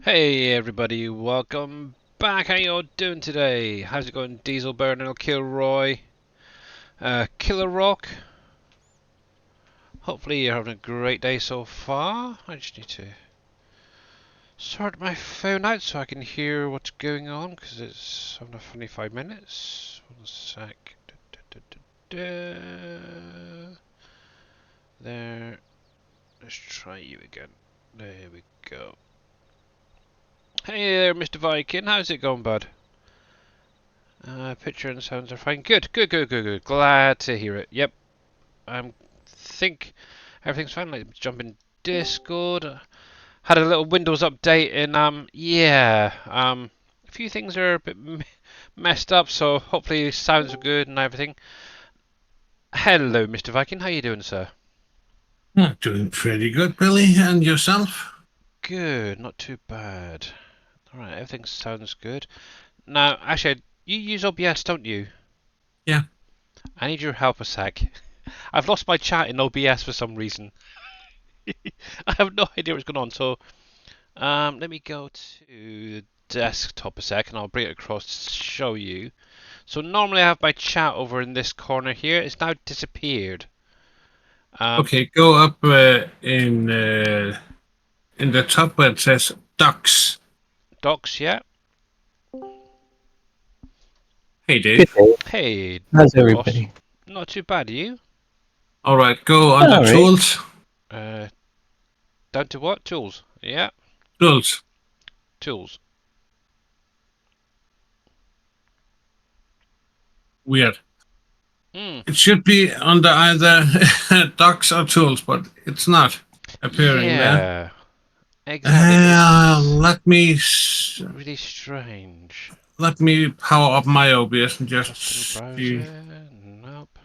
Hey everybody, welcome back. How y'all doing today? How's it going, Diesel Burner, Kilroy, Killer Rock? Hopefully you're having a great day so far. I just need to sort my phone out so I can hear what's going on because it's having a funny 5 minutes. 1 sec. There. Let's try you again. There we go. Hey there, Mr. Viking. How's it going, bud? Picture and sounds are fine. Good, good, good, good, good. Glad to hear it. Yep. Think everything's fine. Let's jump in Discord. Had a little Windows update and a few things are a bit messed up, so hopefully sounds are good and everything. Hello, Mr. Viking. How you doing, sir? Doing pretty good, Billy. And yourself? Good, not too bad. Alright, everything sounds good. Now, actually, you use OBS, don't you? Yeah. I need your help a sec. I've lost my chat in OBS for some reason. I have no idea what's going on. So, let me go to the desktop a sec, and I'll bring it across to show you. So normally I have my chat over in this corner here. It's now disappeared. Okay, go up in the top where it says Docs. Docs, yeah. Hey, Dave. Hey, How's boss. everybody? Not too bad, you? All right, go under All right. Tools. Down to what? Tools. Yeah, Tools. tools. Weird. Hmm. It should be under either Docs or Tools, but it's not appearing there. Yeah, exactly. Let me Really strange. power up my OBS and just Custom see. browser. Nope.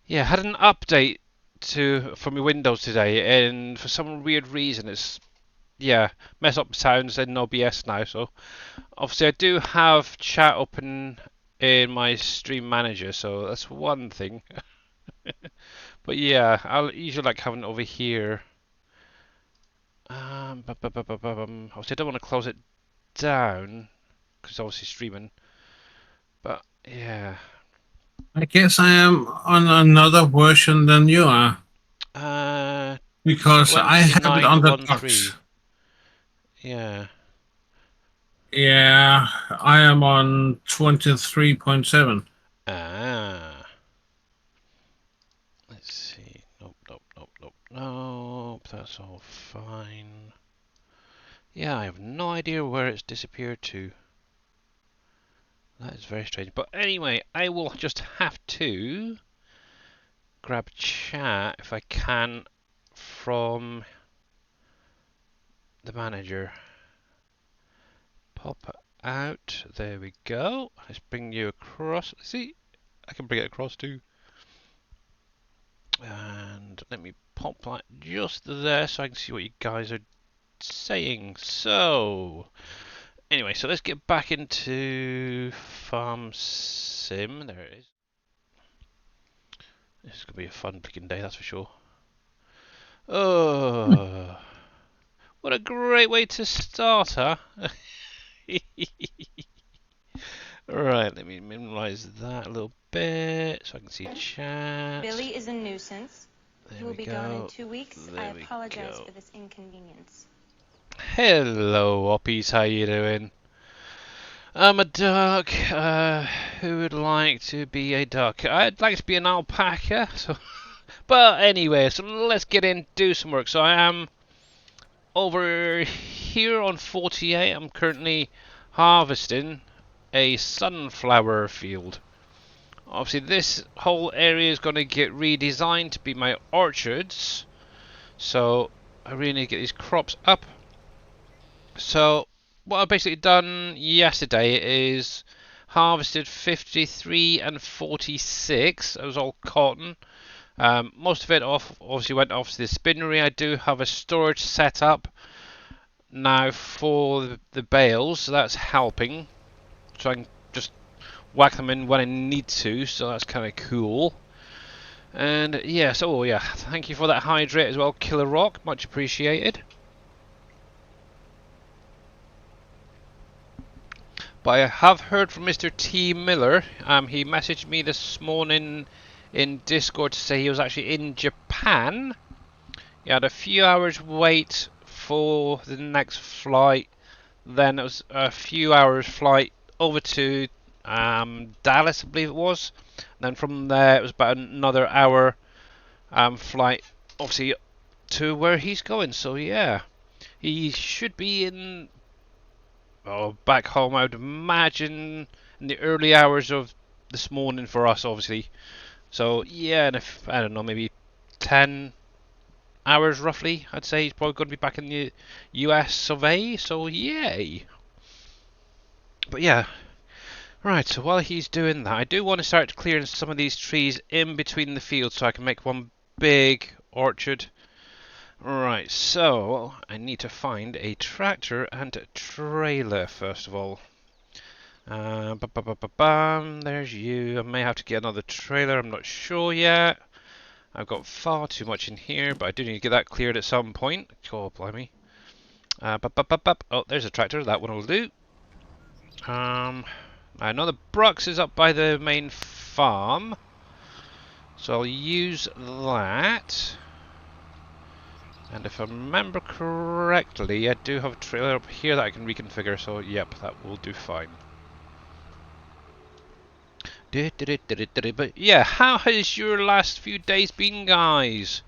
Yeah, had an update for my Windows today, and for some weird reason, it's mess up sounds in OBS now. So obviously, I do have chat open in my stream manager, so that's one thing. But yeah, I'll usually like having it over here. Obviously, I don't want to close it down because obviously streaming. But yeah. I guess I am on another version than you are. Because I have it on the Docs. 2913. Yeah. Yeah, I am on 23.7. Ah. Let's see. Nope, nope, nope, nope, nope. That's all fine. Yeah, I have no idea where it's disappeared to. That is very strange. But anyway, I will just have to grab chat if I can from the manager. Pop it out. There we go. Let's bring you across. See, I can bring it across too. And let me pop that just there so I can see what you guys are saying. So, anyway, so let's get back into Farm Sim. There it is. This is going to be a fun picking day, that's for sure. Oh, what a great way to start, huh? Right, let me minimize that a little bit so I can see chat. Billy is a nuisance. There He will we be go. gone in 2 weeks. There I we apologize go. for this inconvenience. Hello, Oppies, how you doing? I'm a duck. Who would like to be a duck? I'd like to be an alpaca. So, but anyway, so let's get in, do some work. So I am over here on 48. I'm currently harvesting a sunflower field. Obviously, this whole area is going to get redesigned to be my orchards. So I really need to get these crops up. So what I've basically done yesterday is harvested 53 and 46. It was all cotton. Most of it obviously went off to the spinnery. I do have a storage set up now for the bales, so that's helping. So I can just whack them in when I need to, so that's kind of cool. And yeah, so yeah, thank you for that hydrate as well, Killer Rock, much appreciated. But I have heard from Mr. T. Miller. He messaged me this morning in Discord to say he was actually in Japan. He had a few hours wait for the next flight. Then it was a few hours flight over to Dallas, I believe it was. And then from there it was about another hour flight, obviously, to where he's going. So yeah, he should be in back home, I would imagine, in the early hours of this morning for us, obviously. So yeah, and if I don't know, maybe 10 hours roughly, I'd say he's probably going to be back in the US of A. So yay! But yeah, right. So while he's doing that, I do want to start clearing some of these trees in between the fields so I can make one big orchard. Right, so I need to find a tractor and a trailer first of all. There's you. I may have to get another trailer, I'm not sure yet. I've got far too much in here, but I do need to get that cleared at some point. Oh, blimey. Oh, there's a tractor, that one will do. I know the Brux is up by the main farm, so I'll use that. And if I remember correctly, I do have a trailer up here that I can reconfigure, so yep, that will do fine. But yeah, how has your last few days been, guys?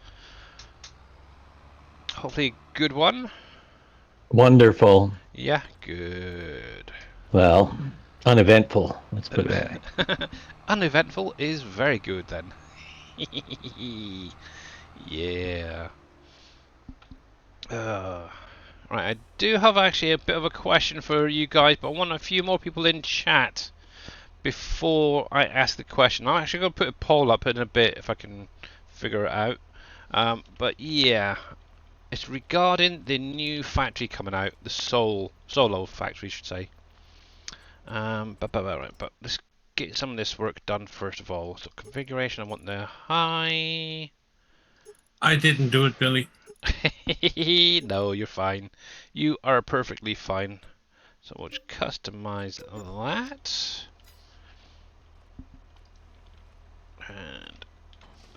Hopefully a good one. Wonderful. Yeah, good. Well, uneventful. Let's put it that way. Uneventful is very good then. Yeah. Right, I do have actually a bit of a question for you guys, but I want a few more people in chat before I ask the question. I'm actually going to put a poll up in a bit if I can figure it out. But yeah, it's regarding the new factory coming out, the Solo factory, I should say. But let's get some of this work done first of all. So configuration, I want the high. I didn't do it, Billy. No, you're fine. You are perfectly fine. So we'll just customize that. And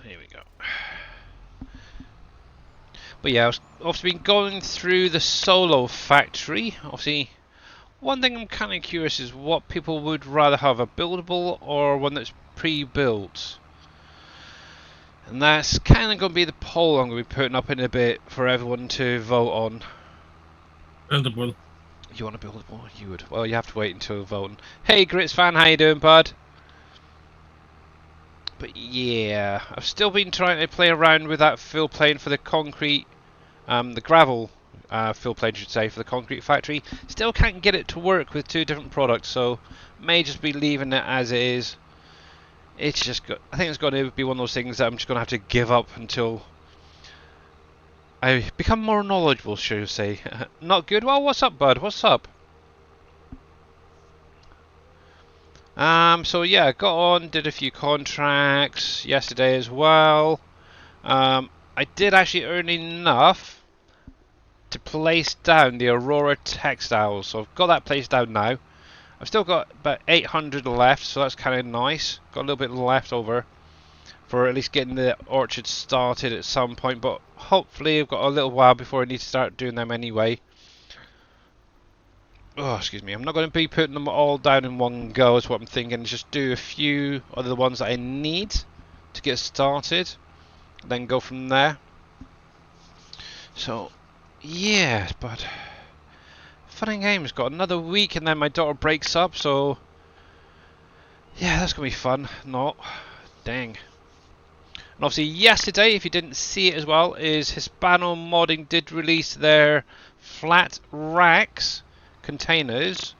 here we go. But yeah, I've obviously been going through the Solo factory. Obviously, one thing I'm kind of curious is what people would rather have, a buildable or one that's pre-built. And that's kind of going to be the poll I'm going to be putting up in a bit for everyone to vote on. Buildable. You want a buildable? You would. Well, you have to wait until voting. Hey, Grits fan, how you doing, bud? But yeah, I've still been trying to play around with that fill plane for the concrete, the gravel fill plane, I should say, for the concrete factory. Still can't get it to work with two different products, so may just be leaving it as it is. It's just I think it's going to be one of those things that I'm just going to have to give up until I become more knowledgeable, shall we say. Not good? Well, what's up, bud? What's up? So yeah, I got on, did a few contracts yesterday as well. I did actually earn enough to place down the Aurora Textiles, so I've got that placed down now. I've still got about 800 left, so that's kind of nice. Got a little bit left over for at least getting the orchard started at some point, but hopefully I've got a little while before I need to start doing them anyway. Oh, excuse me. I'm not going to be putting them all down in one go is what I'm thinking. Just do a few of the ones that I need to get started, then go from there. So, yeah, but fun and games. Got another week and then my daughter breaks up, so yeah, that's going to be fun. Not. Dang. And obviously yesterday, if you didn't see it as well, is Hispano Modding did release their flat racks containers.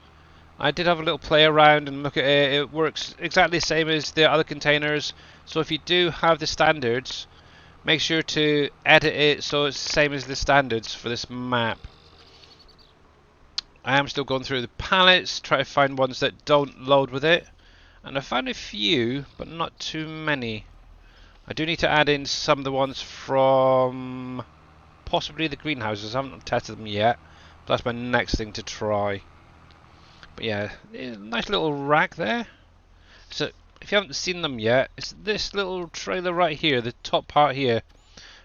I did have a little play around and look at it. It works exactly the same as the other containers. So if you do have the standards, make sure to edit it so it's the same as the standards for this map. I am still going through the palettes, try to find ones that don't load with it. And I found a few, but not too many. I do need to add in some of the ones from possibly the greenhouses. I haven't tested them yet. That's my next thing to try. But yeah, nice little rack there. So if you haven't seen them yet, it's this little trailer right here, the top part here.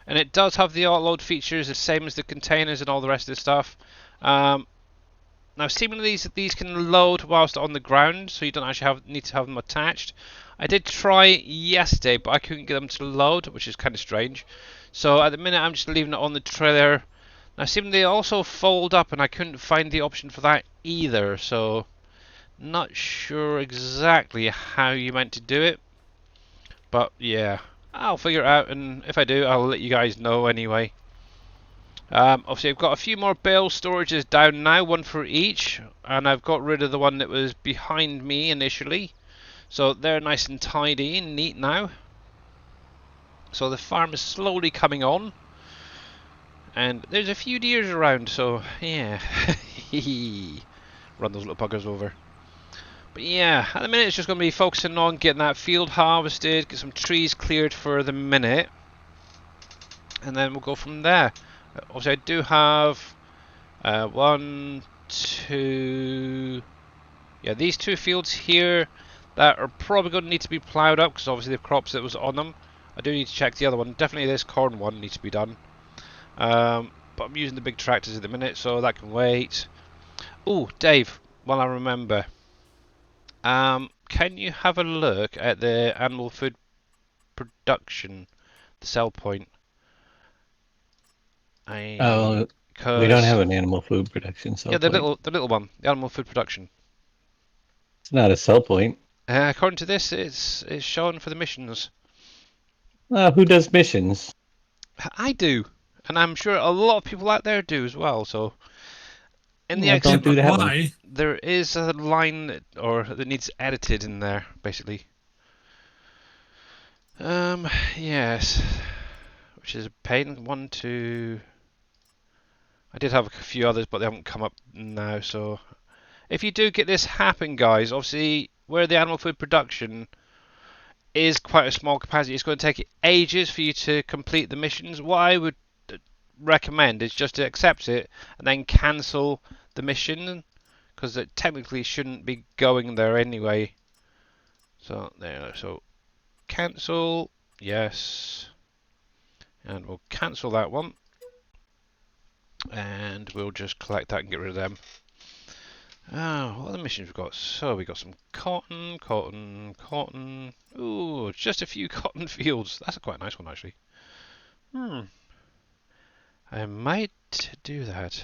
And it does have the auto-load features, the same as the containers and all the rest of the stuff. Now, seemingly these can load whilst on the ground, so you don't actually need to have them attached. I did try yesterday, but I couldn't get them to load, which is kind of strange. So at the minute, I'm just leaving it on the trailer. Now, seemingly they also fold up, and I couldn't find the option for that either. So, not sure exactly how you meant to do it, but yeah, I'll figure it out, and if I do, I'll let you guys know anyway. Obviously, I've got a few more bale storages down now, one for each, and I've got rid of the one that was behind me initially. So they're nice and tidy and neat now. So the farm is slowly coming on, and there's a few deers around, so yeah. Run those little buggers over. But yeah, at the minute it's just going to be focusing on getting that field harvested, get some trees cleared for the minute, and then we'll go from there. Obviously, I do have one, two, yeah, these two fields here that are probably going to need to be ploughed up because obviously the crops that was on them. I do need to check the other one. Definitely this corn one needs to be done. But I'm using the big tractors at the minute, so that can wait. Oh, Dave, while I remember, can you have a look at the animal food production, the sell point? Oh, we don't have Because an animal food production yeah, sell point. the little one, the animal food production. It's not a sell point. According to this, it's shown for the missions. Who does missions? I do, and I'm sure a lot of people out there do as well. So in the I Yeah, don't exit, do but that one. why? there is a line that needs edited in there, basically. Yes, which is a pain. One, two. I did have a few others, but they haven't come up now. So if you do get this happen, guys, obviously where the animal food production is quite a small capacity, it's going to take ages for you to complete the missions. What I would recommend is just to accept it and then cancel the mission because it technically shouldn't be going there anyway. So there, so cancel, yes, and we'll cancel that one, and we'll just collect that and get rid of them. Oh, what other missions we've got? So we got some cotton, cotton, cotton. Ooh, just a few cotton fields. That's a quite nice one actually. I might do that.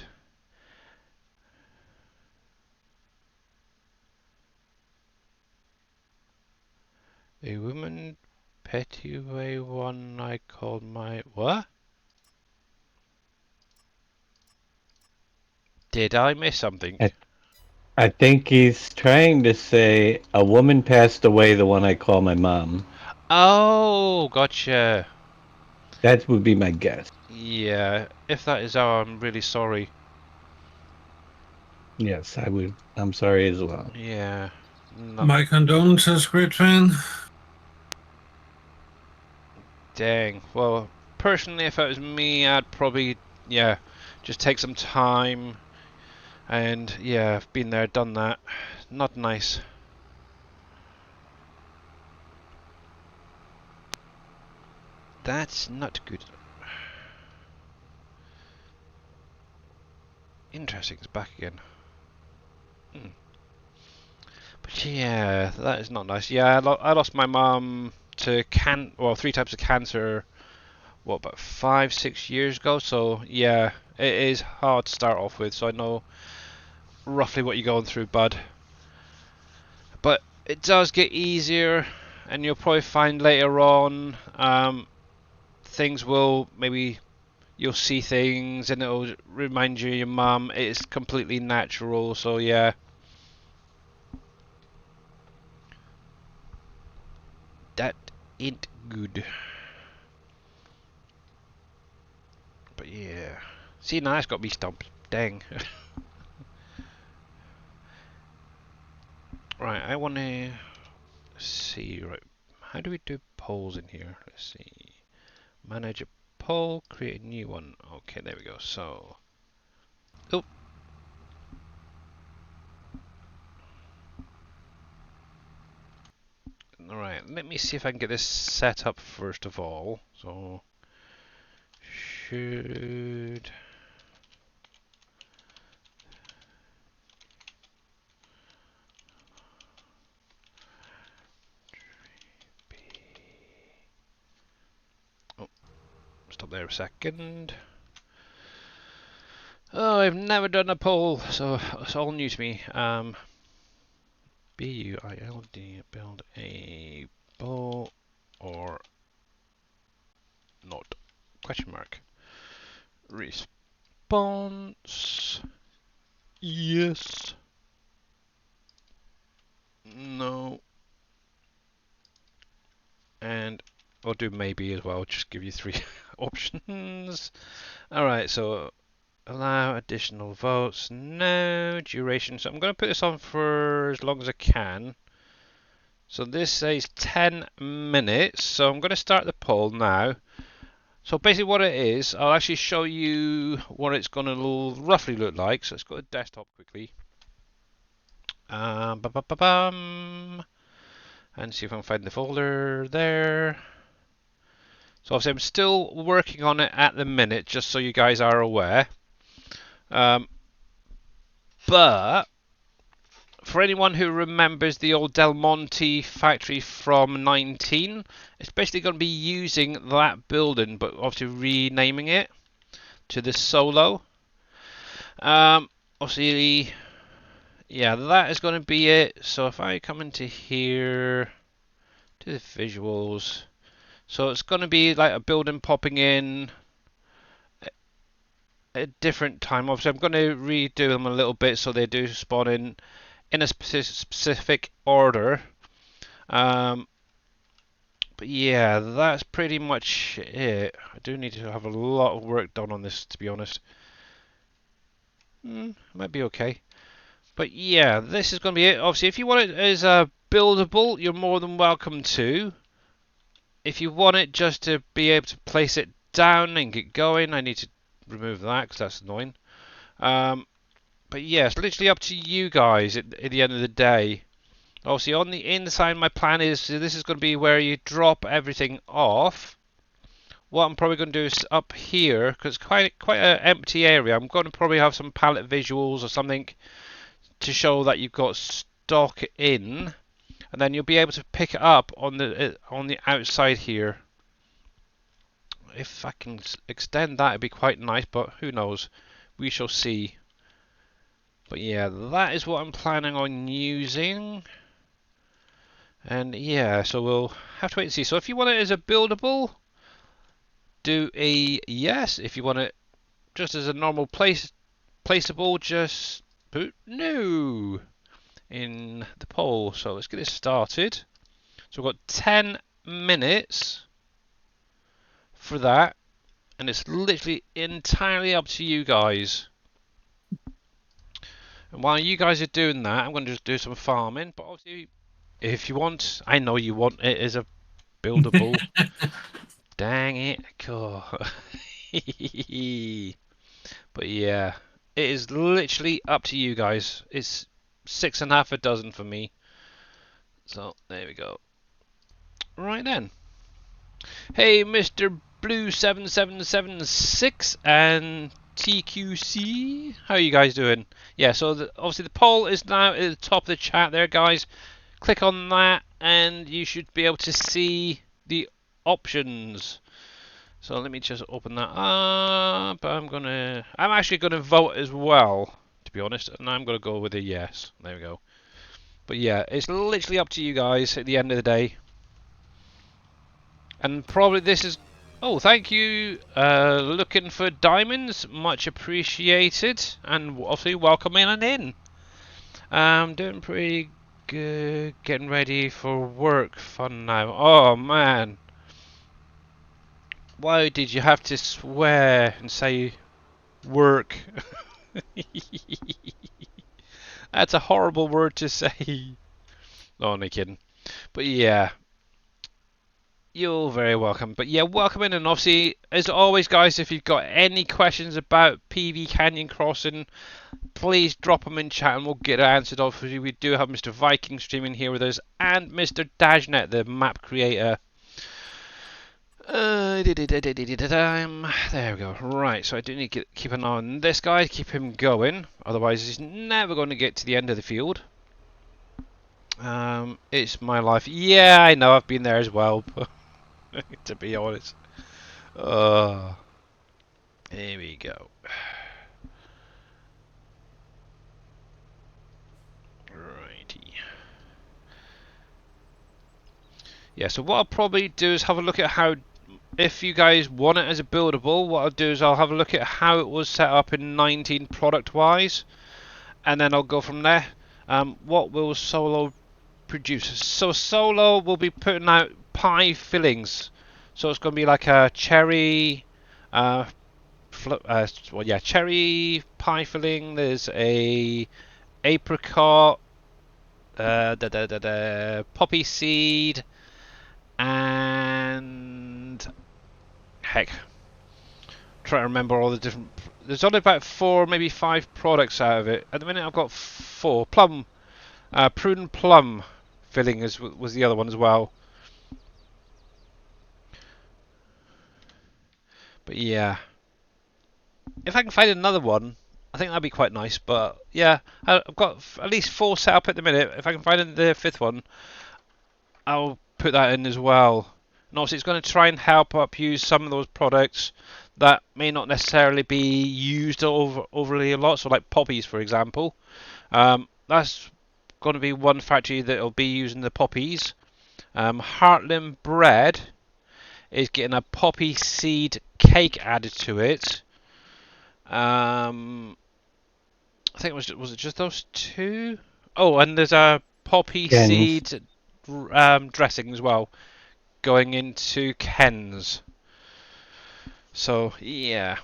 A woman pettiway one I called my what? Did I miss something? I, I think he's trying to say a woman passed away, the one I call my mom. Oh, gotcha. That would be my guess. Yeah, if that is how, I'm really sorry. Yes, I would. I'm sorry as well. Yeah, no, My condolences, great fan. dang. Well, personally, if it was me, I'd probably, yeah, just take some time. And yeah, I've been there, done that. Not nice. That's not good. Interesting, it's back again. But yeah, that is not nice. Yeah, I lost my mum to three types of cancer. What, about 5, 6 years ago? So yeah, it is hard to start off with. So I know roughly what you're going through, bud. But it does get easier, and you'll probably find later on, things will maybe you'll see things, and it'll remind you of your mum. It's completely natural. So yeah. That ain't good. But yeah. See, now it's got me stumped. Dang. Right, I want to see. Right, how do we do polls in here? Let's see. Manage a poll, create a new one. Okay, there we go. So, oh, Alright, let me see if I can get this set up first of all. So, should... Oh, stop there a second. Oh, I've never done a poll, so it's all new to me. B-U-I-L-D, build a poll or not? Question mark. Response. Yes. No. And I'll do maybe as well, just give you 3 options. Alright, so allow additional votes. No duration. So I'm going to put this on for as long as I can. So this says 10 minutes. So I'm going to start the poll now. So basically what it is, I'll actually show you what it's going to roughly look like. So let's go to desktop quickly. And see if I can find the folder there. So obviously I'm still working on it at the minute, just so you guys are aware. But for anyone who remembers the old Del Monte factory from 19, it's basically going to be using that building, but obviously renaming it to the Solo. Obviously, yeah, that is going to be it. So if I come into here to the visuals, so it's going to be like a building popping in a different time. Obviously, I'm going to redo them a little bit so they do spawn in a specific order. But yeah, that's pretty much it. I do need to have a lot of work done on this, to be honest. Might be okay. But yeah, this is going to be it. Obviously, if you want it as a buildable, you're more than welcome to. If you want it just to be able to place it down and get going, I need to remove that because that's annoying. But yeah, it's literally up to you guys at the end of the day. Obviously, on the inside, my plan is this is going to be where you drop everything off. What I'm probably going to do is up here, because it's quite an empty area. I'm going to probably have some palette visuals or something to show that you've got stock in, and then you'll be able to pick it up on the outside here. If I can extend that, it'd be quite nice, but who knows? We shall see. But yeah, that is what I'm planning on using. And yeah, so we'll have to wait and see. So if you want it as a buildable, do a yes. If you want it just as a normal placeable, just put no in the poll. So let's get this started. So we've got 10 minutes for that, and it's literally entirely up to you guys. And while you guys are doing that, I'm going to just do some farming. But obviously, if you want, I know you want it as a buildable. Dang it. Cool. But yeah, it is literally up to you guys. It's 6.5 dozen for me. So there we go. Right then. Hey, Mr. Blue 7776 and TQC, how are you guys doing? Yeah, so obviously the poll is now at the top of the chat there, guys. Click on that and you should be able to see the options. So let me just open that up. I'm actually gonna vote as well, to be honest, and I'm gonna go with a yes. There we go. But yeah, it's literally up to you guys at the end of the day. And probably this is... Oh, thank you. Looking for diamonds. Much appreciated. And obviously welcome in. I'm doing pretty good. Getting ready for work. Fun now. Oh, man. Why did you have to swear and say work? That's a horrible word to say. No, only kidding. But yeah. You're very welcome. But yeah, welcome in, and obviously, as always, guys, if you've got any questions about PV Canyon Crossing, please drop them in chat and we'll get it answered. Obviously, we do have Mr. Viking streaming here with us and Mr. Dajnet, the map creator. There we go. Right, so I do need to keep an eye on this guy, keep him going. Otherwise, he's never going to get to the end of the field. It's my life. Yeah, I know, I've been there as well, but to be honest. Here we go. Righty. Yeah, so what I'll probably do is have a look at how, if you guys want it as a buildable, what I'll do is I'll have a look at how it was set up in 19 product-wise, and then I'll go from there. What will Solo produce? So Solo will be putting out pie fillings. So it's going to be like a cherry, cherry pie filling. There's a apricot, poppy seed, and heck, try to remember all the different. There's only about 4, maybe 5 products out of it. At the minute, I've got 4. Plum, prune plum filling was the other one as well. But yeah, if I can find another one, I think that'd be quite nice. But yeah, I've got at least 4 set up at the minute. If I can find the 5th one, I'll put that in as well. And obviously, it's going to try and help up use some of those products that may not necessarily be used overly a lot. So like poppies, for example. That's going to be one factory that will be using the poppies. Heartland Bread is getting a poppy seed cake added to it. I think was it just those 2? Oh, and there's a poppy seed dressing as well going into Ken's. So yeah,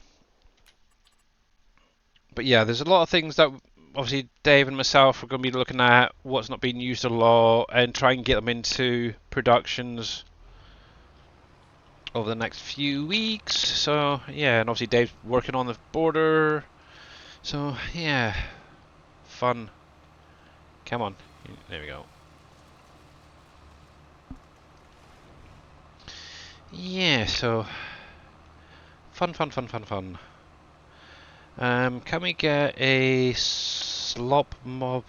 but yeah, there's a lot of things that obviously Dave and myself are going to be looking at what's not being used a lot and try and get them into productions over the next few weeks. So yeah, and obviously Dave's working on the border. So yeah, fun. Come on, there we go. Yeah, so fun. Can we get a slop mob?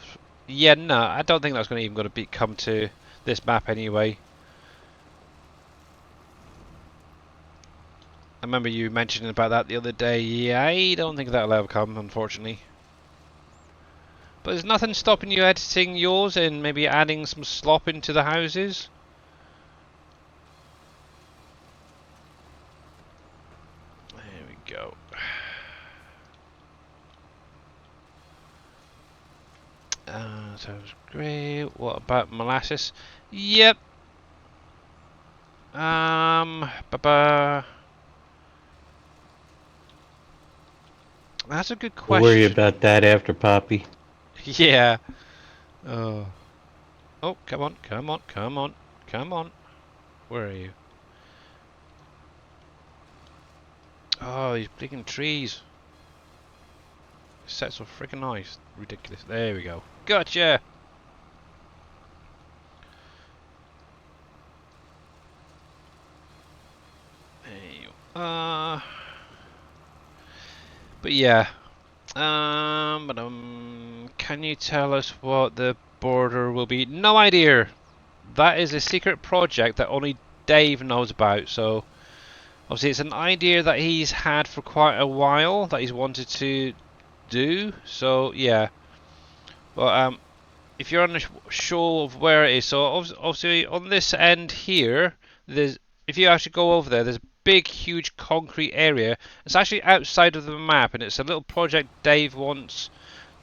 Yeah, no, I don't think that's going to come to this map anyway. I remember you mentioning about that the other day. Yeah, I don't think that'll ever come, unfortunately. But there's nothing stopping you editing yours and maybe adding some slop into the houses. There we go. Sounds great. What about molasses? Yep. That's a good question. We'll worry about that after Poppy. Yeah. Oh, come on. Where are you? Oh, these blinking trees. Set so freaking nice. Ridiculous. There we go. Gotcha! There you are. But yeah. Can you tell us what the border will be? No idea. That is a secret project that only Dave knows about. So obviously it's an idea that he's had for quite a while that he's wanted to do. So yeah. Well, if you're unsure of where it is, so obviously on this end here, if you actually go over there, there's a big, huge concrete area. It's actually outside of the map, and it's a little project Dave wants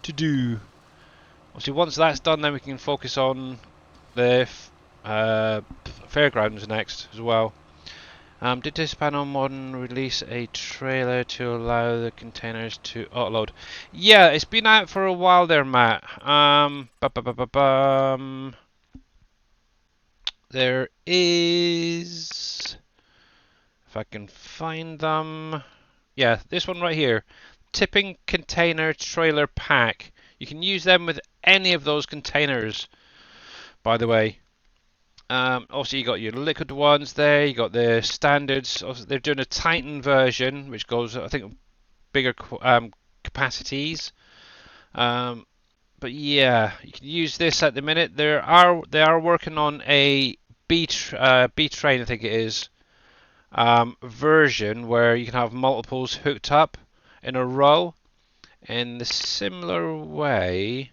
to do. Obviously, once that's done, then we can focus on the fairgrounds next as well. Did this panel modern release a trailer to allow the containers to upload? Yeah, it's been out for a while there, Matt. There is, if I can find them. Yeah, this one right here. tipping container trailer pack. You can use them with any of those containers, by the way. Obviously, you got your liquid ones there. You got the standards. Obviously, they're doing a Titan version, which goes, I think, bigger capacities. But yeah, you can use this at the minute. They are working on a B train, I think it is, version where you can have multiples hooked up in a row. In the similar way,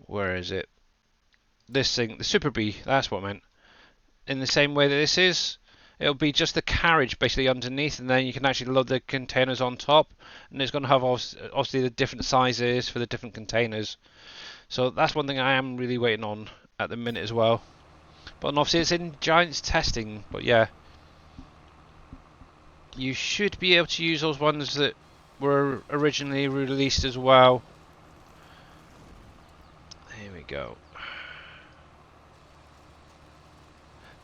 where is it? This thing, the Super B, that's what I meant. In the same way that this is, it'll be just the carriage basically underneath, and then you can actually load the containers on top, and it's going to have obviously the different sizes for the different containers. So that's one thing I am really waiting on at the minute as well. But obviously it's in Giants testing, but yeah. You should be able to use those ones that were originally released as well. Here we go.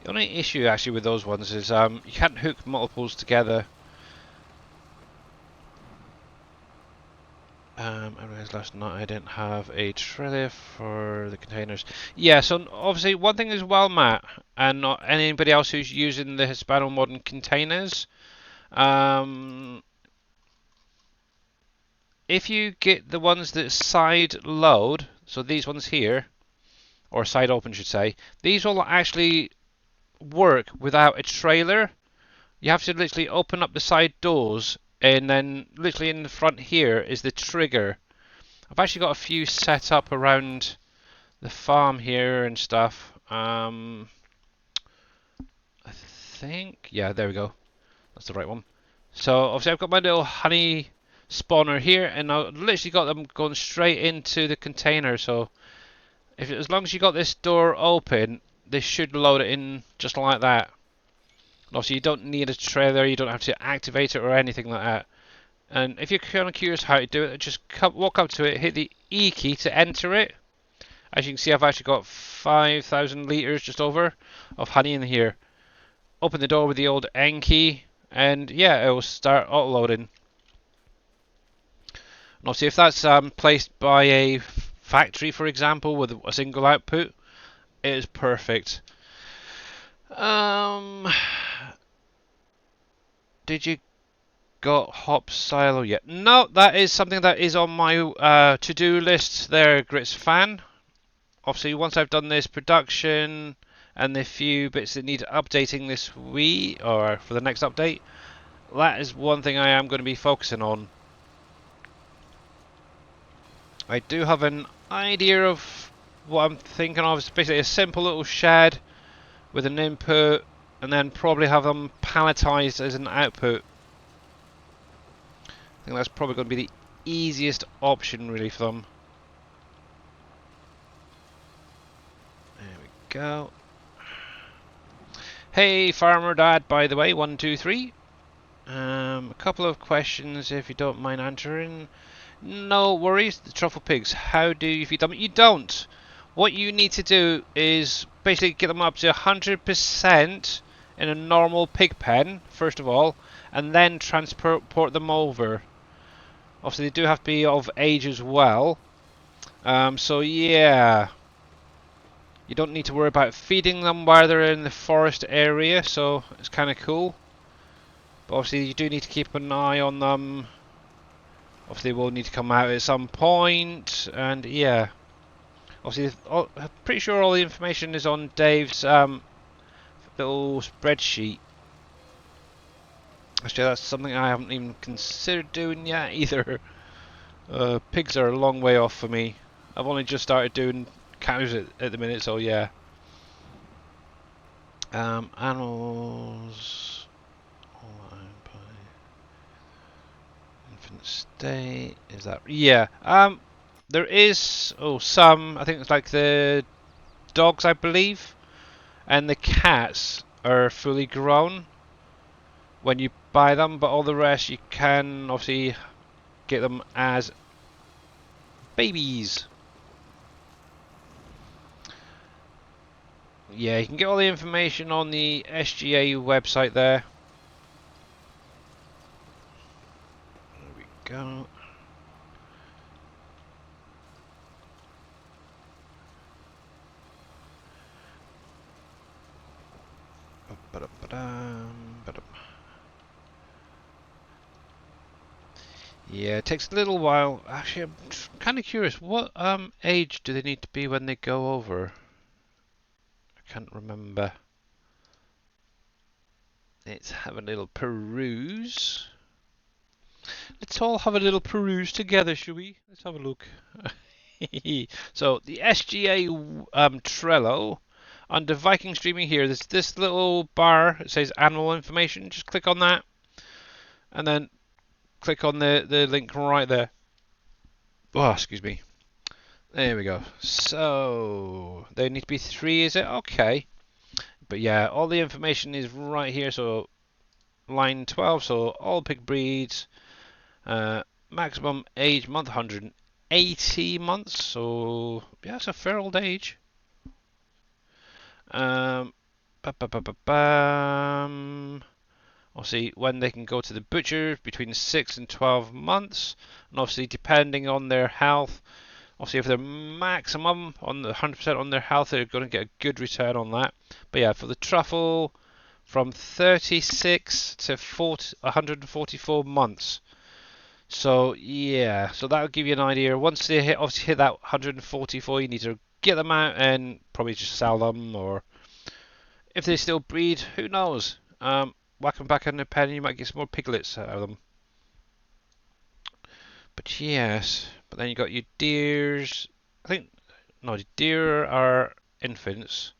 The only issue actually with those ones is you can't hook multiples together. I realised last night I didn't have a trailer for the containers. Yeah, so obviously one thing as well, Matt, and not anybody else who's using the Hispano Modern containers, if you get the ones that side load, so these ones here, or side open should say, these will actually work without a trailer. You have to literally open up the side doors, and then literally in the front here is the trigger. I've actually got a few set up around the farm here and stuff. I think, yeah, there we go. That's the right one. So obviously I've got my little honey spawner here, and I've literally got them going straight into the container. So as long as you got this door open, this should load it in just like that. Obviously, you don't need a trailer, you don't have to activate it or anything like that. And if you're kind of curious how to do it, just walk up to it, hit the E key to enter it. As you can see, I've actually got 5,000 litres just over of honey in here. Open the door with the old N key, and yeah, it will start auto-loading. And obviously, if that's placed by a factory, for example, with a single output, it is perfect. Did you got hop silo yet? No, that is something that is on my to-do list there, Grits fan. Obviously, once I've done this production and the few bits that need updating this week, or for the next update, that is one thing I am going to be focusing on. I do have an idea of what I'm thinking of. It's basically a simple little shed with an input, and then probably have them palletized as an output. I think that's probably going to be the easiest option really for them. There we go. Hey Farmer Dad, by the way, 1, 2, 3. A couple of questions if you don't mind answering. No worries. The truffle pigs, how do you feed them? You don't. What you need to do is basically get them up to 100% in a normal pig pen, first of all, and then transport them over. Obviously, they do have to be of age as well. So yeah, you don't need to worry about feeding them while they're in the forest area, so it's kind of cool. But obviously, you do need to keep an eye on them. Obviously, they will need to come out at some point, and yeah. Obviously, I'm pretty sure all the information is on Dave's little spreadsheet. Actually, that's something I haven't even considered doing yet either. Pigs are a long way off for me. I've only just started doing cows at the minute, so yeah. Animals. Infant state. Is that? Yeah. There is some. I think it's like the dogs, I believe, and the cats are fully grown when you buy them, but all the rest you can obviously get them as babies. Yeah, you can get all the information on the SGA website there. There we go. Yeah, it takes a little while. Actually, I'm kind of curious. What age do they need to be when they go over? I can't remember. Let's have a little peruse. Let's all have a little peruse together, shall we? Let's have a look. So the SGA Trello, under Viking streaming here, there's this little bar. It says animal information. Just click on that, and then click on the link right there. Oh, excuse me. There we go. So they need to be 3, is it? Okay. But yeah, all the information is right here. So line 12. So all pig breeds. Maximum age month 180 months. So yeah, it's a fair old age. Obviously, when they can go to the butcher, between 6 and 12 months, and obviously depending on their health. Obviously, if they're maximum on the 100% on their health, they're going to get a good return on that. But yeah, for the truffle, from 36 to 144 months. So yeah, so that'll give you an idea. Once they obviously hit that 144, you need to get them out and probably just sell them, or if they still breed, who knows? Whack them back in the pen, and you might get some more piglets out of them. But yes, but then you got your deers. I think no, the deer are infants.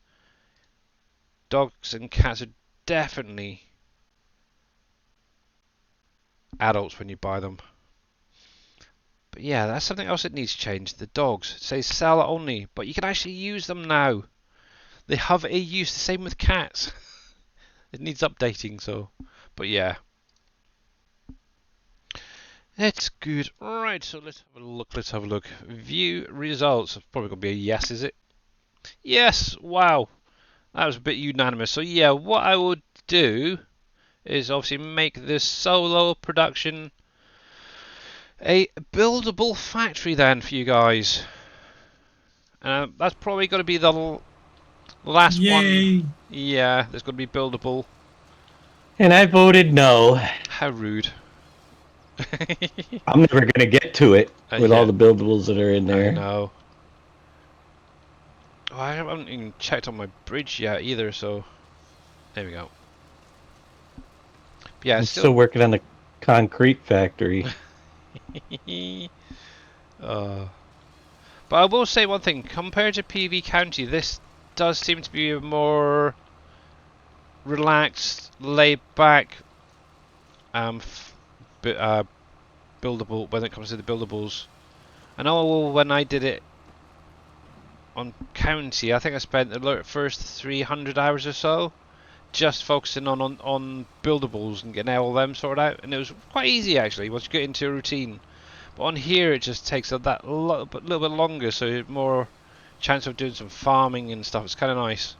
Dogs and cats are definitely adults when you buy them. But yeah, that's something else that needs changed. The dogs. It says sell only, but you can actually use them now. They have a use. The same with cats. It needs updating, so. But yeah. It's good. Right, so let's have a look. Let's have a look. View results. It's probably going to be a yes, is it? Yes! Wow. That was a bit unanimous. So yeah, what I would do is obviously make this solo production a buildable factory then for you guys. That's probably going to be the last Yay! one. Yeah, that's going to be buildable. And I voted no. How rude. I'm never gonna get to it with Yeah, all the buildables that are in I there. know. Oh, I haven't even checked on my bridge yet either, so there we go. But yeah, I'm it's still still. working on the concrete factory. uh, but I will say one thing: compared to PV County, this does seem to be a more relaxed, laid-back, buildable when it comes to the buildables. I know when I did it on County, I think I spent the first 300 hours or so just focusing on buildables and getting all them sorted out, and it was quite easy actually once you get into a routine. But on here, it just takes that little bit longer, so more chance of doing some farming and stuff. It's kind of nice.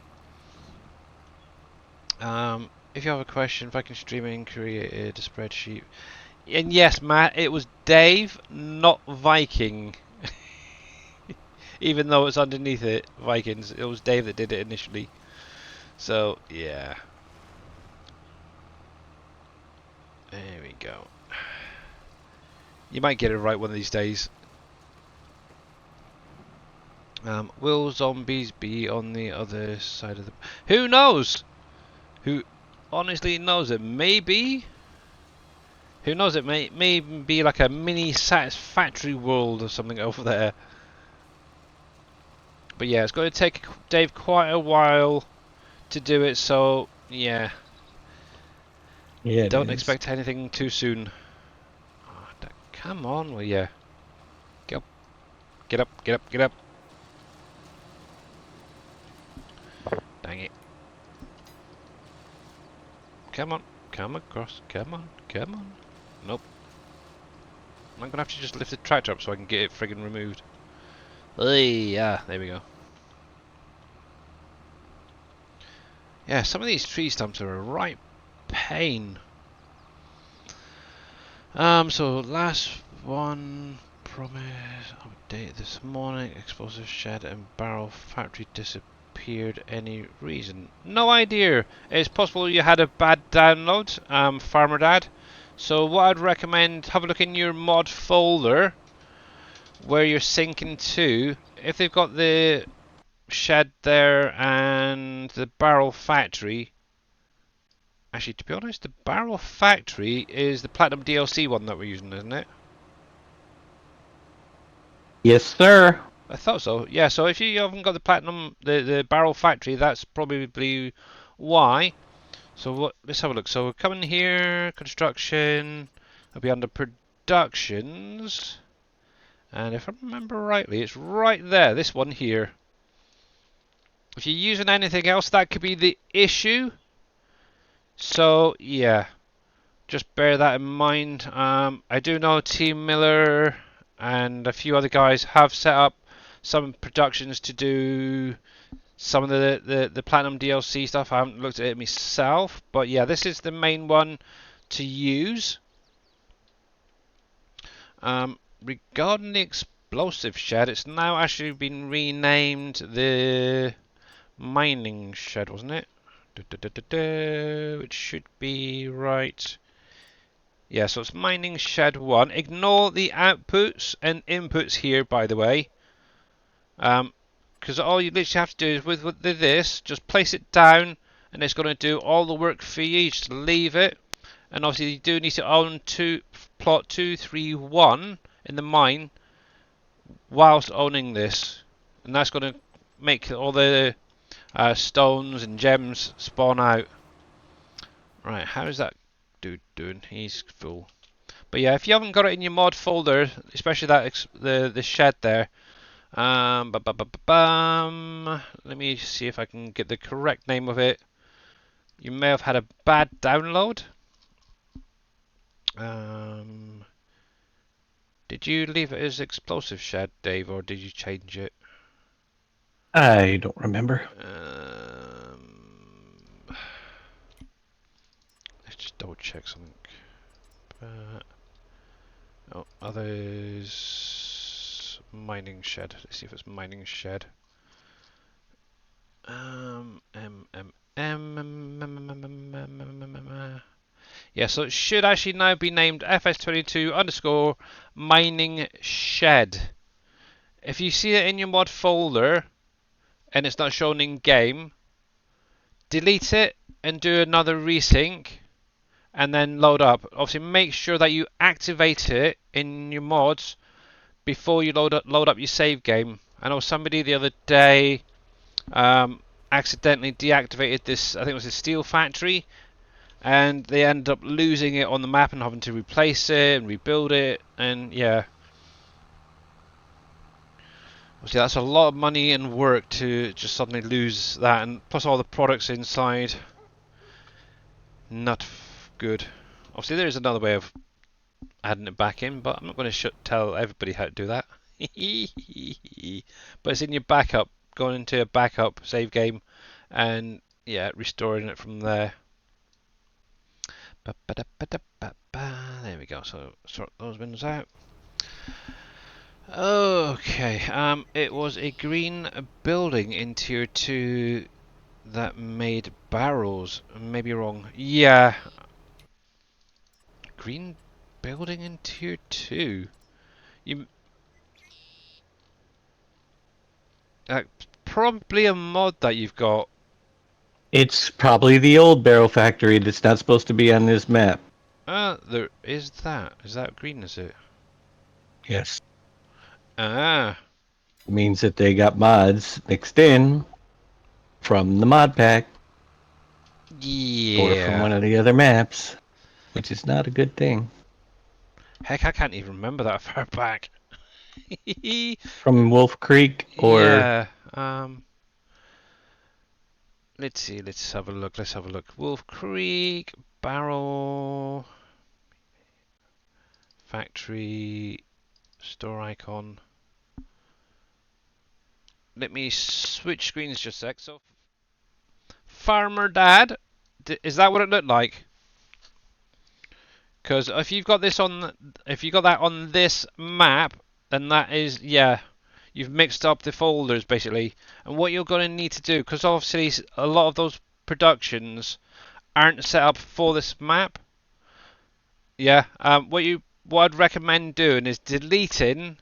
If you have a question, if I can stream in, create a spreadsheet. And yes, Matt, it was Dave, not Viking. Even though it's underneath it, Vikings, it was Dave that did it initially. So, yeah. There we go. You might get it right one of these days. Will zombies be on the other side of the... Who knows? Who honestly knows? It may be. Who knows? It may be like a mini Satisfactory world or something over there. But yeah, it's going to take Dave quite a while to do it, so yeah. Yeah, Don't expect anything too soon. Oh, come on, will ya? Get up, get up, get up, get up. Dang it. Come on, come across, come on, come on. Nope. I'm gonna have to just lift the tractor up so I can get it friggin' removed. Hey, yeah, there we go. Yeah, some of these tree stumps are a right pain. So last one, promise, update this morning, explosive shed and barrel factory disappeared. Any reason? No idea. It's possible you had a bad download, Farmer Dad. So what I'd recommend, have a look in your mod folder where you're syncing to. If they've got the shed there and the barrel factory. Actually, to be honest, the barrel factory is the Platinum DLC one that we're using, isn't it? Yes, sir. I thought so. Yeah, so if you haven't got the Platinum, the barrel factory, that's probably why. So let's have a look. So we're coming here, construction. I'll be under productions. And if I remember rightly, it's right there, this one here. If you're using anything else, that could be the issue. So, yeah. Just bear that in mind. I do know Team Miller and a few other guys have set up some productions to do some of the Platinum DLC stuff. I haven't looked at it myself, but yeah, this is the main one to use. Regarding the explosive shed, it's now actually been renamed the mining shed, wasn't it? It should be right. Yeah, so it's mining shed 1. Ignore the outputs and inputs here, by the way. Because all you literally have to do is with this, just place it down and it's going to do all the work for you. You just leave it. And obviously you do need to own plot 231 in the mine whilst owning this. And that's going to make all the stones and gems spawn out. Right, how is that dude doing? He's full. But yeah, if you haven't got it in your mod folder, especially that the shed there, let me see if I can get the correct name of it. You may have had a bad download. Did you leave it as explosive shed, Dave, or did you change it? I don't remember. Let's just double check something. Oh, others mining shed. Let's see if it's mining shed. Yeah, so it should actually now be named FS22 underscore mining shed. If you see it in your mod folder and it's not shown in game, delete it and do another resync and then load up. Obviously, make sure that you activate it in your mods before you load up your save game. I know somebody the other day accidentally deactivated this. I think it was a steel factory, and they ended up losing it on the map and having to replace it and rebuild it. And yeah, obviously that's a lot of money and work to just suddenly lose that, and plus all the products inside. Not good. Obviously, there is another way of adding it back in, but I'm not going to tell everybody how to do that. But it's in your backup, going into a backup save game, and yeah, restoring it from there. There we go. So sort those windows out. Okay. It was a green building in tier 2 that made barrels. Maybe wrong. Yeah. Green building in tier 2. You probably a mod that you've got. It's probably the old barrel factory that's not supposed to be on this map. There is that. Is that green, is it? Yes. Ah. It means that they got mods mixed in from the mod pack or from Yeah. one of the other maps, which is not a good thing. Heck, I can't even remember that far back. From Wolf Creek or Yeah. Let's see. Let's have a look. Let's have a look. Wolf Creek, barrel, factory, store icon. Let me switch screens just a sec. So, Farmer Dad, is that what it looked like? Because if you've got this on, if you got that on this map, then that is, yeah, you've mixed up the folders basically. And what you're going to need to do, because obviously a lot of those productions aren't set up for this map. Yeah. What I'd recommend doing is deleting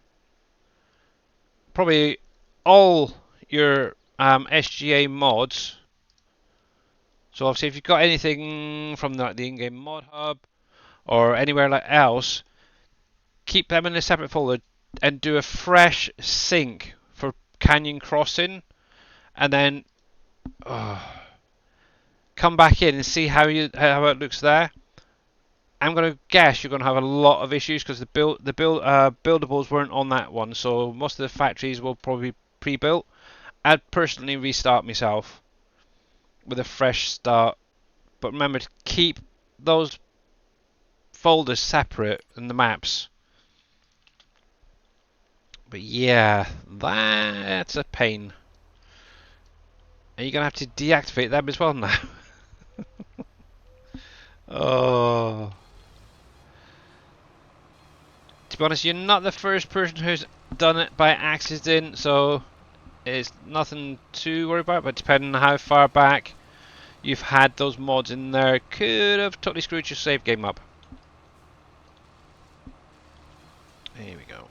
probably all your SGA mods. So obviously, if you've got anything from the in-game mod hub or anywhere like else, keep them in a separate folder and do a fresh sync for Canyon Crossing, and then come back in and see how it looks there. I'm gonna guess you're gonna have a lot of issues because the buildables weren't on that one, so most of the factories will probably be pre-built. I'd personally restart myself with a fresh start, but remember to keep those folders separate in the maps. But yeah, that's a pain. And you're gonna have to deactivate them as well now. Oh. To be honest, you're not the first person who's done it by accident, so it's nothing to worry about. But depending on how far back you've had those mods in there, could have totally screwed your save game up. Here we go.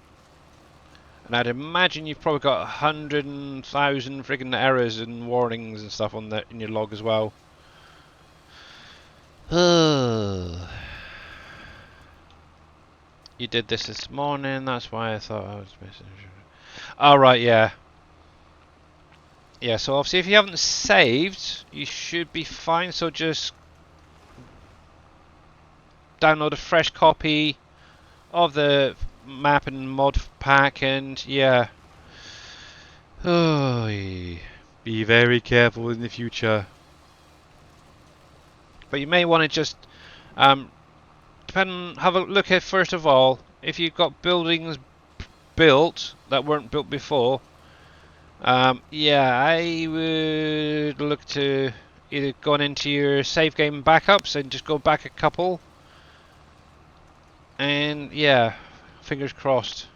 And I'd imagine you've probably got 100,000 friggin' errors and warnings and stuff on there in your log as well. You did this morning, that's why I thought I was missing. Alright, yeah. Yeah, so obviously if you haven't saved, you should be fine, so just download a fresh copy of the map and mod pack, and yeah. Oh, be very careful in the future. But you may want to just have a look at, first of all, if you've got buildings built that weren't built before. Yeah, I would look to either go into your save game backups and just go back a couple. And yeah, fingers crossed.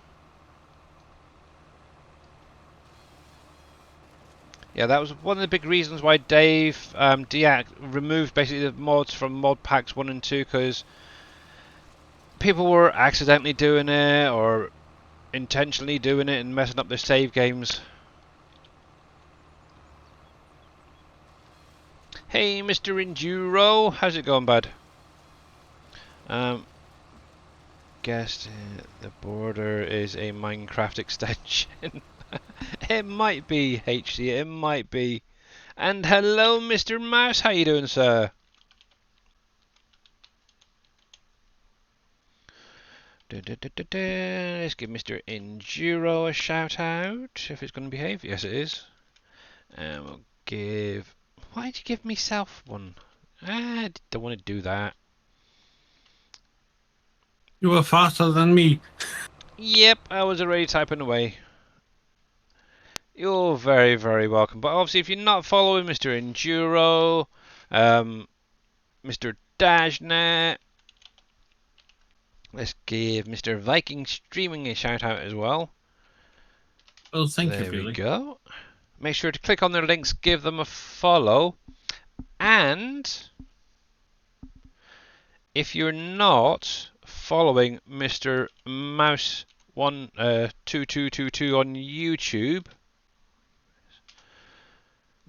Yeah, that was one of the big reasons why Dave removed basically the mods from mod packs 1 and 2, because people were accidentally doing it or intentionally doing it and messing up their save games. Hey, Mr. Enduro, how's it going, bud? Guessed the border is a Minecraft extension. It might be, HC, it might be. And hello, Mr. Mouse, how you doing, sir? Let's give Mr. Enduro a shout out, if it's going to behave. Yes, it is. And we'll give... Why did you give myself one? I don't want to do that. You were faster than me. Yep, I was already typing away. You're very, very welcome. But obviously, if you're not following Mr. Enduro, Mr. Dashnet, let's give Mr. Viking Streaming a shout out as well. Oh, thank you, There we Billy. go. Make sure to click on their links, give them a follow, and if you're not following Mr. Mouse 2222 on YouTube,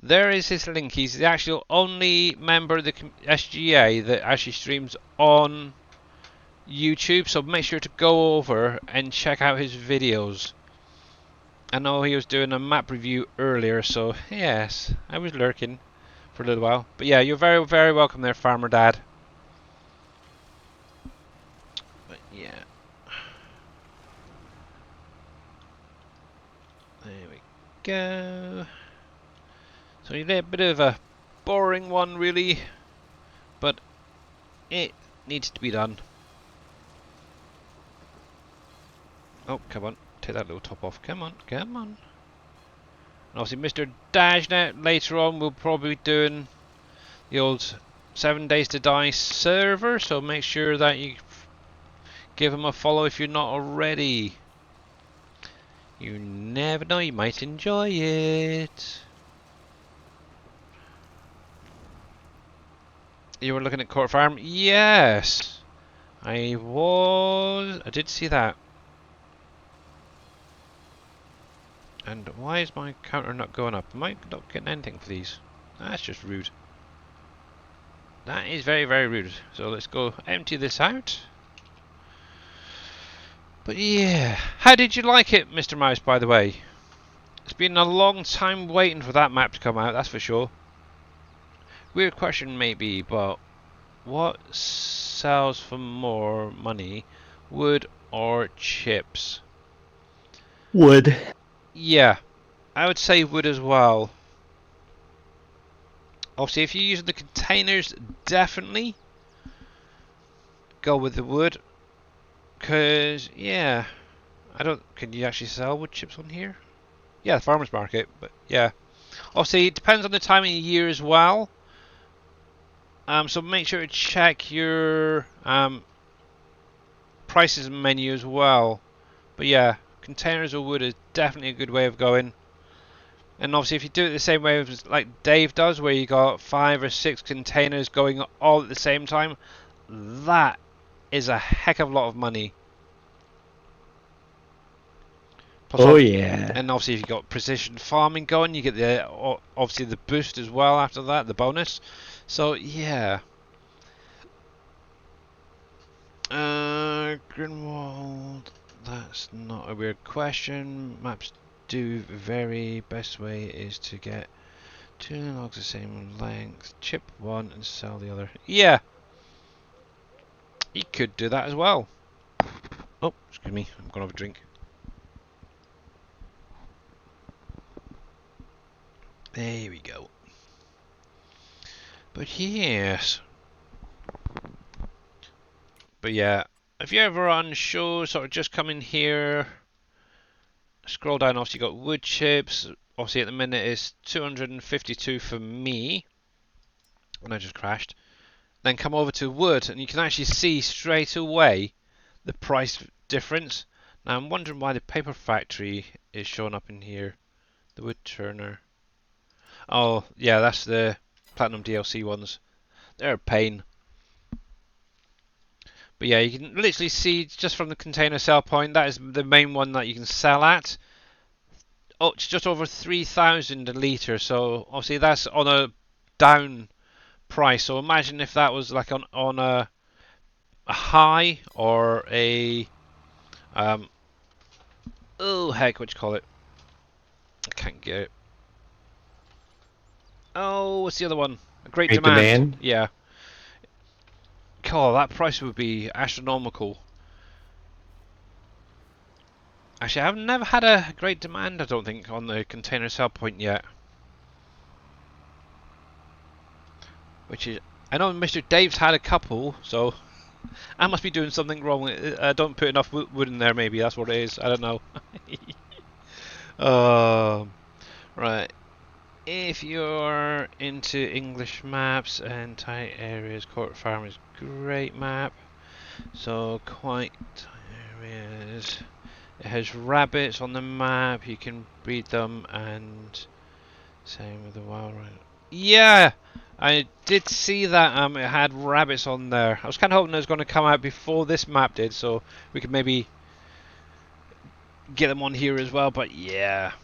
there is his link. He's the actual only member of the SGA that actually streams on YouTube, so make sure to go over and check out his videos. I know he was doing a map review earlier, so yes, I was lurking for a little while. But yeah, you're very, very welcome there, Farmer Dad. But yeah. There we go. So you did a bit of a boring one, really, but it needs to be done. Oh, come on. Take that little top off. Come on, come on. And obviously, Mr. Dashnet later on will probably be doing the old 7 Days to Die server, so make sure that you give him a follow if you're not already. You never know, you might enjoy it. You were looking at Court Farm? Yes! I was. I did see that. And why is my counter not going up? Am I not getting anything for these? That's just rude. That is very, very rude. So let's go empty this out. But yeah, how did you like it, Mr. Mouse, by the way? It's been a long time waiting for that map to come out, that's for sure. Weird question maybe, but what sells for more money, wood or chips? Wood. Yeah, I would say wood as well. Obviously, if you're using the containers, definitely go with the wood. Because, yeah, I don't. Can you actually sell wood chips on here? Yeah, the farmer's market, but yeah. Obviously, it depends on the time of the year as well. So make sure to check your prices menu as well. But yeah, containers of wood is definitely a good way of going. And obviously, if you do it the same way as like Dave does, where you got 5 or 6 containers going all at the same time, that is a heck of a lot of money. Plus, Oh yeah. and obviously, if you got precision farming going, you get the obviously the boost as well after that, the bonus. So yeah. Grinwald, that's not a weird question. Maps do vary. Best way is to get 2 logs the same length, chip one and sell the other. Yeah, you could do that as well. Oh, excuse me, I'm gonna have a drink. There we go. But yes. But yeah, if you're ever unsure, sort of just come in here, scroll down, obviously you got wood chips, obviously at the minute it's 252 for me, and I just crashed. Then come over to wood, and you can actually see straight away the price difference. Now I'm wondering why the paper factory is showing up in here, the wood turner. Oh yeah, that's the platinum DLC ones. They're a pain. But yeah, you can literally see just from the container sell point, that is the main one that you can sell at. Oh, it's just over 3,000 a litre, so obviously that's on a down price. So imagine if that was like on a high or a oh heck, what do you call it? I can't get it. Oh, what's the other one? A great Great demand. demand? Yeah. God, that price would be astronomical. Actually, I've never had a great demand, I don't think, on the container sell point yet. Which is, I know Mr. Dave's had a couple, so I must be doing something wrong. I don't put enough wood in there, maybe that's what it is. I don't know. Right. If you're into English maps and tight areas, Court Farm is great map. So quite tight areas. It has rabbits on the map. You can breed them, and same with the wild rabbit. Yeah, I did see that. It had rabbits on there. I was kind of hoping it was going to come out before this map did, so we could maybe get them on here as well. But yeah.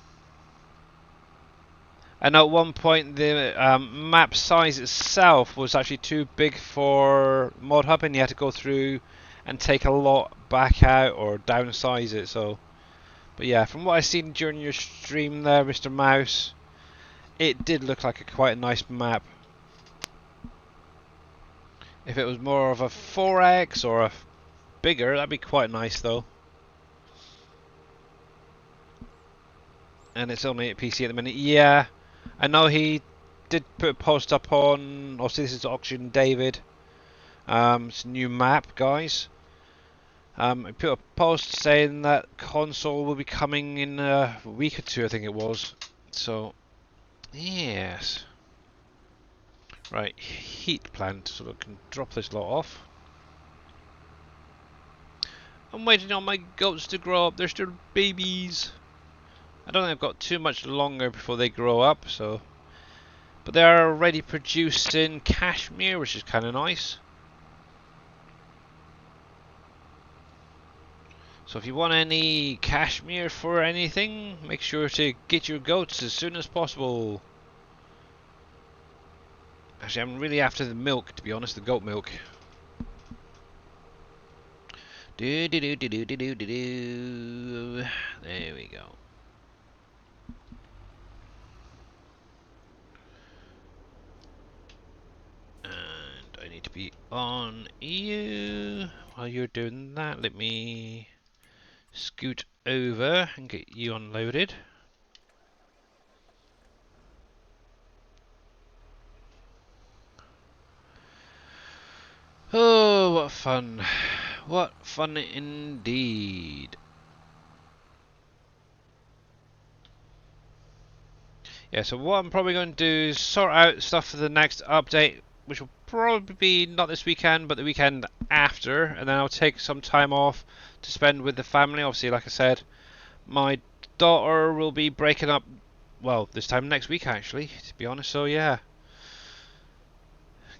And at one point, the map size itself was actually too big for Mod Hub, and you had to go through and take a lot back out or downsize it. So, but yeah, from what I've seen during your stream there, Mr. Mouse, it did look like quite a nice map. If it was more of a 4x or a bigger, that'd be quite nice though. And it's only at PC at the minute. Yeah. I know he did put a post up on, obviously this is Auction David, it's a new map guys. He put a post saying that console will be coming in a week or two, I think it was. So, yes. Right, heat plant, so we can drop this lot off. I'm waiting on my goats to grow up. They're still babies. I don't think I've got too much longer before they grow up, so. But they are already produced in Kashmir, which is kind of nice. So if you want any cashmere for anything, make sure to get your goats as soon as possible. Actually, I'm really after the milk, to be honest, the goat milk. Do do do do do do do do do. There we go. And I need to be on you. While you're doing that, let me scoot over and get you unloaded. Oh, what fun. What fun indeed. Yeah, so what I'm probably going to do is sort out stuff for the next update, which will probably be not this weekend, but the weekend after, and then I'll take some time off to spend with the family. Obviously, like I said, my daughter will be breaking up, well, this time next week actually, to be honest, so yeah.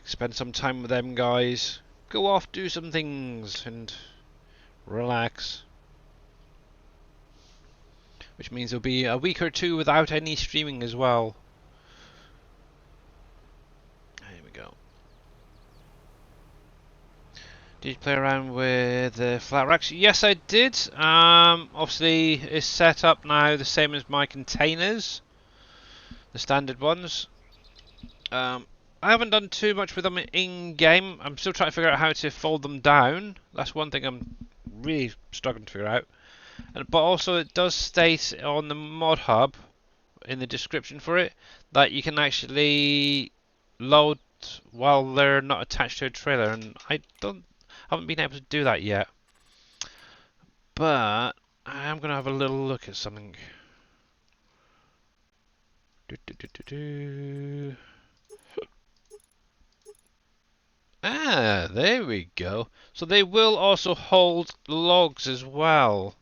Spend some time with them guys, go off, do some things, and relax. Which means there'll be a week or two without any streaming as well. There we go. Did you play around with the flat racks? Yes, I did. Obviously, it's set up now the same as my containers, the standard ones. I haven't done too much with them in game. I'm still trying to figure out how to fold them down. That's one thing I'm really struggling to figure out. But also, it does state on the mod hub in the description for it that you can actually load while they're not attached to a trailer, and I haven't been able to do that yet. But I am gonna have a little look at something. Ah, there we go. So they will also hold logs as well.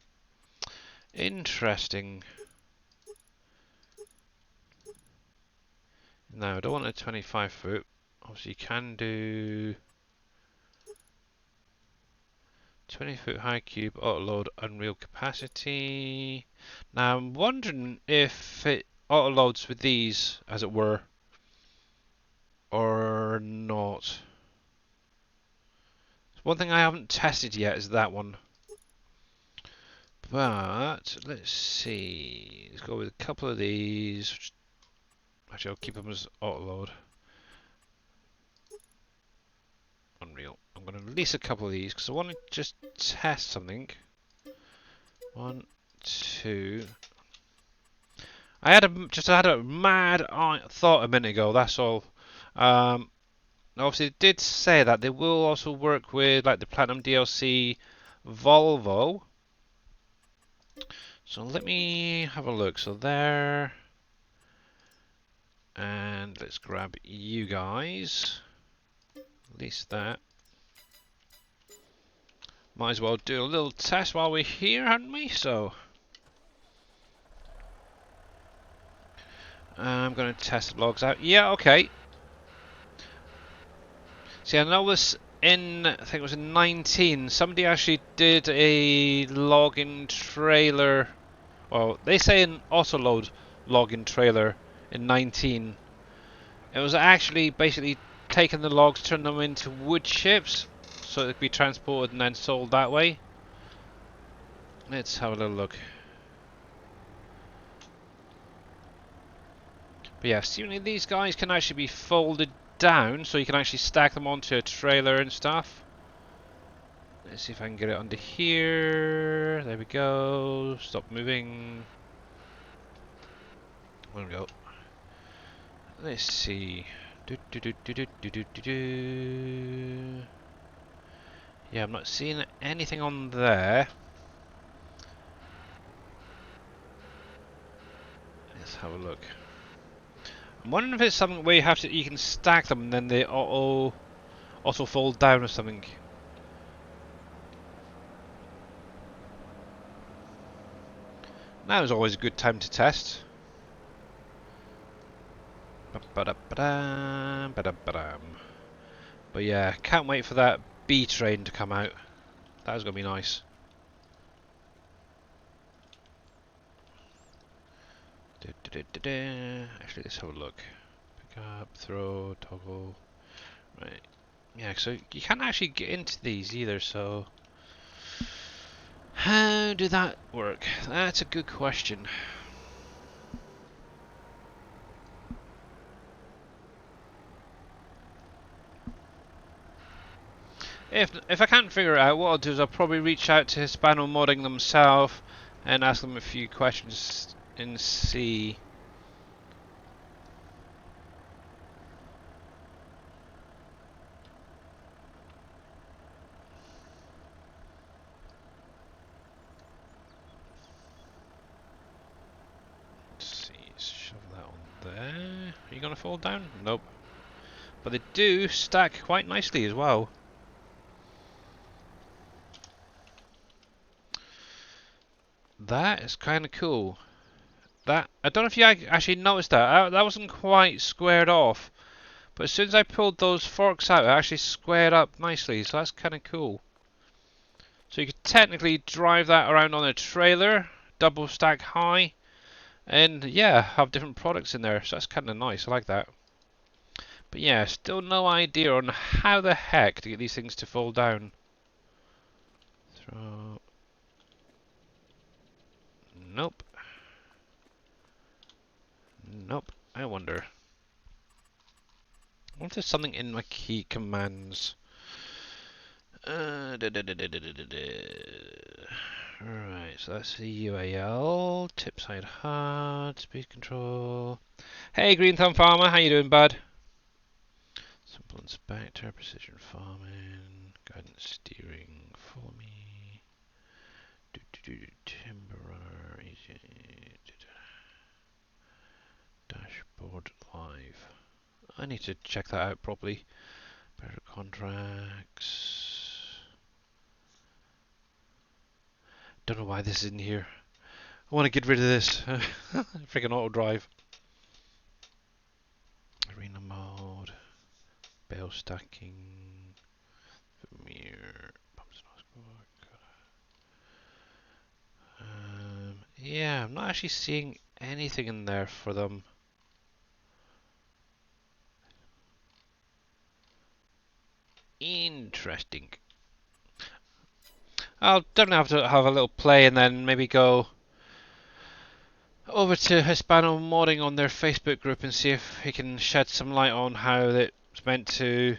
Interesting. No, I don't want a 25 foot. Obviously, you can do 20 foot high cube, auto load, unreal capacity. Now, I'm wondering if it auto loads with these, as it were, or not. One thing I haven't tested yet is that one. But let's see. Let's go with a couple of these. Actually, I'll keep them as auto load. Unreal. I'm going to release a couple of these because I want to just test something. 1, 2. I had a mad thought a minute ago. That's all. Obviously, it did say that they will also work with like the Platinum DLC Volvo. So let me have a look. So there, and let's grab you guys. Release that. Might as well do a little test while we're here, hadn't we? So I'm going to test the logs out. Yeah, okay. See, I know this in, I think it was in 19, somebody actually did a login trailer. Well, they say an autoload login trailer in 19. It was actually basically taking the logs, turning them into wood chips, so they could be transported and then sold that way. Let's have a little look. But yeah, seemingly these guys can actually be folded down, so you can actually stack them onto a trailer and stuff. Let's see if I can get it under here. There we go. Stop moving. There we go. Let's see. Yeah, I'm not seeing anything on there. Let's have a look. I'm wondering if it's something where you can stack them and then they also fold down or something. Now is always a good time to test. Ba-da-ba-dam, ba-da-ba-dam. But yeah, can't wait for that B train to come out. That was going to be nice. Actually, let's have a look. Pick up, throw, toggle. Right. Yeah, so you can't actually get into these either, so... How did that work? That's a good question. If I can't figure it out, what I'll do is I'll probably reach out to Hispano Modding themselves and ask them a few questions and see. Let's see, shove that on there. Are you gonna fall down? Nope. But they do stack quite nicely as well. That is kind of cool. That I don't know if you actually noticed that. That wasn't quite squared off, but as soon as I pulled those forks out, it actually squared up nicely. So that's kind of cool. So you could technically drive that around on a trailer, double stack high, and yeah, have different products in there. So that's kind of nice. I like that. But yeah, still no idea on how the heck to get these things to fall down. Throw. Nope. Nope. I wonder. I wonder if there's something in my key commands. Right, so that's the UAL, tip side hard, speed control. Hey Green Thumb Farmer, how you doing, bud? Simple inspector, precision farming, guidance steering, follow me. Timber runner, easy. Dashboard live. I need to check that out properly. Better contracts. Don't know why this is in here. I want to get rid of this. Freaking auto drive. Arena mode. Bale stacking. Vermeer. Yeah, I'm not actually seeing anything in there for them. Interesting. I'll definitely have to have a little play and then maybe go over to Hispano Modding on their Facebook group and see if he can shed some light on how it's meant to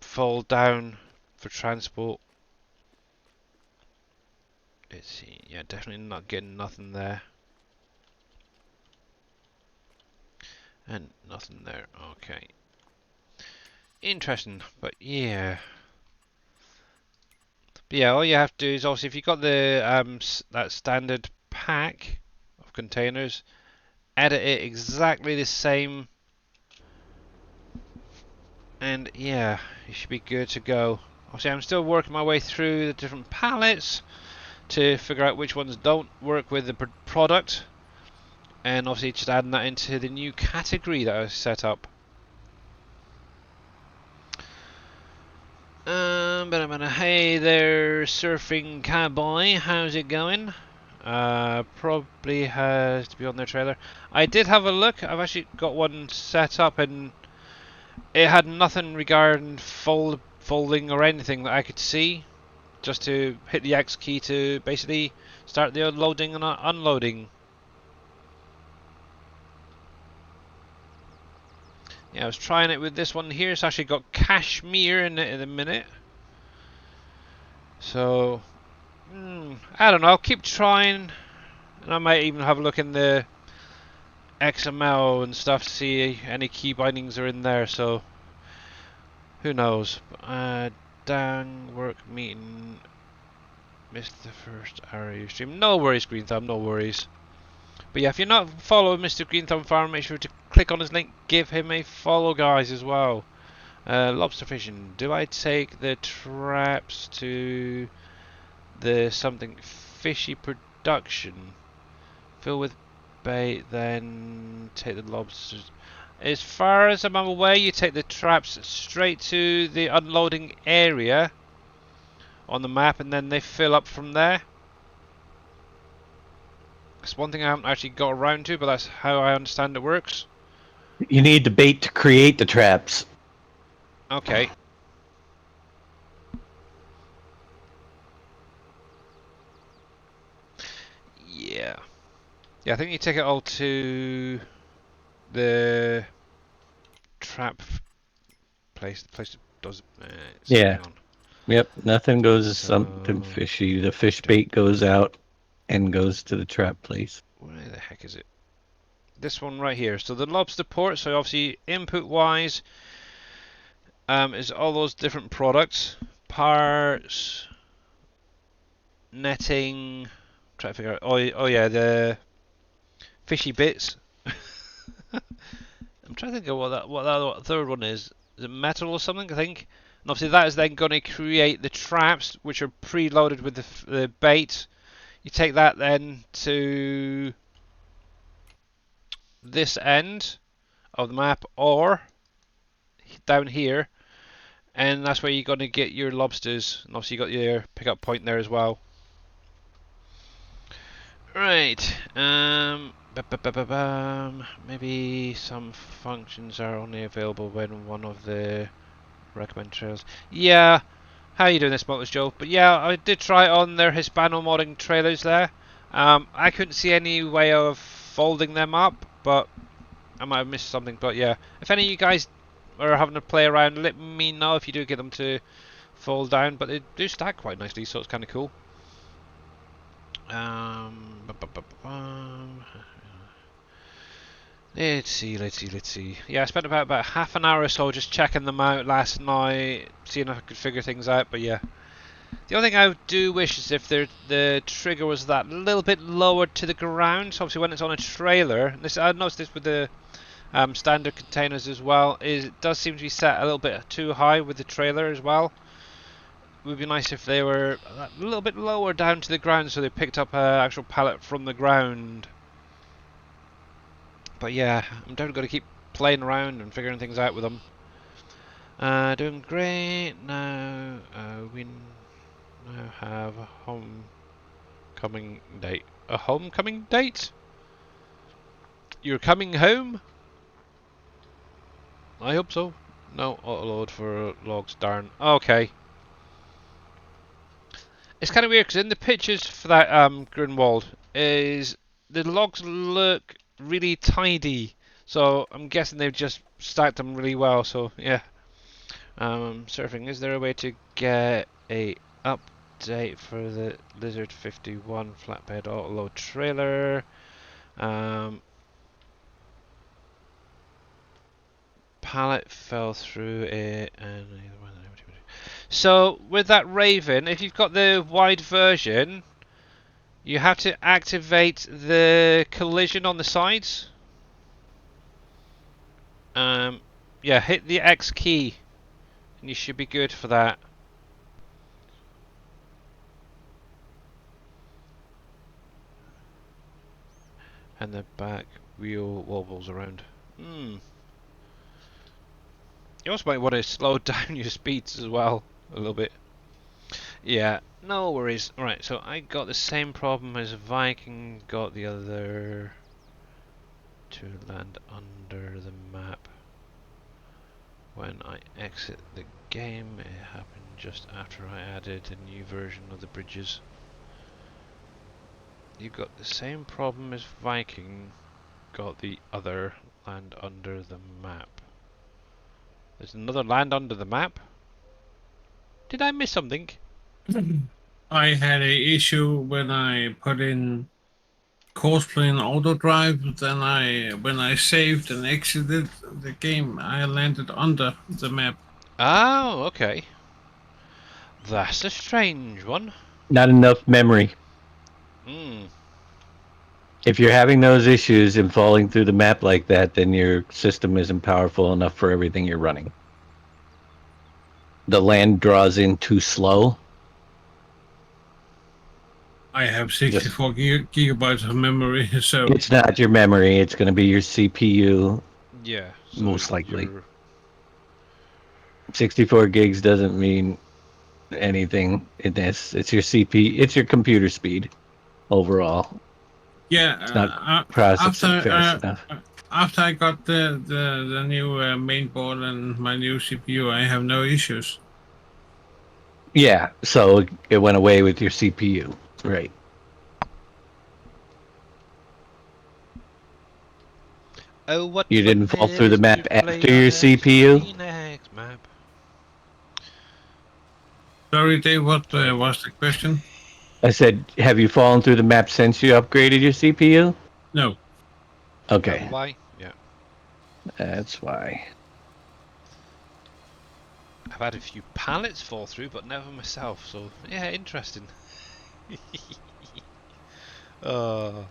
fall down for transport. Let's see, yeah, definitely not getting nothing there. And nothing there, okay. Interesting, but yeah. But yeah, all you have to do is obviously if you've got the that standard pack of containers, edit it exactly the same, and yeah, you should be good to go. Obviously, I'm still working my way through the different pallets to figure out which ones don't work with the product, and obviously just adding that into the new category that I set up. Hey there, surfing cowboy. How's it going? Probably has to be on their trailer. I did have a look. I've actually got one set up, and it had nothing regarding folding or anything that I could see. Just to hit the X key to basically start the loading and unloading. Yeah, I was trying it with this one here. It's actually got cashmere in it in a minute. So, I don't know. I'll keep trying, and I might even have a look in the XML and stuff to see any key bindings are in there. So, who knows? Dang, work meeting. Missed the first RU stream. No worries, Green Thumb. No worries. But yeah, if you're not following Mr. Green Thumb Farm, make sure to click on his link. Give him a follow, guys, as well. Lobster fishing. Do I take the traps to the something fishy production? Fill with bait, then take the lobsters. As far as I'm aware, you take the traps straight to the unloading area on the map, and then they fill up from there. It's one thing I haven't actually got around to, but that's how I understand it works. You need the bait to create the traps. Okay. Yeah. Yeah, I think you take it all to the trap place. The place that does. Yeah. Hang on. Yep, nothing goes to So, something fishy. The fish bait goes out and goes to the trap place. where the heck is it? This one right here. So the lobster port. So obviously, input wise, is all those different products, parts, netting. Try to figure out. Oh yeah, the fishy bits. I'm trying to think of what that third one is. Is it metal or something? I think. And obviously that is then going to create the traps, which are preloaded with the bait. You take that then to this end of the map, or down here, and that's where you're going to get your lobsters. And obviously you got your pickup point there as well. Right. Maybe some functions are only available when one of the recommend trails. Yeah. How you doing this Motors Joe? But yeah, I did try it on their Hispano modding trailers there. I couldn't see any way of folding them up, but I might have missed something. But yeah, if any of you guys are having to play around, let me know if you do get them to fold down. But they do stack quite nicely, so it's kind of cool. Let's see. Yeah, I spent about half an hour or so just checking them out last night, seeing if I could figure things out. But yeah, the only thing I do wish is if the trigger was that little bit lower to the ground. So obviously when it's on a trailer, I noticed this with the standard containers as well, is it does seem to be set a little bit too high with the trailer as well. It would be nice if they were a little bit lower down to the ground so they picked up an actual pallet from the ground. But yeah, I'm definitely going to keep playing around and figuring things out with them. Doing great now. We now have a homecoming date. A homecoming date? You're coming home? I hope so. No, autoload for logs, darn. Okay. It's kind of weird because in the pictures for that Grunwald, is the logs look really tidy. So I'm guessing they've just stacked them really well. So yeah. Surfing. Is there a way to get a update for the Lizard 51 flatbed autoload trailer? Pallet fell through it, and so with that Raven, if you've got the wide version, you have to activate the collision on the sides. Yeah, hit the X key, and you should be good for that. And the back wheel wobbles around. You also might want to slow down your speeds as well a little bit. Yeah, no worries. Right, so I got the same problem as Viking got the other to land under the map. When I exit the game, it happened just after I added a new version of the bridges. You got the same problem as Viking got the other land under the map. There's another land under the map? Did I miss something? I had a issue when I put in Courseplay in auto drive. Then when I saved and exited the game, I landed under the map. Oh, okay. That's a strange one. Not enough memory. If you're having those issues and falling through the map like that, then your system isn't powerful enough for everything you're running. The land draws in too slow. I have 64 gigabytes of memory, so It's not your memory. It's going to be your CPU, Yeah. So most likely. you're 64 gigs doesn't mean anything in this. It's your CPU. It's your computer speed overall. yeah. It's not processing After fast enough. after I got the new main board and my new CPU, I have no issues. Yeah, so it went away with your CPU, right? Oh, what You didn't fun fall it through the is to map play after on your the CPU. Phoenix map. Sorry, Dave. What was the question? I said, have you fallen through the map since you upgraded your CPU? No. That Okay, why? Yeah. that's why. I've had a few pallets fall through, but never myself. So yeah, interesting. Oh,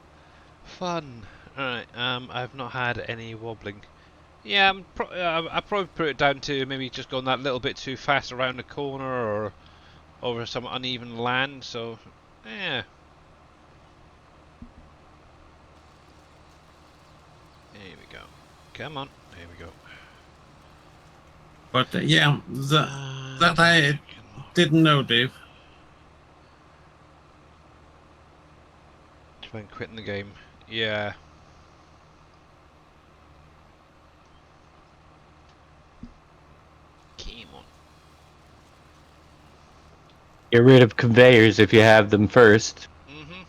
fun. Alright. I've not had any wobbling. Yeah, I probably put it down to maybe just going that little bit too fast around the corner or over some uneven land. So yeah. There we go. Come on. There we go. But yeah, that I didn't know, Dave. When quitting the game. Yeah. Come on. Get rid of conveyors if you have them first. Mhm.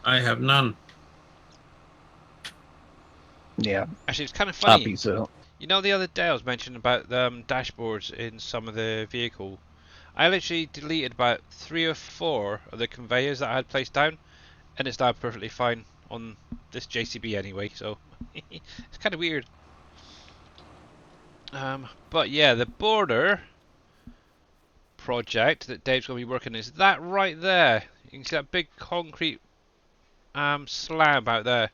I have none. Yeah, Actually, it's kind of funny. copy so. You know, the other day I was mentioning about dashboards in some of the vehicle. I literally deleted about 3 or 4 of the conveyors that I had placed down, and it's now perfectly fine on this JCB anyway. So it's kind of weird. But yeah, the border project that Dave's going to be working is that right there. You can see that big concrete slab out there.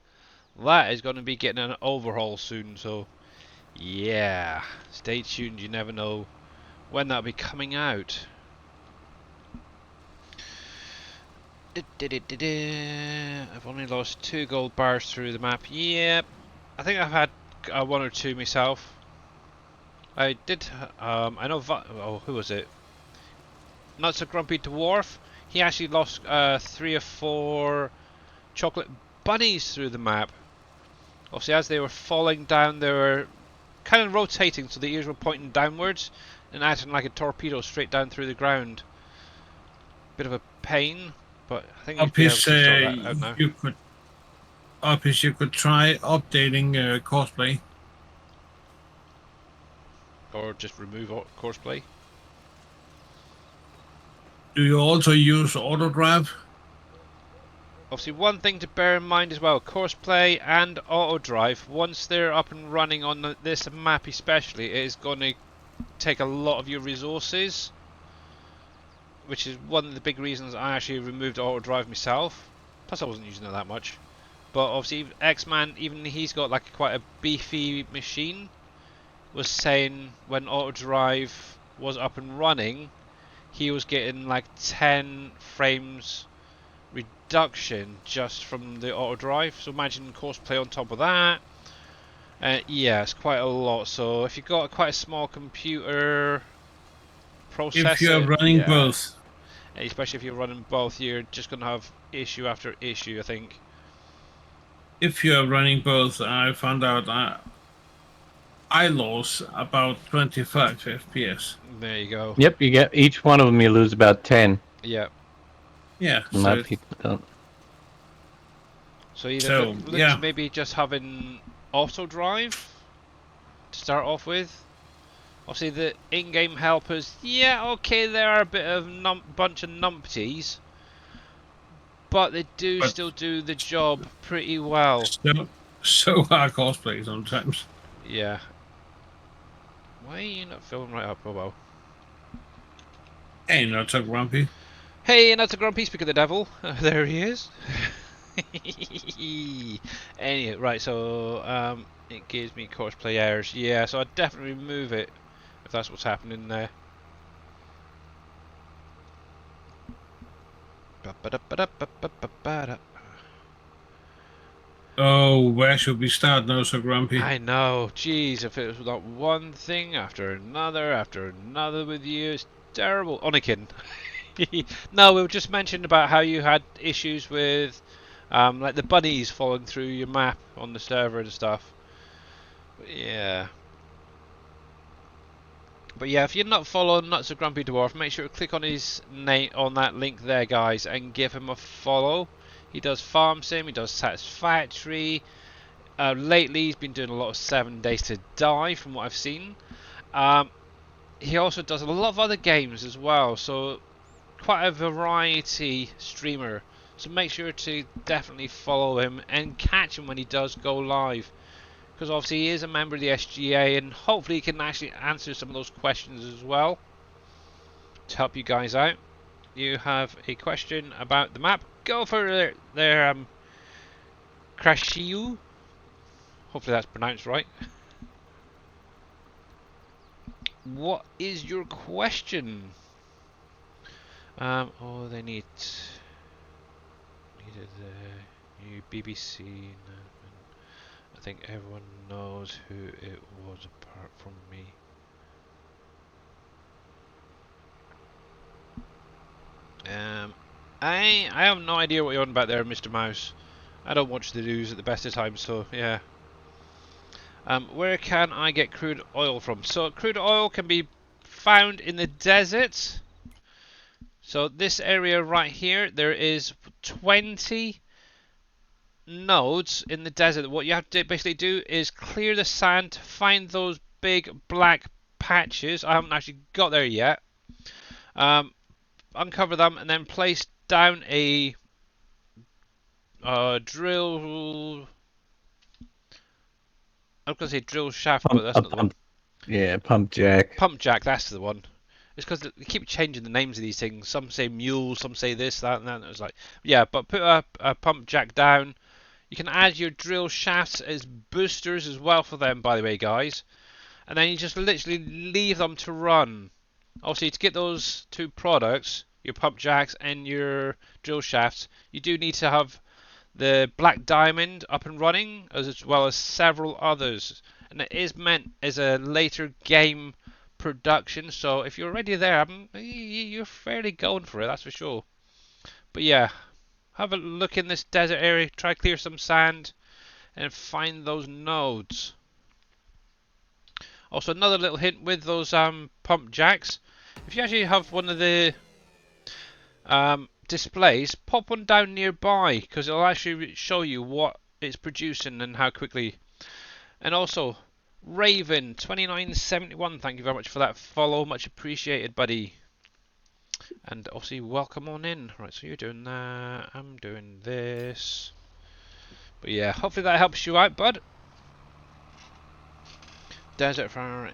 That is going to be getting an overhaul soon. So yeah, stay tuned. You never know when that'll be coming out. I've only lost 2 gold bars through the map. Yep, I think I've had 1 or 2 myself. I did. I know. Oh, who was it? Not so grumpy dwarf. He actually lost 3 or 4 chocolate bunnies through the map. Obviously, as they were falling down, they were kind of rotating, so the ears were pointing downwards and acting like a torpedo straight down through the ground. Bit of a pain, but I think he's been able Obvious, to sort that out now. you could try updating cosplay. Or just remove courseplay. Do you also use auto drive? Obviously, one thing to bear in mind as well, courseplay and auto drive, once they're up and running on this map especially, it is going to take a lot of your resources, which is one of the big reasons I actually removed auto drive myself. Plus I wasn't using it that much. But obviously X-Man, even he's got like quite a beefy machine, was saying when auto drive was up and running, he was getting like 10 frames reduction just from the auto drive. So imagine courseplay on top of that. Yeah, it's quite a lot. So if you've got quite a small computer processor, If you are running yeah, both. especially if you're running both, you're just gonna have issue after issue, I think. If you are running both, I found out I lost about 25 FPS. There you go. Yep, you get each one of them. You lose about 10. Yeah. Yeah, A lot of people don't. So either So, look yeah. to maybe just having auto drive to start off with. Obviously the in-game helpers, yeah, okay, they are a bit of bunch of numpties, but they do But still do the job pretty well. so are cosplay sometimes. Yeah. Why are you not filming right up, Bobo? Hey, not so grumpy. Hey, and that's a grumpy speak of the devil. There he is. Anyway, right, so it gives me courseplay errors. Yeah, so I'd definitely remove it if that's what's happening there. Ba-ba-da-ba-da-ba-ba-ba-da. Oh, where should we start now, so grumpy? I know, jeez, if it was not one thing after another with you, it's terrible. Only kidding. No, we were just mentioned about how you had issues with, like the bunnies falling through your map on the server and stuff. Yeah. But yeah, if you're not following Nuts of Grumpy Dwarf, make sure to click on his name on that link there, guys, and give him a follow. He does Farm Sim, he does Satisfactory. Lately, he's been doing a lot of 7 Days to Die, from what I've seen. He also does a lot of other games as well, so quite a variety streamer. So make sure to definitely follow him and catch him when he does go live. Because obviously he is a member of the SGA, and hopefully he can actually answer some of those questions as well to help you guys out. You have a question about the map, go for their Crashiu. Hopefully that's pronounced right. What is your question? Oh, they needed the new BBC. I think everyone knows who it was apart from me. I have no idea what you're on about there, Mr. Mouse. I don't watch the news at the best of times, so yeah. Where can I get crude oil from? So crude oil can be found in the desert. So this area right here, there is 20 nodes in the desert. What you have to basically do is clear the sand to find those big black patches. I haven't actually got there yet. Uncover them and then place down a drill. I was going to say drill shaft, but that's not the one. Yeah, pump jack. Pump jack, that's the one. It's because they keep changing the names of these things. Some say mule, some say this, that, and that. And it's like, yeah, but put a pump jack down. You can add your drill shafts as boosters as well for them, by the way, guys. And then you just literally leave them to run. Obviously, to get those two products, your pump jacks and your drill shafts, you do need to have the black diamond up and running, as well as several others. And it is meant as a later game production, so if you're already there, you're fairly going for it, that's for sure. But yeah, have a look in this desert area, try to clear some sand, and find those nodes. Also, another little hint with those pump jacks, if you actually have one of the displays, pop one down nearby, because it'll actually show you what it's producing and how quickly. And also, Raven 2971, thank you very much for that follow, much appreciated, buddy. And obviously welcome on in. Right, so you're doing that, I'm doing this. But yeah, hopefully that helps you out, bud. Desert Fire.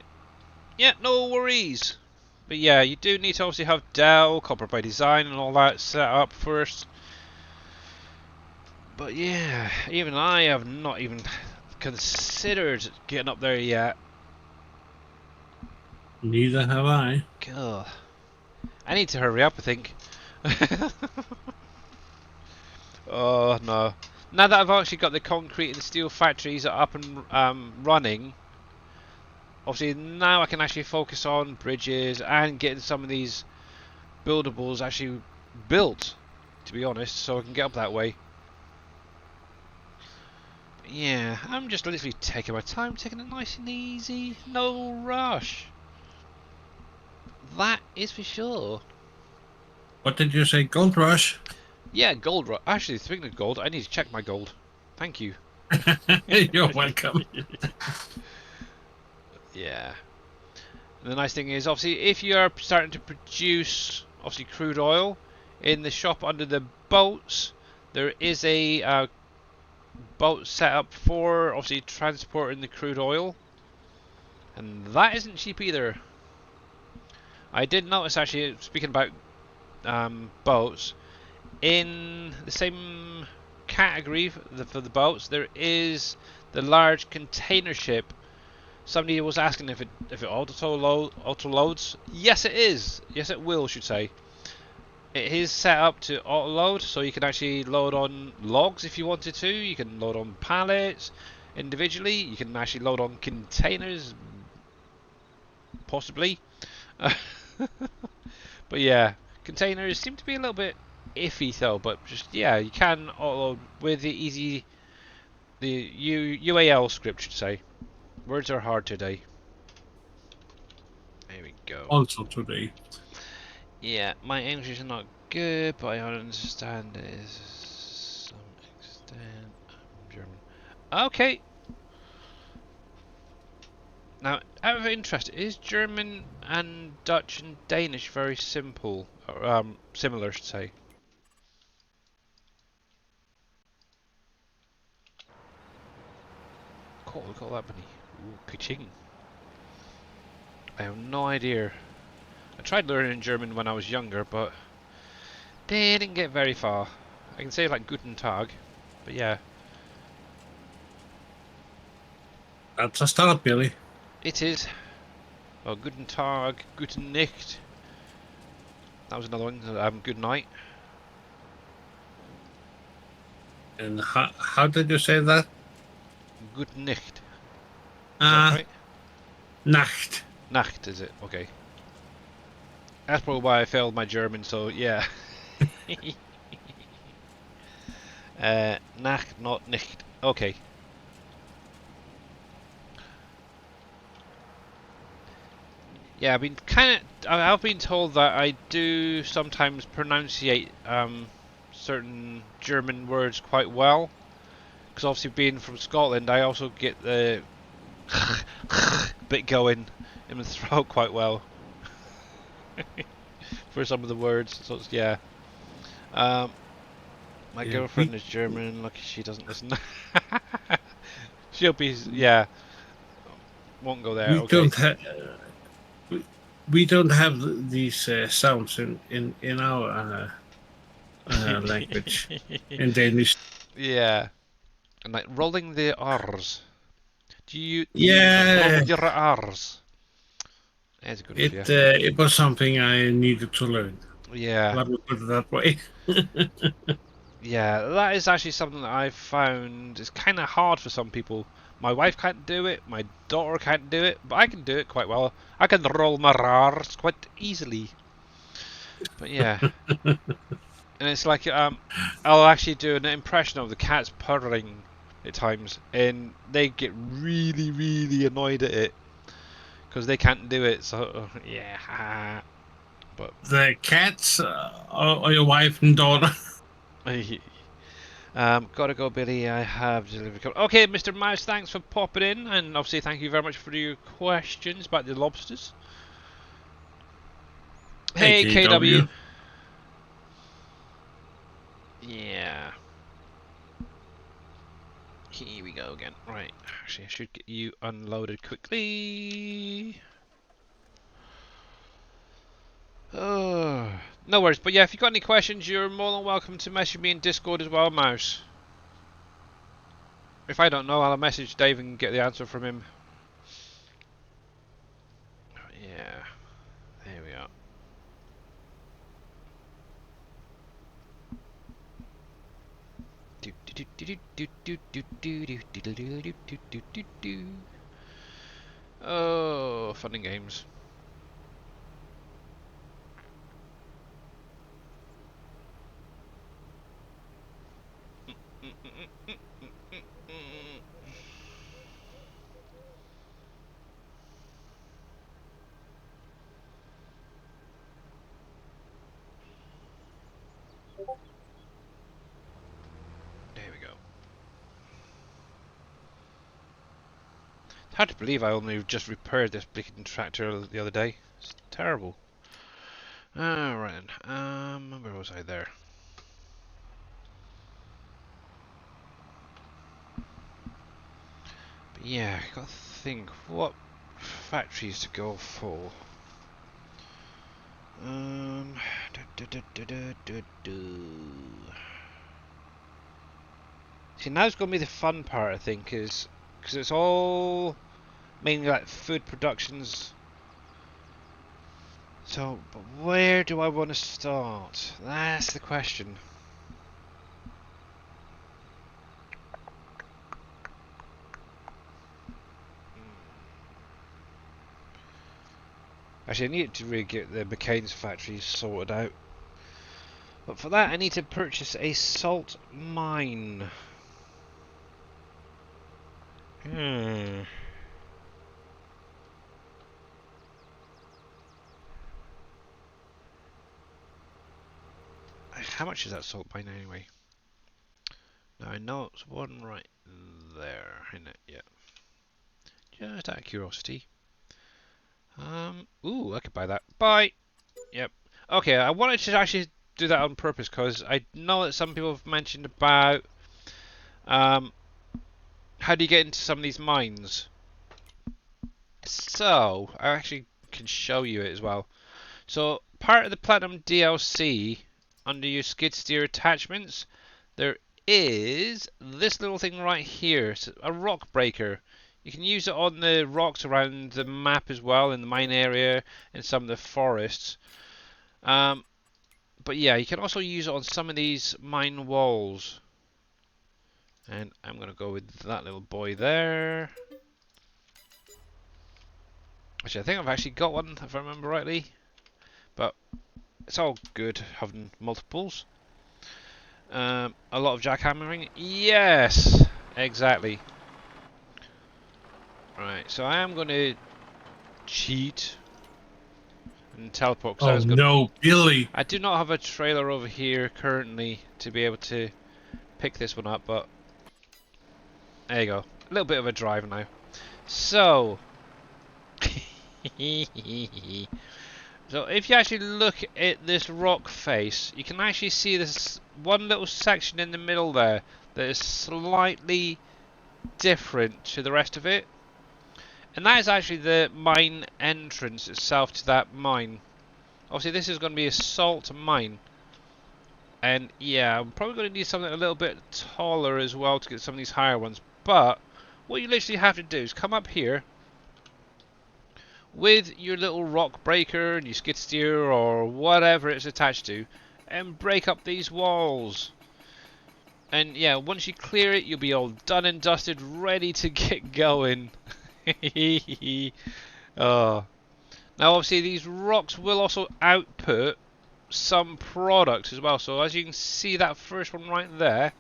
Yeah, no worries. But yeah, you do need to obviously have Dell, Copper by Design and all that set up first. But yeah, even I have not even considered getting up there yet. Neither have I. God. I need to hurry up, I think. Oh no. Now that I've actually got the concrete and steel factories up and running, obviously now I can actually focus on bridges and getting some of these buildables actually built, to be honest, so I can get up that way. Yeah, I'm just literally taking my time, taking it nice and easy, no rush. That is for sure. What did you say? Gold rush? Yeah, gold rush. Actually, speaking of gold, I need to check my gold. Thank you. You're welcome. Yeah. And the nice thing is, obviously, if you are starting to produce, obviously, crude oil in the shop under the boats, there is a boat set up for, obviously, transporting the crude oil. And that isn't cheap either. I did notice, actually, speaking about boats, in the same category for the boats, there is the large container ship. Somebody was asking if it auto loads. Yes, it is. Yes, it will, should say. It is set up to auto load, so you can actually load on logs if you wanted to. You can load on pallets individually. You can actually load on containers, possibly. But yeah, containers seem to be a little bit iffy though. But just yeah, you can auto load with the UAL script, should say. Words are hard today. There we go. Also today. Yeah, my English is not good, but I understand it is some extent. German. Okay. Now, out of interest, is German and Dutch and Danish very simple, or similar, to say? Cool, look at all that money. Ooh, ka-ching. I have no idea. I tried learning German when I was younger, but didn't get very far. I can say like Guten Tag, but yeah, That's a start, Billy. it is. Oh, Guten Tag, Guten Nicht. That was another one. Good night. And how did you say that? Guten Nicht. Is that right? Nacht. Nacht, is it? Okay. That's probably why I failed my German, so yeah. Nacht, not nicht. Okay. Yeah, I've been told that I do sometimes pronunciate certain German words quite well. Because obviously being from Scotland, I also get the bit going in the throat quite well for some of the words. So it's, yeah. My Yeah, girlfriend is German. Lucky she doesn't listen. She'll be, yeah. Won't go there. We Okay. don't have we don't have these sounds in our language in Danish. Yeah. And like rolling the R's. Do you Yeah, roll your R's? That's a good one for you. it was something I needed to learn. Yeah. Let me put it that way. Yeah, that is actually something that I've found is kind of hard for some people. My wife can't do it, my daughter can't do it, but I can do it quite well. I can roll my R's quite easily. But yeah. And it's like, I'll actually do an impression of the cats purring at times, and they get really, really annoyed at it. Because they can't do it, so yeah. But The cats or your wife and daughter. gotta go, Billy. I have delivery. Okay, Mr. Mouse, thanks for popping in, and obviously thank you very much for your questions about the lobsters. Hey, KW. Yeah. Here we go again. Right. Actually, I should get you unloaded quickly. Oh, no worries. But yeah, if you've got any questions, you're more than welcome to message me in Discord as well, Mouse. If I don't know, I'll message Dave and get the answer from him. Yeah, there we are. Oh, fun and games. There we go. It's hard to believe I only just repaired this blinking tractor the other day. It's terrible. Right then. Where was I there? But yeah, I gotta think what factories to go for. Um. See, now's gonna be the fun part, I think, is because it's all mainly like food productions. So, but where do I want to start? That's the question. Actually, I need to really get the McCain's factory sorted out. But for that, I need to purchase a salt mine. Hmm. How much is that salt mine anyway? Now I know it's one right there, isn't it? Yeah. Just out of curiosity. Ooh, I could buy that. Buy. Yep. Okay, I wanted to actually do that on purpose because I know that some people have mentioned about how do you get into some of these mines. So I actually can show you it as well. So part of the Platinum DLC under your skid steer attachments, there is this little thing right here. It's a rock breaker. You can use it on the rocks around the map as well, in the mine area, in some of the forests. But yeah, you can also use it on some of these mine walls. And I'm going to go with that little boy there. Actually, I think I've actually got one, if I remember rightly. But it's all good having multiples. A lot of jackhammering. Yes! Exactly. Right, so I am going to cheat and teleport. Cause I Oh was gonna, no, Billy! I do not have a trailer over here currently to be able to pick this one up, but there you go. A little bit of a drive now. So, so if you actually look at this rock face, you can actually see this one little section in the middle there that is slightly different to the rest of it. And that is actually the mine entrance itself to that mine. Obviously this is going to be a salt mine. And yeah, I'm probably going to need something a little bit taller as well to get some of these higher ones. But what you literally have to do is come up here with your little rock breaker and your skid steer or whatever it's attached to and break up these walls. And yeah, once you clear it, you'll be all done and dusted, ready to get going. Oh. Now obviously these rocks will also output some product as well. So as you can see, that first one right there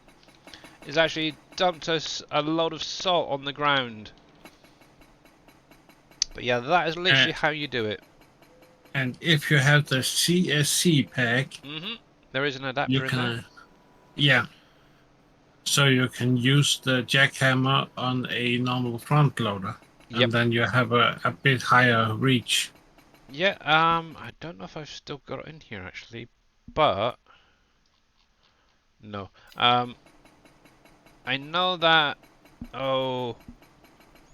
is actually dumped us a load of salt on the ground. But yeah, that is literally how you do it. And if you have the CSC pack, There is an adapter you in there. can, yeah. So you can use the jackhammer on a normal front loader, Yep. and then you have a bit higher reach. Yeah, I don't know if I've still got it in here actually, but no. I know that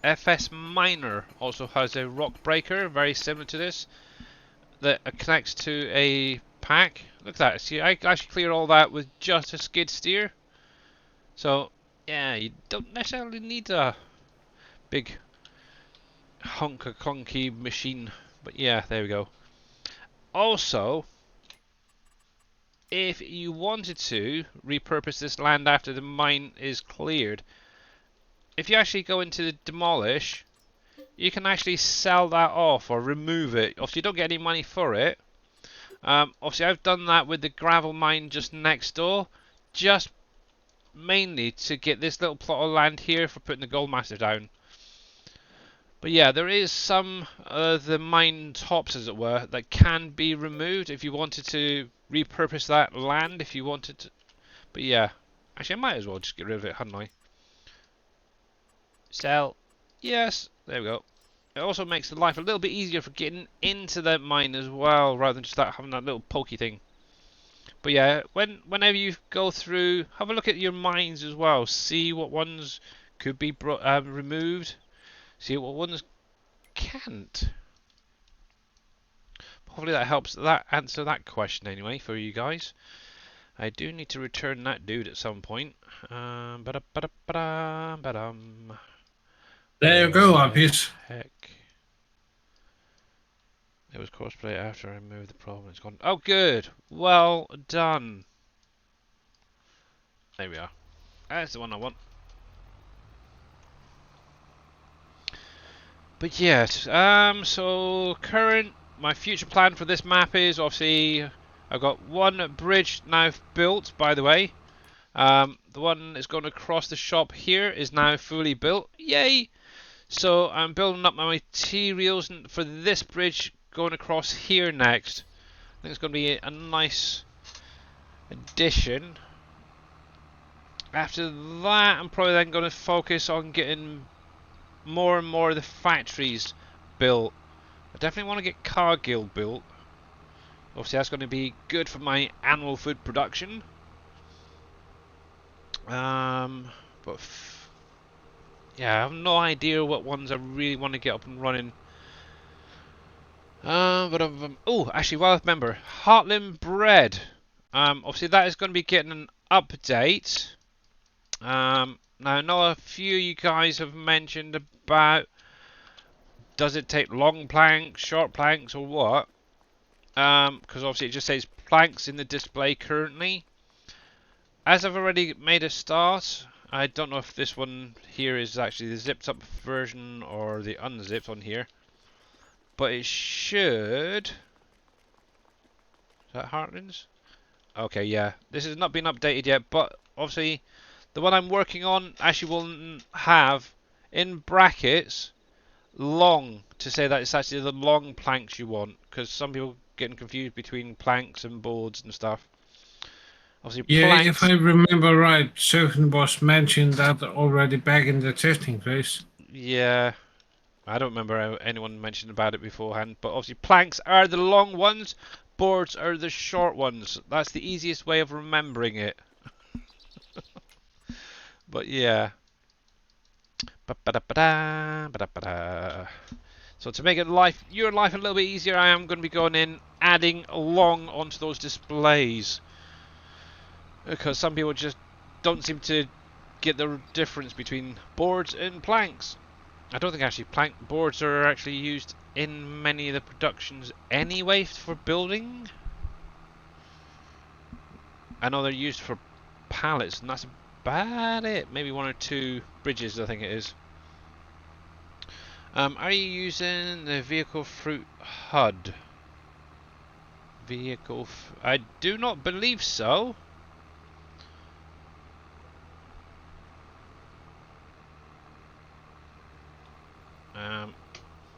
FS Miner also has a rock breaker very similar to this that connects to a pack. Look at that. See, I actually clear all that with just a skid steer. So yeah, you don't necessarily need a big hunk of clunky machine. But yeah, there we go. Also, if you wanted to repurpose this land after the mine is cleared, if you actually go into the demolish, you can actually sell that off or remove it. Obviously, you don't get any money for it. Obviously, I've done that with the gravel mine just next door, just mainly to get this little plot of land here for putting the gold master down. But yeah, there is some of the mine tops, as it were, that can be removed if you wanted to repurpose that land, if you wanted to. But yeah, actually I might as well just get rid of it, hadn't I? Sell. Yes, there we go. It also makes the life a little bit easier for getting into that mine as well, rather than just having that little pokey thing. But yeah, whenever you go through, have a look at your mines as well. See what ones could be removed. See what ones can't. Hopefully that helps that answer that question anyway for you guys. I do need to return that dude at some point. There you go, Apis. Heck. It was cosplay after I moved the problem. It's gone. Oh, good. Well done. There we are. That's the one I want. But yes, so my future plan for this map is obviously I've got one bridge now built, by the way. The one that's going across the shop here is now fully built. Yay! So I'm building up my materials for this bridge going across here next. I think it's going to be a nice addition. After that, I'm probably then going to focus on getting more and more of the factories built. I definitely want to get Cargill built. Obviously, that's going to be good for my annual food production. But yeah, I have no idea what ones I really want to get up and running. Oh, actually, well, I remember Heartland Bread. Obviously, that is going to be getting an update. Now, I know a few of you guys have mentioned about does it take long planks, short planks, or what? Because obviously it just says planks in the display currently. As I've already made a start, I don't know if this one here is actually the zipped up version or the unzipped on here. But it should... Is that Heartlands? Okay, yeah. This has not been updated yet, but obviously the one I'm working on actually will have, in brackets, long, to say that it's actually the long planks you want, because some people getting confused between planks and boards and stuff. Obviously, Yeah, planks. if I remember right, Surfing was mentioned that already back in the testing phase. Yeah, I don't remember anyone mentioned about it beforehand, but obviously planks are the long ones, boards are the short ones. That's the easiest way of remembering it. But yeah. Ba-ba-da-ba-da, ba-da-ba-da. So to make your life a little bit easier, I am going to be going in, adding long onto those displays. Because some people just don't seem to get the difference between boards and planks. I don't think actually plank boards are actually used in many of the productions anyway for building. I know they're used for pallets, and that's about it. Maybe one or two bridges, I think it is. Are you using the vehicle fruit HUD? I do not believe so.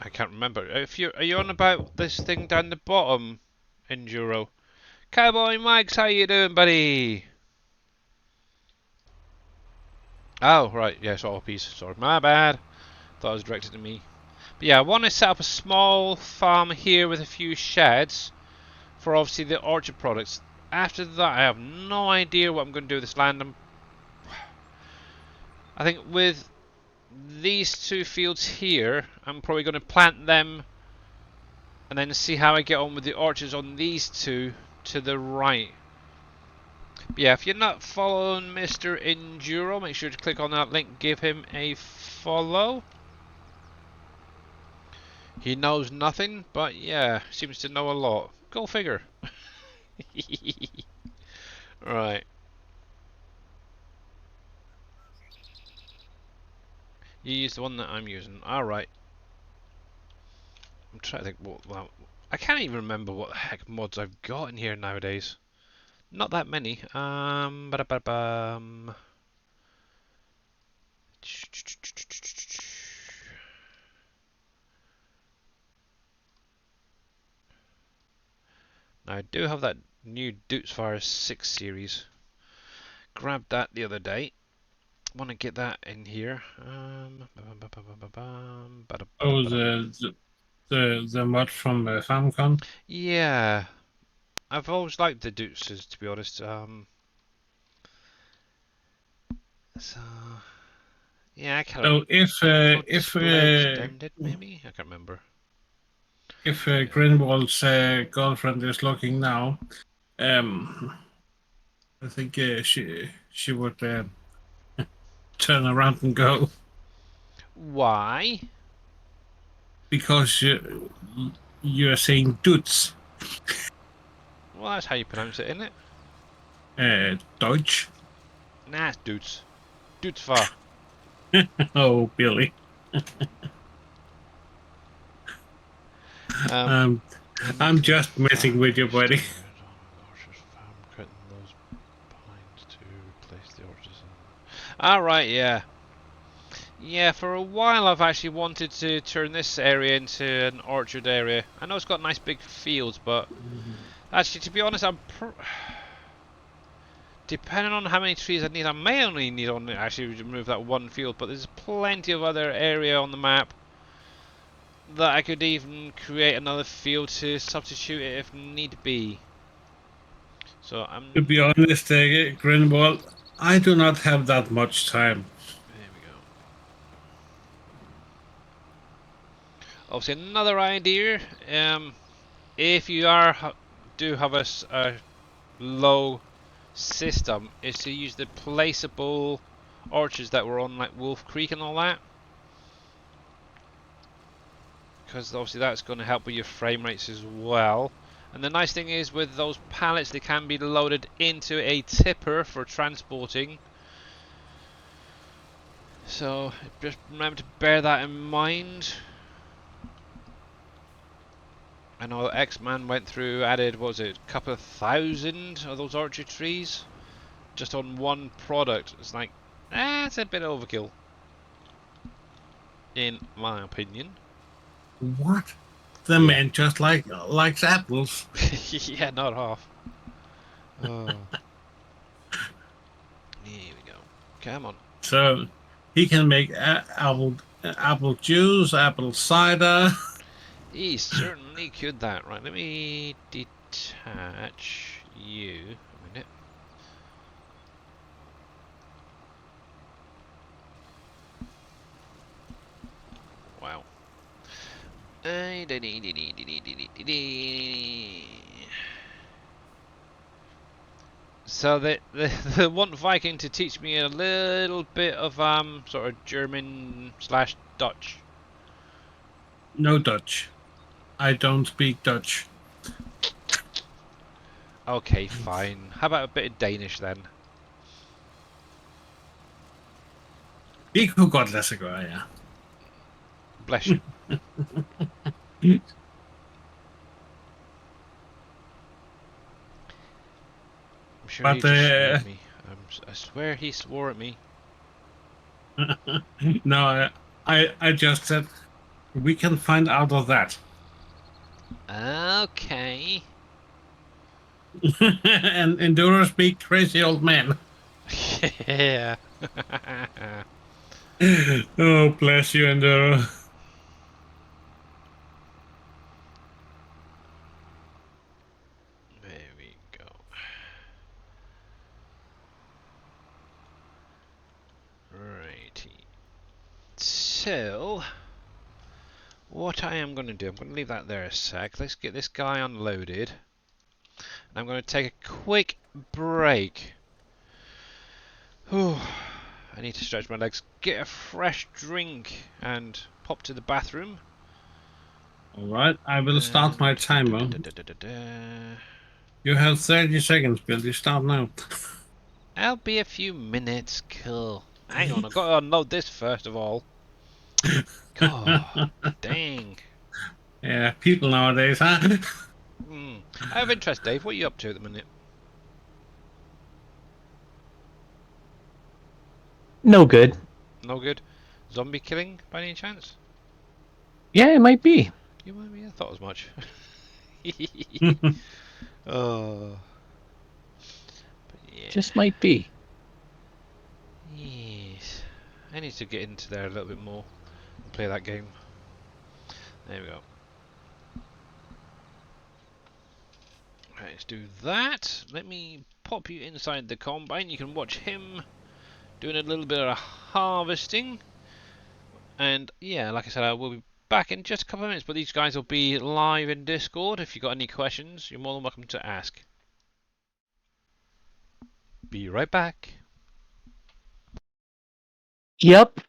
I can't remember. Are you on about this thing down the bottom, Enduro? Cowboy Mike's, how you doing, buddy? Oh, right, yes, all piece. Sorry, my bad. Thought it was directed at me. But yeah, I want to set up a small farm here with a few sheds for obviously the orchard products. After that, I have no idea what I'm going to do with this land. I think with these two fields here, I'm probably going to plant them and then see how I get on with the orchards on these two to the right. But yeah, if you're not following Mr. Enduro, make sure to click on that link, give him a follow. He knows nothing, but yeah, seems to know a lot. Go figure. Right. You use the one that I'm using. Alright. I'm trying to think well, I can't even remember what the heck mods I've got in here nowadays. Not that many. Ba-da-ba-bum. Now I do have that new Dutesfire 6 series. Grabbed that the other day. Want to get that in here. Oh, the mod from Famicom. Yeah, I've always liked the Dutes, to be honest. So yeah, I can't. So Display extended, maybe I can't remember. if Grinwald's girlfriend is looking now, I think she would turn around and go Why? because you're saying Dutz. Well, that's how you pronounce it, isn't it? Deutsch. Nah, it's Doots. Doots far. Oh, Billy. Um, Um, I'm Limited just messing with you, farmers buddy. started on an orchard farm, cutting those pines to replace the orchards. Alright, yeah. Yeah, for a while I've actually wanted to turn this area into an orchard area. I know it's got nice big fields, but actually, to be honest, depending on how many trees I need, I may only need on actually remove that one field, but there's plenty of other area on the map that I could even create another field to substitute it if need be. So To I'm be not. honest, Grinwald, I do not have that much time. There we go. Obviously, another idea. If you do have a low system, is to use the placeable orchards that were on like Wolf Creek and all that, because obviously that's going to help with your frame rates as well. And the nice thing is with those pallets, they can be loaded into a tipper for transporting. So just remember to bear that in mind. I know X-Man went through, added, what was it, a couple of thousand of those orchard trees just on one product. It's like, it's a bit overkill, in my opinion. What? The Yeah. man just likes apples. Yeah, not half. Oh. Here we go. Come on. So he can make apple juice, apple cider. He certainly could that. Right, let me detach you a minute. Wow. So they want Viking to teach me a little bit of sort of German slash Dutch. No Dutch. I don't speak Dutch. Okay, fine. How about a bit of Danish then? Vi kunne godt lade sig gøre, ja. Bless you. I'm sure he But just swore at me. I swear he swore at me. no, I just said we can find out of that. Okay. And Enduro speak crazy old man. Yeah. Oh, bless you, Enduro. There we go. Righty. So, what I am going to do, I'm going to leave that there a sec. Let's get this guy unloaded. I'm going to take a quick break. Whew. I need to stretch my legs, get a fresh drink, and pop to the bathroom. All right, I will start my timer. You have 30 seconds, Bill. You start now. I'll be a few minutes. Cool. Hang on, I've got to unload this first of all. God, dang. Yeah, people nowadays, huh? I have interest, Dave. What are you up to at the minute? No good. No good. Zombie killing by any chance? Yeah, it might be. You might be. I thought as much. Oh, but yeah. Just might be. Yes. I need to get into there a little bit more and play that game. There we go. Right, let's do that. Let me pop you inside the combine. You can watch him doing a little bit of harvesting. And yeah, like I said, I will be back in just a couple of minutes, but these guys will be live in Discord. If you've got any questions, you're more than welcome to ask. Be right back. Yep.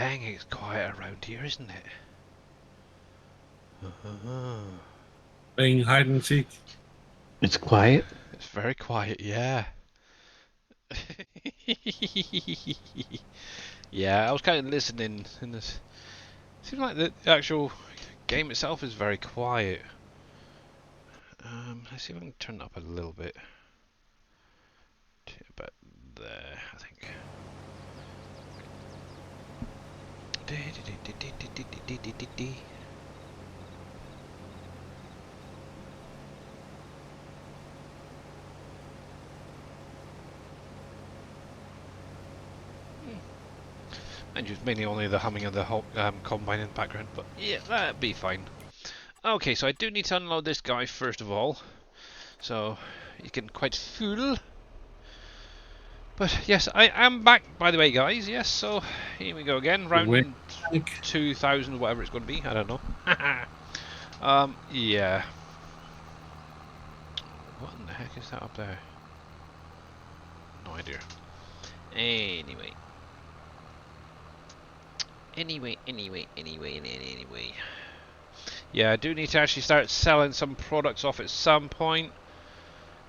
Dang, it's quiet around here, isn't it? Playing hide and seek. It's quiet. It's very quiet, yeah. Yeah, I was kind of listening, and this seems like the actual game itself is very quiet. Let's see if I can turn it up a little bit. To about there, I think. And just mainly only the humming of the combine in the background, but yeah, that'd be fine. Okay, so I do need to unload this guy first of all. So he's getting quite full. But yes, I am back, by the way, guys. Yes, so here we go again. Wait. Round 2000, whatever it's going to be. I don't know. Yeah. What in the heck is that up there? No idea. Anyway. Anyway. Yeah, I do need to actually start selling some products off at some point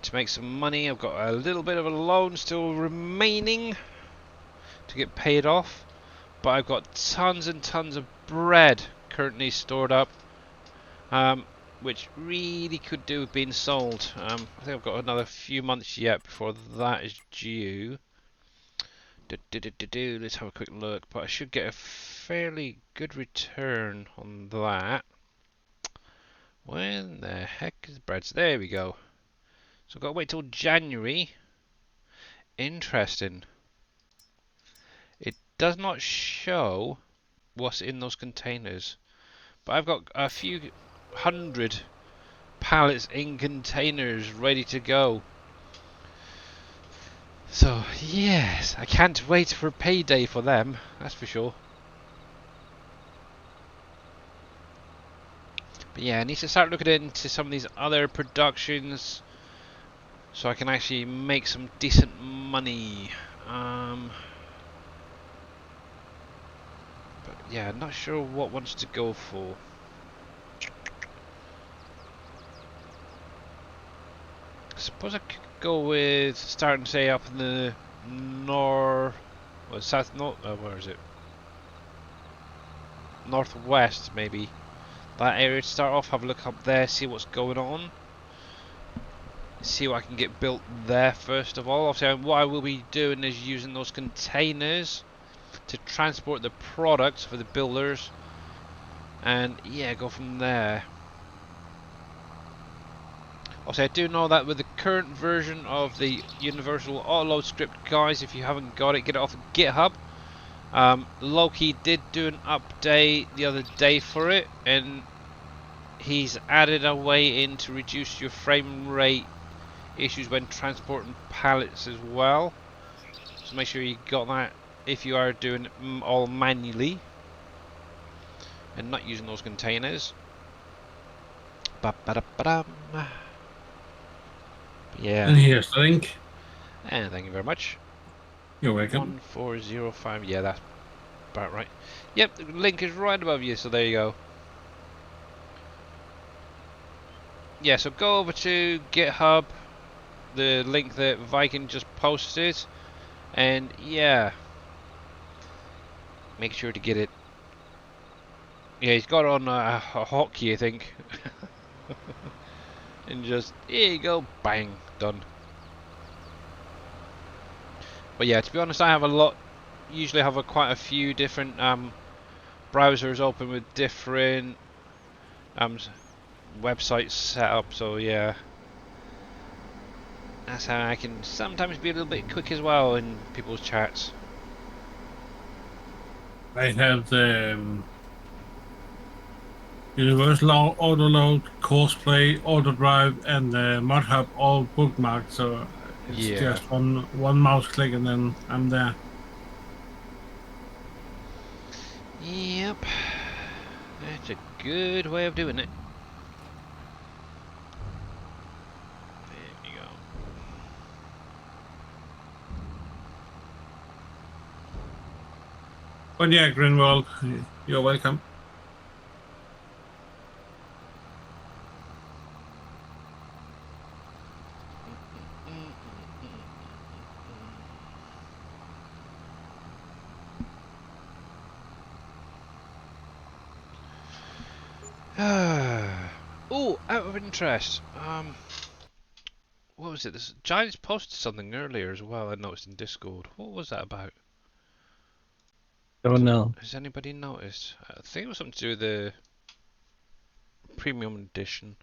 to make some money. I've got a little bit of a loan still remaining to get paid off, but I've got tons and tons of bread currently stored up, which really could do with being sold. I think I've got another few months yet before that is due. Let's have a quick look, but I should get a fairly good return on that. When the heck is bread? There we go. So I've got to wait till January. Interesting. It does not show what's in those containers, but I've got a few hundred pallets in containers ready to go. So yes, I can't wait for payday for them, that's for sure. But yeah, I need to start looking into some of these other productions so I can actually make some decent money. But yeah, I'm not sure what ones to go for. I suppose I could go with starting, say, up in the north, well, south, no, where is it? Northwest, maybe. That area to start off. Have a look up there, see what's going on. See what I can get built there first of all. Obviously, what I will be doing is using those containers to transport the products for the builders, and yeah, go from there. Also, I do know that with the current version of the Universal Autoload script, guys, if you haven't got it, get it off of GitHub. Loki did do an update the other day for it, and he's added a way in to reduce your frame rate issues when transporting pallets as well. So make sure you got that if you are doing it all manually and not using those containers. Ba-ba-da-ba-dum. Yeah. And here's the link. And thank you very much. You're welcome. 1405. Yeah, that's about right. Yep, the link is right above you, so there you go. Yeah, so go over to GitHub, the link that Viking just posted, and yeah, make sure to get it. Yeah, he's got it on a hotkey, I think. And just, here you go, bang, done. But yeah, to be honest, I have usually have quite a few different browsers open with different websites set up, so yeah. That's how I can sometimes be a little bit quick as well in people's chats. I have the Universal Autoload, Courseplay, Autodrive, and the Mod Hub all bookmarked, so it's Yeah. just one mouse click and then I'm there. Yep. That's a good way of doing it. There you go. But yeah, Grinwald, you're welcome. Oh, out of interest, what was it? This Giants posted something earlier as well. I noticed in Discord. What was that about? Don't know. Has anybody noticed? I think it was something to do with the premium edition.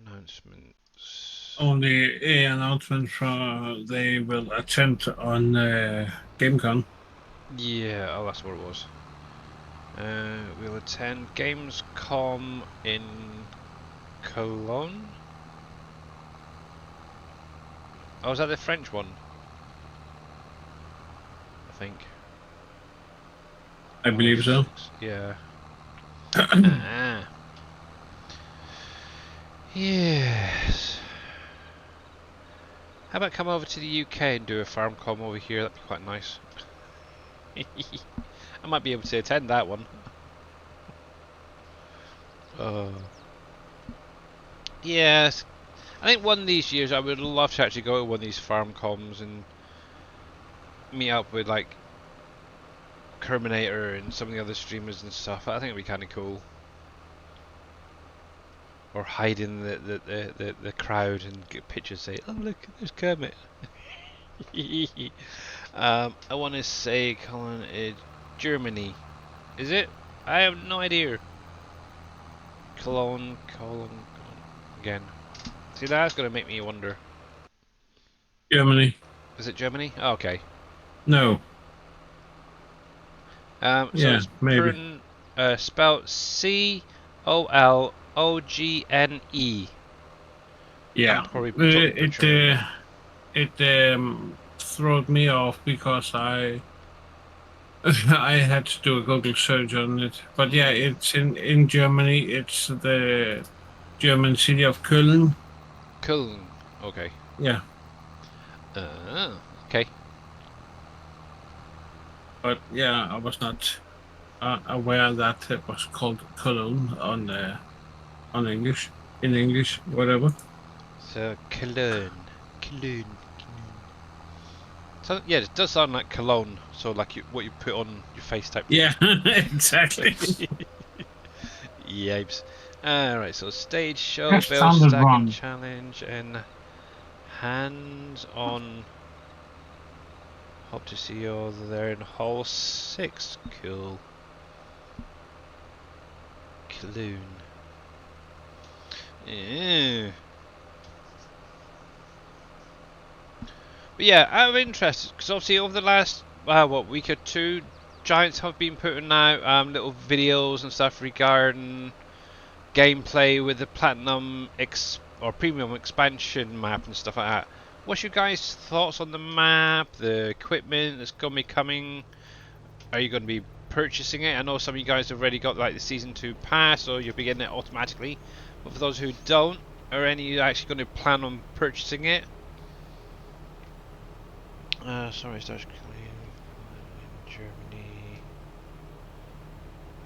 Announcements. Only a announcement from they will attend on GameCon. Yeah, oh, that's what it was. We'll attend Gamescom in Cologne. Oh, is that the French one? I think. I believe so. Yeah. Ah. Yes. How about come over to the UK and do a farm com over here? That'd be quite nice. I might be able to attend that one. Yes. I think one of these years I would love to actually go to one of these farm comms and meet up with like Terminator and some of the other streamers and stuff. I think it'd be kind of cool. Or hide in the crowd and get pictures. Say, oh look, there's Kermit. I want to say, Colin, Germany. Is it? I have no idea. Cologne, again. See, that's gonna make me wonder. Germany. Is it Germany? Oh, okay. No. So Yeah, it's maybe. spelled Cologne. I'm Yeah. probably totally It butchering that. throwed me off because I had to do a Google search on it. But yeah, it's in Germany. It's the German city of Köln. Cologne. Okay. Yeah. Okay. But yeah, I was not aware that it was called Cologne on English, in English, whatever. So Cologne. So, yeah, it does sound like cologne. So like what you put on your face type thing. Yeah, exactly. Yipes. Alright, so stage show, Just bill sounded stacking wrong. challenge, and hands on. Hope to see you all there in Hall 6. Cool. Cologne. Yeah. But yeah, out of interest, because obviously over the last week or two, Giants have been putting out little videos and stuff regarding gameplay with the Platinum or Premium expansion map and stuff like that. What's your guys' thoughts on the map, the equipment that's going to be coming? Are you going to be purchasing it? I know some of you guys have already got like the Season 2 pass, or you'll be getting it automatically. But for those who don't, are any of you actually going to plan on purchasing it? Sorry, starts clean in Germany.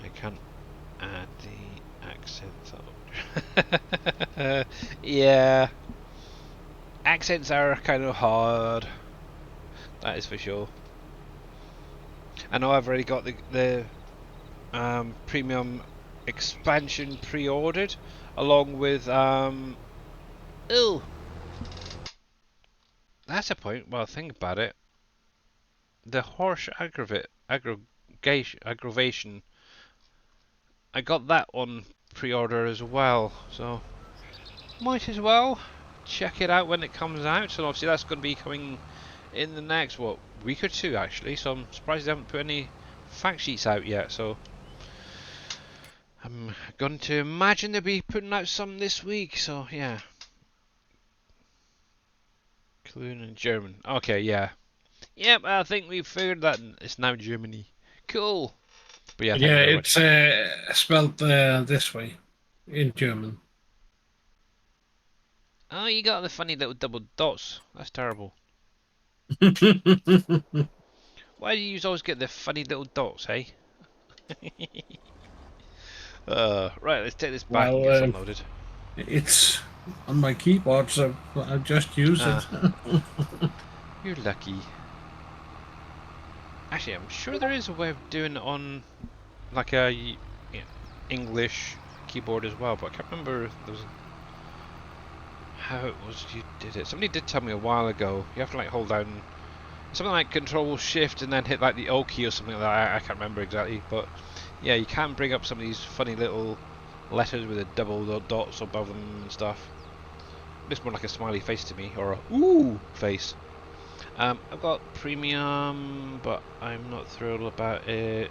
I can't add the accent. Yeah, accents are kind of hard. That is for sure. I know I've already got the premium expansion pre-ordered, along with oh, that's a point. Well, think about it. The horse aggravation. I got that on pre-order as well, so might as well check it out when it comes out. So obviously that's going to be coming in the next week or two actually. So I'm surprised they haven't put any fact sheets out yet. So I'm going to imagine they'll be putting out some this week. So yeah, Cologne and German. Okay, yeah. Yep, I think we figured that it's now Germany. Cool. But yeah, thank Yeah, you very it's much. spelled this way in German. Oh, you got the funny little double dots. That's terrible. Why do you always get the funny little dots, hey? Right, let's take this back and Well, get this unloaded. it's on my keyboard, so I just use it. You're lucky. Actually, I'm sure there is a way of doing it on like a English keyboard as well, but I can't remember if there was how it was you did it. Somebody did tell me a while ago. You have to like hold down something like Control Shift and then hit like the O key or something like that. I can't remember exactly, but yeah, you can bring up some of these funny little letters with a double dots above them and stuff. Looks more like a smiley face to me, or a ooh face. I've got premium, but I'm not thrilled about it.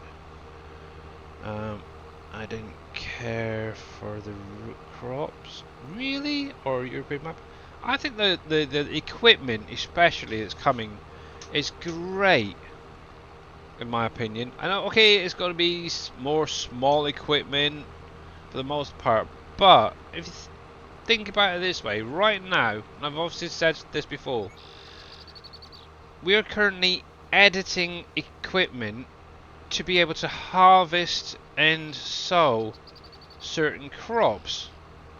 I didn't care for the root crops, really, or European map. I think the equipment, especially that's coming, is great, in my opinion. I know, okay, it's going to be more small equipment for the most part, but if you think about it this way, right now, and I've obviously said this before, we are currently editing equipment to be able to harvest and sow certain crops.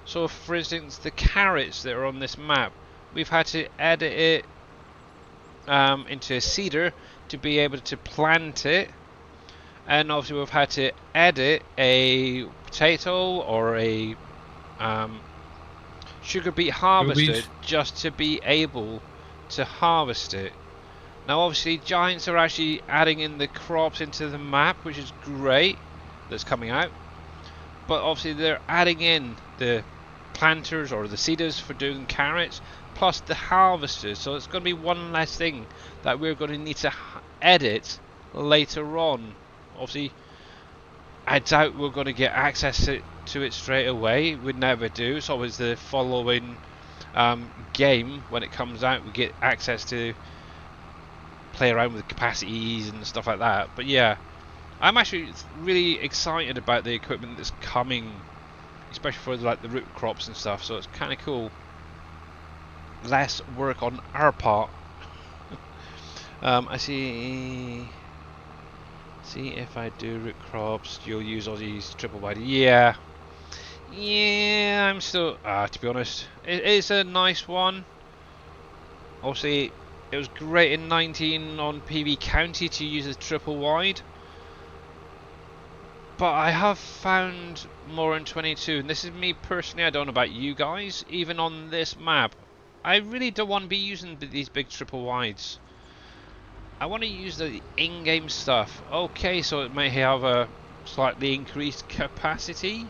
So for instance, the carrots that are on this map, we've had to edit it into a seeder to be able to plant it, and obviously we've had to edit a potato or a sugar beet harvester just to be able to harvest it. Now obviously Giants are actually adding in the crops into the map, which is great, that's coming out. But obviously they're adding in the planters or the seeders for doing carrots, plus the harvesters. So it's going to be one less thing that we're going to need to edit later on. Obviously, I doubt we're going to get access to it straight away. We'd never do. It's always the following game when it comes out. We get access to play around with capacities and stuff like that. But yeah, I'm actually really excited about the equipment that's coming, especially for like the root crops and stuff. So it's kind of cool. Less work on our part. I see. See if I do root crops, you'll use Aussie's triple wide. Yeah, I'm still. To be honest, it is a nice one. Obviously, it was great in 19 on PB County to use a triple wide, but I have found more in 22, and this is me personally. I don't know about you guys. Even on this map, I really don't want to be using these big triple wides. I want to use the in-game stuff. Okay, so it may have a slightly increased capacity,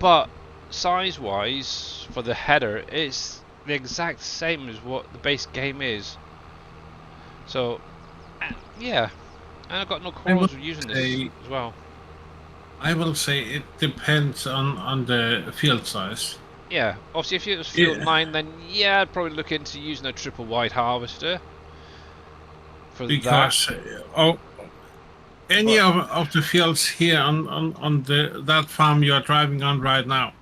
but size-wise, for the header, it's the exact same as what the base game is. So, yeah, and I've got no quarrels with using this as well. I will say it depends on the field size. Yeah, obviously if it was field 9, then yeah, I'd probably look into using a triple wide harvester. Because any of the fields here on that farm you are driving on right now,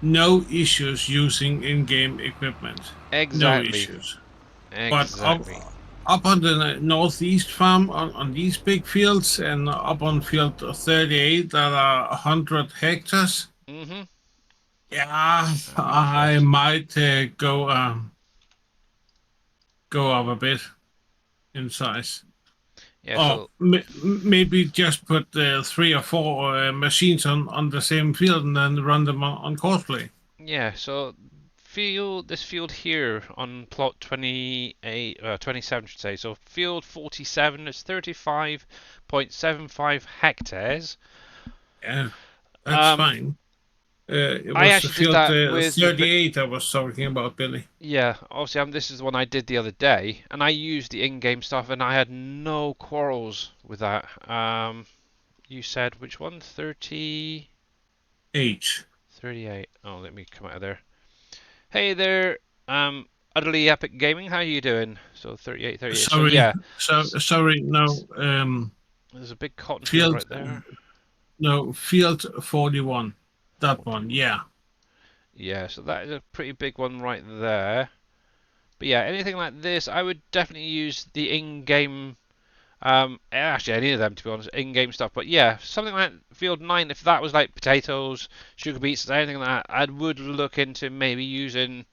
no issues using in-game equipment. Exactly. No issues. Exactly. But up on the northeast farm, on these big fields, and up on field 38 that are 100 hectares, yeah, I might go up a bit in size. Yeah, so maybe just put 3 or 4 machines on the same field and then run them on courseplay. Yeah, so this field here on plot 28, 27 should say. So field 47 is 35.75 hectares. Yeah, that's fine. It was the field 38 I was talking about, Billy. Yeah, obviously this is the one I did the other day, and I used the in-game stuff, and I had no quarrels with that. You said which one? 38. 38. Oh, let me come out of there. Hey there, Utterly Epic Gaming. How are you doing? So 38, 38. Sorry, so yeah. Sorry. No. There's a big cotton field right there. No, field 41. That one, yeah. Yeah, so that is a pretty big one right there. But yeah, anything like this, I would definitely use the in-game. Actually, any of them to be honest, in-game stuff. But yeah, something like Field 9, if that was like potatoes, sugar beets, anything like that, I would look into maybe using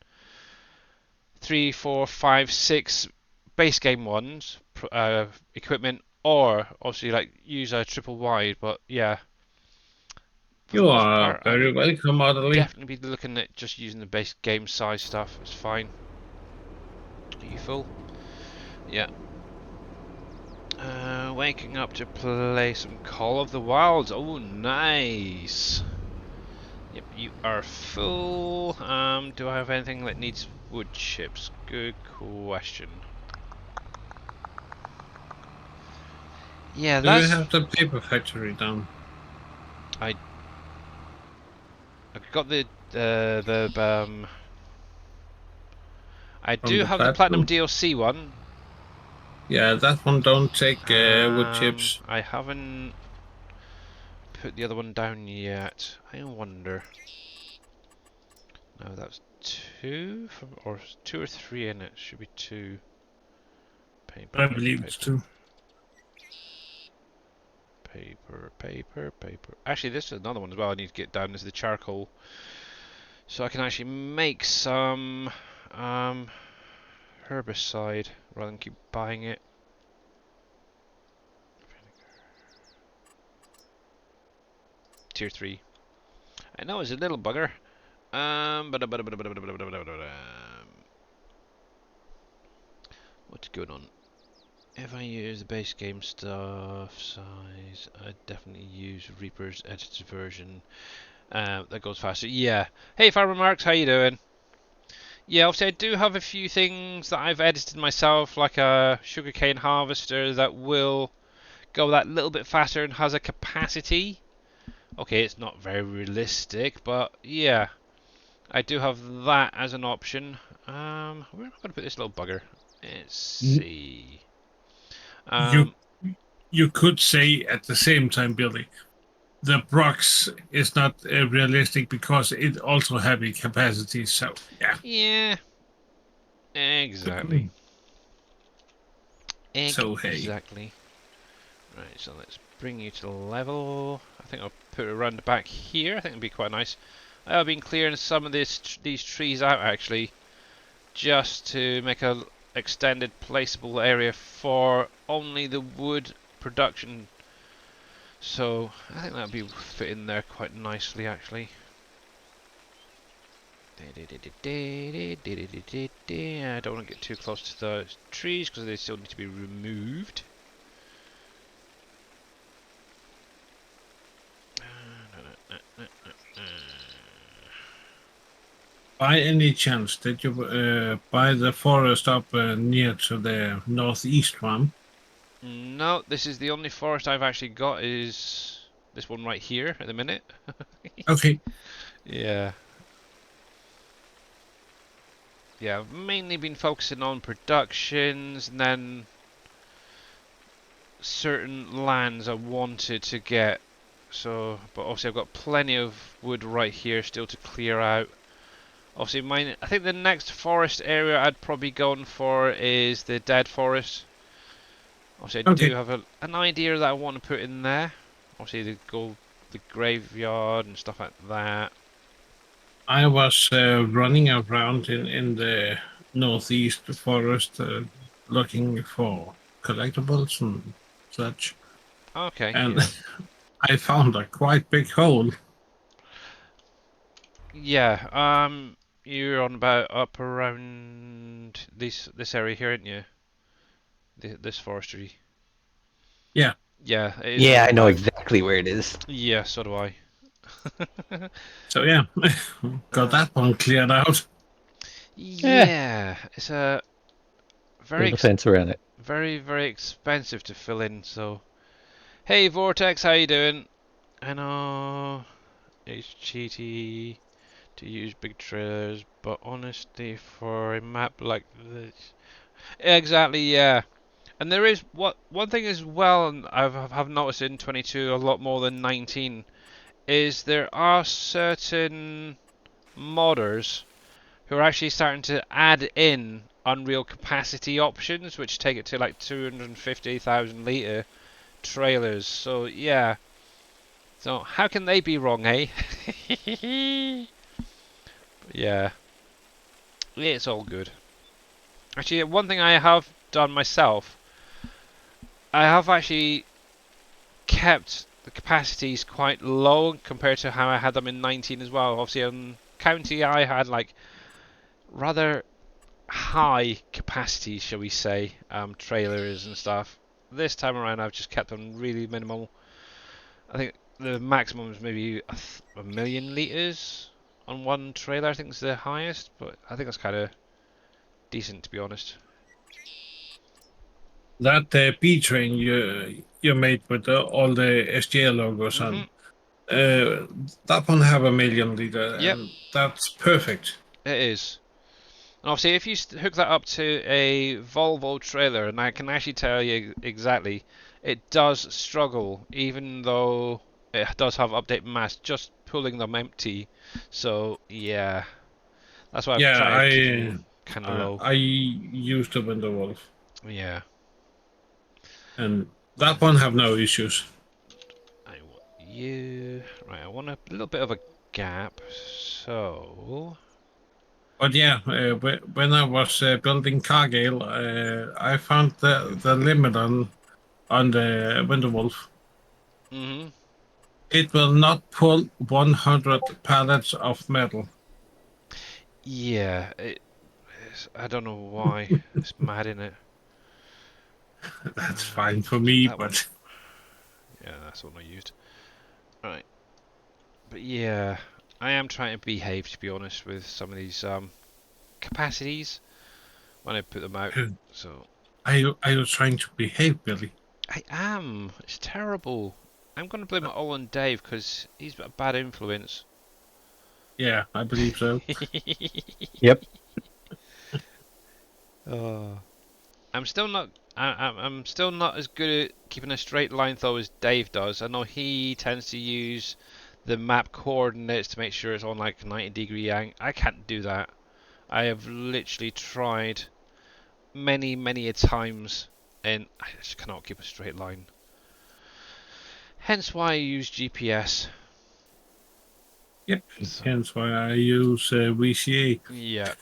3, 4, 5, 6 base game ones, equipment, or obviously like use a triple wide. But yeah, for the You most are part, I very would welcome, Audley. definitely be looking at just using the base game size stuff. It's fine. Are you full? Yeah. Waking up to play some Call of the Wilds. Oh, nice. Yep, you are full. Do I have anything that needs wood chips? Good question. Yeah, Do you that's. have the paper factory down? I got the. I From do the have the Platinum platinum? DLC one. Yeah, that one don't take wood chips. I haven't put the other one down yet. I wonder. No, that's 2 from, or 2 or 3 in it. Should be 2. Paper, I paper, believe it's paper, two. paper, paper, paper. Actually, this is another one as well. I need to get down. This is the charcoal, so I can actually make some herbicide rather than keep buying it. Tier 3. I know it's a little bugger. What's going on? If I use the base game stuff size, I definitely use Reaper's edited version. That goes faster. Yeah. Hey, Farmer Marks, how you doing? Yeah, obviously I do have a few things that I've edited myself, like a sugarcane harvester that will go that little bit faster and has a capacity. Okay, it's not very realistic, but yeah, I do have that as an option. Where am I going to put this little bugger? Let's see. You you could say at the same time, Billy, the Brox is not realistic because it also have a capacity. So yeah. Yeah, exactly. So hey, Exactly. Right, so let's bring you to level. I think I'll put it around the back here. I think it'd be quite nice. I've been clearing some of these trees out actually, just to make a extended placeable area for only the wood production. So I think that'd be fit in there quite nicely actually. I don't want to get too close to the trees because they still need to be removed. by any chance did you buy the forest up near to the northeast one? No, this is the only forest I've actually got is this one right here at the minute. Okay. Yeah. Yeah, I've mainly been focusing on productions and then certain lands I wanted to get. So, but obviously I've got plenty of wood right here still to clear out. Obviously mine, I think the next forest area I'd probably gone for is the dead forest. Obviously I do have an idea that I want to put in there. Obviously the graveyard and stuff like that. I was running around in the northeast forest looking for collectibles and such, Okay, and yeah. I found a quite big hole. Yeah, you're on about up around this area here, aren't you? This forestry. Yeah. Yeah, it is Yeah, on I know about. exactly where it is. Yeah, so do I. So yeah, got that one cleared out. Yeah, Yeah, it's a build a fence around it. very expensive to fill in. So, hey Vortex, how you doing? I know it's cheaty to use big trailers, but honestly, for a map like this, exactly, yeah. And there is one thing as well, and have noticed in 22 a lot more than 19, is there are certain modders who are actually starting to add in unreal capacity options, which take it to like 250,000 litre trailers. So yeah. So how can they be wrong, eh? Yeah, it's all good. Actually, one thing I have done myself, I have actually kept the capacities quite low compared to how I had them in 19 as well. Obviously, on County, I had like rather high capacities, shall we say, trailers and stuff. This time around, I've just kept them really minimal. I think the maximum is maybe a million litres on one trailer. I think is the highest, but I think that's kind of decent, to be honest. That B train you made with all the SGA logos Mhm. on, that one have a million liter, Yep, and that's perfect. it is. And obviously, if you hook that up to a Volvo trailer, and I can actually tell you exactly, it does struggle, even though it does have update mass, just pulling them empty. So yeah, that's why I've Yeah, tried keeping them kind of low. I used the Window Wolf, Yeah. and that one have no issues. I want you. Right, I want a little bit of a gap. So. But yeah, when I was building Cargill, I found the limit on the Window Wolf. Mhm. It will not pull 100 pallets of metal. Yeah. I don't know why. It's mad, isn't it? That's fine for Keep me, that one. but Yeah, that's the one I used. Right. But yeah, I am trying to behave, to be honest, with some of these capacities when I put them out. So are you trying to behave, Billy? I am. It's terrible. I'm going to blame it all on Dave because he's a bad influence. Yeah, I believe so. Yep. Oh. I'm still not. I'm still not as good at keeping a straight line though as Dave does. I know he tends to use the map coordinates to make sure it's on like 90-degree angle. I can't do that. I have literally tried many a times, and I just cannot keep a straight line. Hence why I use GPS. Yep, So, hence why I use VCA. yeah.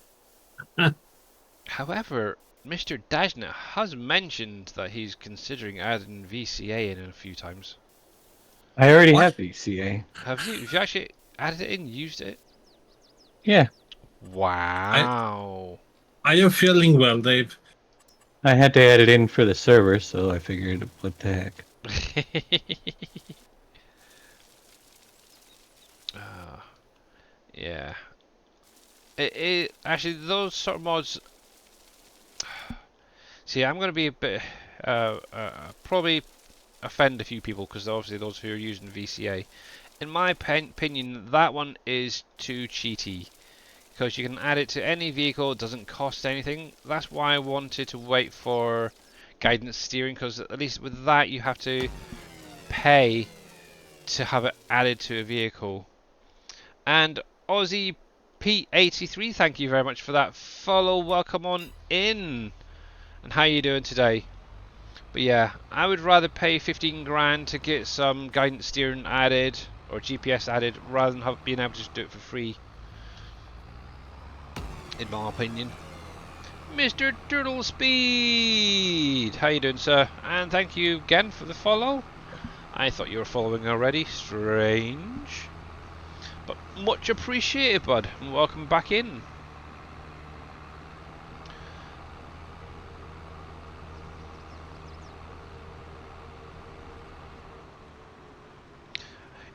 However, Mr. Dajna has mentioned that he's considering adding VCA in a few times. I already What? have VCA. Have you? Have you actually added it in, used it? Yeah, I Wow. Are you feeling well, Dave? I had to add it in for the server, so I figured, what the heck. uh, yeah. It actually those sort of mods. See, I'm going to be a bit probably offend a few people because obviously those who are using VCA. In my opinion, that one is too cheaty because you can add it to any vehicle. It doesn't cost anything. That's why I wanted to wait for guidance steering because at least with that you have to pay to have it added to a vehicle. And Aussie P83, thank you very much for that follow. Welcome on in. And how you doing today? But yeah, I would rather pay 15 grand to get some guidance steering added or GPS added rather than being able to just do it for free. In my opinion. Mr. Turtle Speed! How you doing, sir? And thank you again for the follow. I thought you were following already. Strange. But much appreciated, bud. And welcome back in.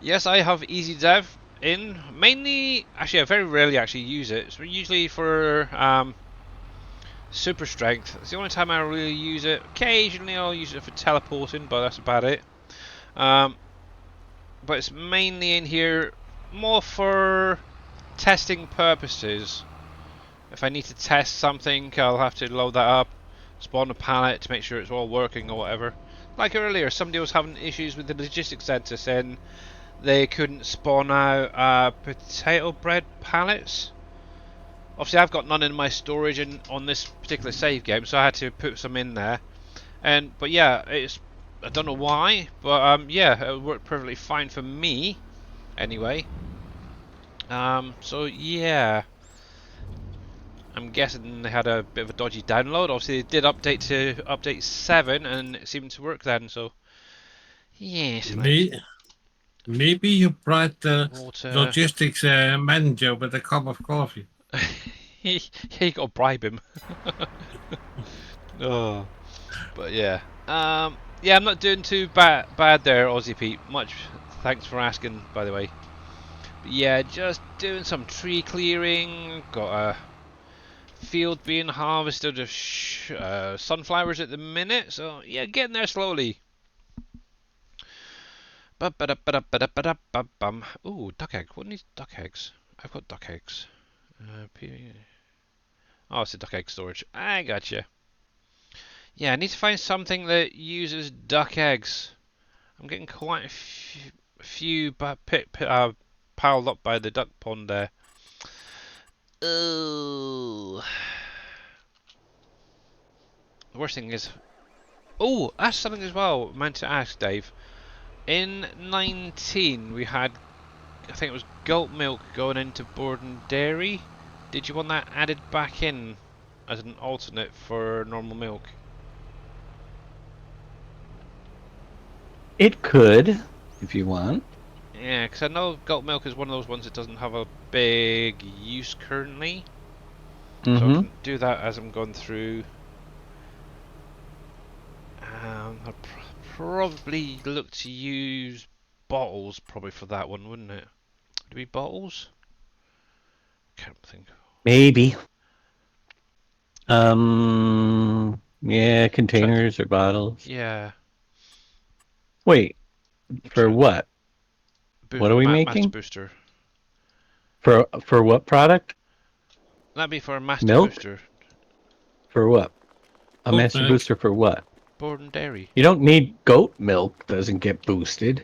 Yes, I have EasyDev in. Mainly, actually, I very rarely actually use it. It's usually for super strength. It's the only time I really use it. Occasionally, I'll use it for teleporting, but that's about it. But it's mainly in here more for testing purposes. If I need to test something, I'll have to load that up, spawn a pallet to make sure it's all working or whatever. Like earlier, somebody was having issues with the logistics center saying they couldn't spawn out potato bread pallets. obviously I've got none in my storage on this particular save game, so I had to put some in there. But yeah, I don't know why, but yeah, it worked perfectly fine for me anyway. So yeah, I'm guessing they had a bit of a dodgy download. Obviously they did update to update 7 and it seemed to work then, so yes. Maybe you brought the Water. logistics manager with a cup of coffee. You gotta bribe him. Oh, but yeah. Yeah, I'm not doing too bad there, Aussie Pete. Much thanks for asking, by the way. But yeah, just doing some tree clearing. Got a field being harvested of sunflowers at the minute. So yeah, getting there slowly. Ooh, duck egg. What needs duck eggs? I've got duck eggs. Oh, it's a duck egg storage. I gotcha. Yeah, I need to find something that uses duck eggs. I'm getting quite a few piled up by the duck pond there. Oh. The worst thing is... Oh, that's something as well I meant to ask, Dave. In 19, we had, I think it was goat milk going into Borden Dairy. Did you want that added back in as an alternate for normal milk? It could, if you want. Yeah, because I know goat milk is one of those ones that doesn't have a big use currently. So I Mm-hmm. can do that as I'm going through. I'd probably look to use bottles probably for that one, wouldn't it? Do we bottles? Can't think. Maybe. Yeah, containers or bottles. Yeah. Wait, for what? What are we Master making? booster. For what product? That'd be for a master Milk? booster. For what? A Goat master milk. booster for what? Borden Dairy. You don't need goat milk, doesn't get boosted.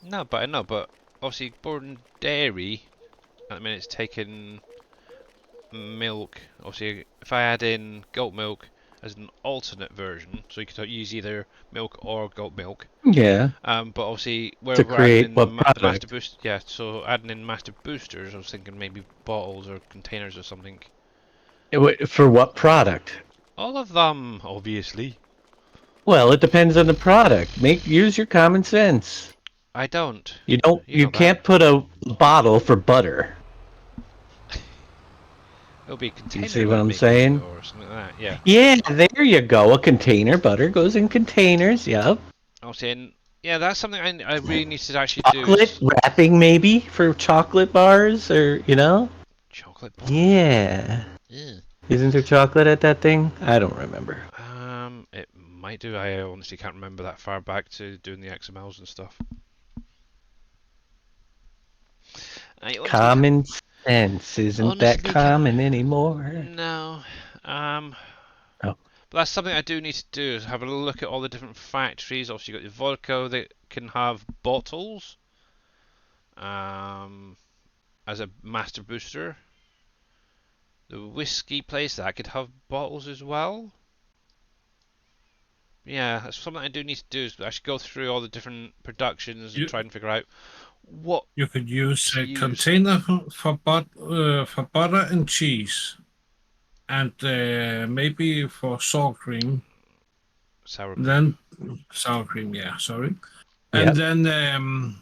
No, but I know, but obviously Borden Dairy, I mean, it's taken milk. Obviously, if I add in goat milk as an alternate version, so you could use either milk or goat milk. Yeah. But obviously, To we're adding create in what the master product? boost. Yeah, so adding in master boosters, I was thinking maybe bottles or containers or something. For what product? All of them, obviously. Well, it depends on the product. Use your common sense. I don't. You You know that. can't put a bottle for butter. It'll be a Do you container see that what I'm I'm making saying? or something like that. Yeah. Yeah, there you go. A container. Butter goes in containers. Yep. I was saying, yeah, that's something I really need to actually do. Chocolate wrapping maybe for chocolate bars or Chocolate bar. Yeah. Yeah. Isn't there chocolate at that thing? I don't remember. It might do. I honestly can't remember that far back to doing the XMLs and stuff. Common sense isn't that Honestly common anymore. No. Um. Oh. But that's something I do need to do, is have a look at all the different factories. Obviously, you've got the vodka that can have bottles as a master booster. The whiskey place that could have bottles as well. Yeah, that's something I do need to do, is actually go through all the different productions and try and figure out what You could use to a use. container for butter and cheese, and maybe for sour cream. Sour cream. Then sour cream, yeah, sorry. Yep. And then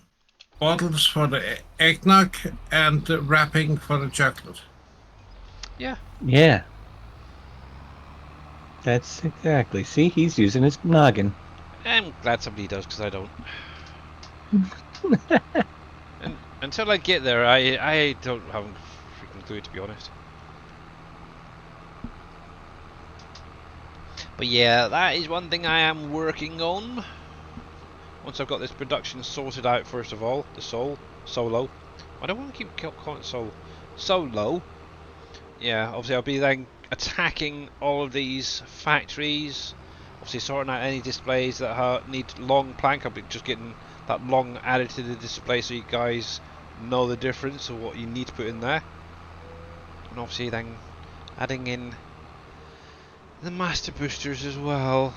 bottles for the eggnog and the wrapping for the chocolate. Yeah. Yeah. That's exactly. See, he's using his noggin. I'm glad somebody does, because I don't. And until I get there, I don't have a freaking clue, to be honest. But yeah, that is one thing I am working on. Once I've got this production sorted out, first of all, the solo. I don't want to keep calling it solo. Yeah, obviously I'll be then attacking all of these factories. Obviously sorting out any displays that need long plank. I'll be just getting that long added to the display so you guys know the difference of what you need to put in there. and obviously then adding in the master boosters as well.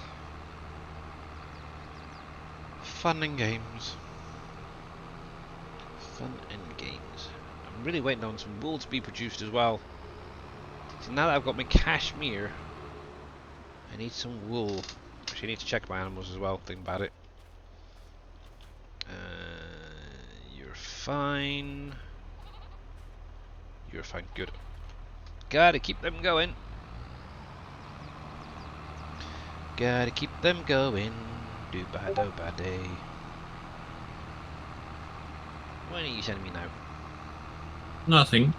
Fun and games. Fun and games. I'm really waiting on some wool to be produced as well. So now that I've got my cashmere, I need some wool. Actually, I need to check my animals as well, think about it. You're fine. You're fine, good. Gotta keep them going. Gotta keep them going. Do ba day. What are you sending me now? Nothing.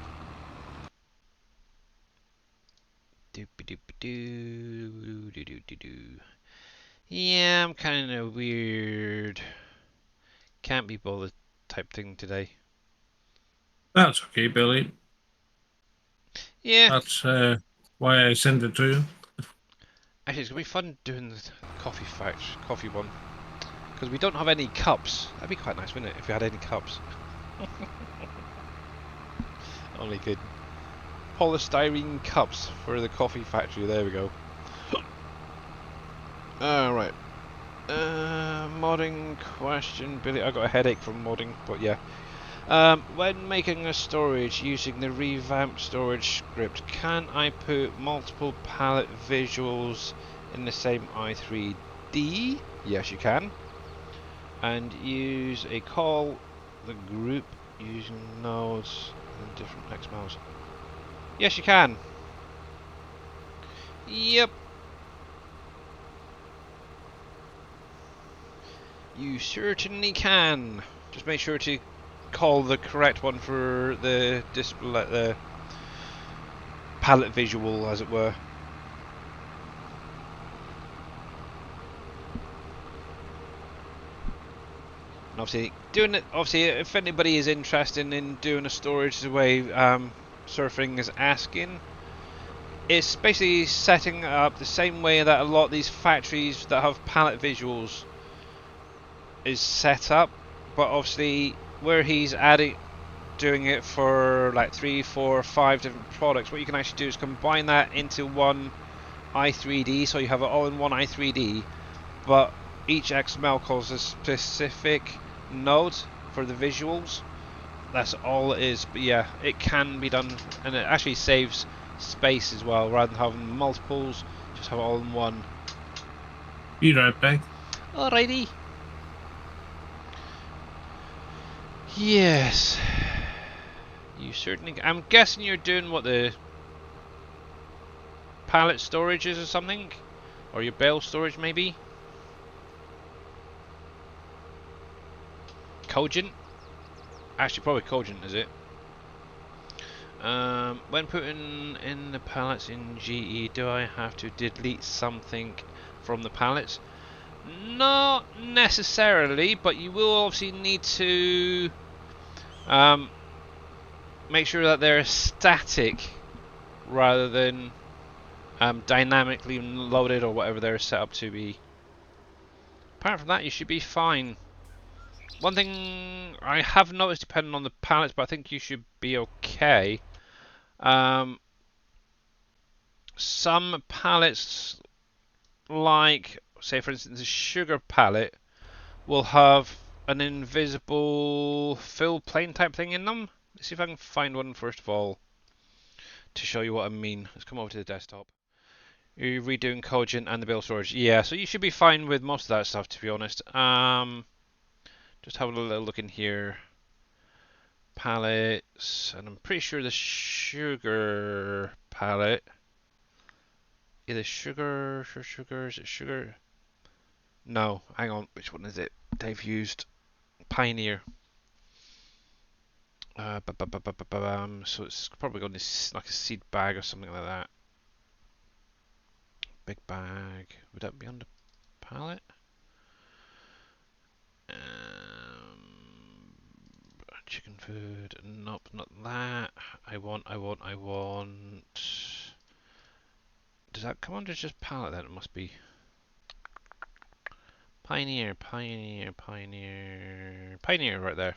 Doop doop doo doo doo doo doo. Yeah, I'm kind of weird. Can't be bothered type thing today. That's okay, Billy. Yeah, That's why I sent it to you. actually, it's gonna be fun doing the coffee one, because we don't have any cups. That'd be quite nice, wouldn't it, if we had any cups? Only good. Polystyrene cups for the coffee factory. There we go. Right. Modding question, Billy. I got a headache from modding, but yeah. When making a storage using the revamped storage script, can I put multiple palette visuals in the same i3D? Yes, you can. And use a call the group using nodes and different XMLs. Yes, you can. Yep. You certainly can. Just make sure to call the correct one for the display, the palette visual, as it were. And obviously, doing it. Obviously, if anybody is interested in doing a storage the way Surfing is asking, it's basically setting up the same way that a lot of these factories that have palette visuals is set up, but obviously where he's doing it for like 3, 4, 5 different products, what you can actually do is combine that into one i3D, so you have it all in one i3D, but each XML calls a specific node for the visuals. That's all it is, but yeah, it can be done, and it actually saves space as well, rather than having multiples, just have it all in one. Be right back. Alrighty. Yes. You certainly. I'm guessing you're doing what, the pallet storage is or something, or your bale storage maybe. Cogent. Actually, probably Cogent, is it? When putting in the pallets in GE, do I have to delete something from the pallets? Not necessarily, but you will obviously need to make sure that they're static rather than dynamically loaded or whatever they're set up to be. Apart from that, you should be fine. One thing I have noticed, depending on the pallets, but I think you should be okay. Some pallets, like say for instance a sugar pallet, will have an invisible fill plane type thing in them. Let's see if I can find one first of all to show you what I mean. Let's come over to the desktop. You're redoing Cogent and the build storage. Yeah, so you should be fine with most of that stuff, to be honest. Just having a little look in here. Pallets, and I'm pretty sure the sugar palette. Either sugar, is it sugar? No, hang on, which one is it? They've used Pioneer. So it's probably got this like a seed bag or something like that. Big bag. Would that be under palette? Chicken food. Nope, not that. I want. Does that come under just palette then? It must be. Pioneer right there.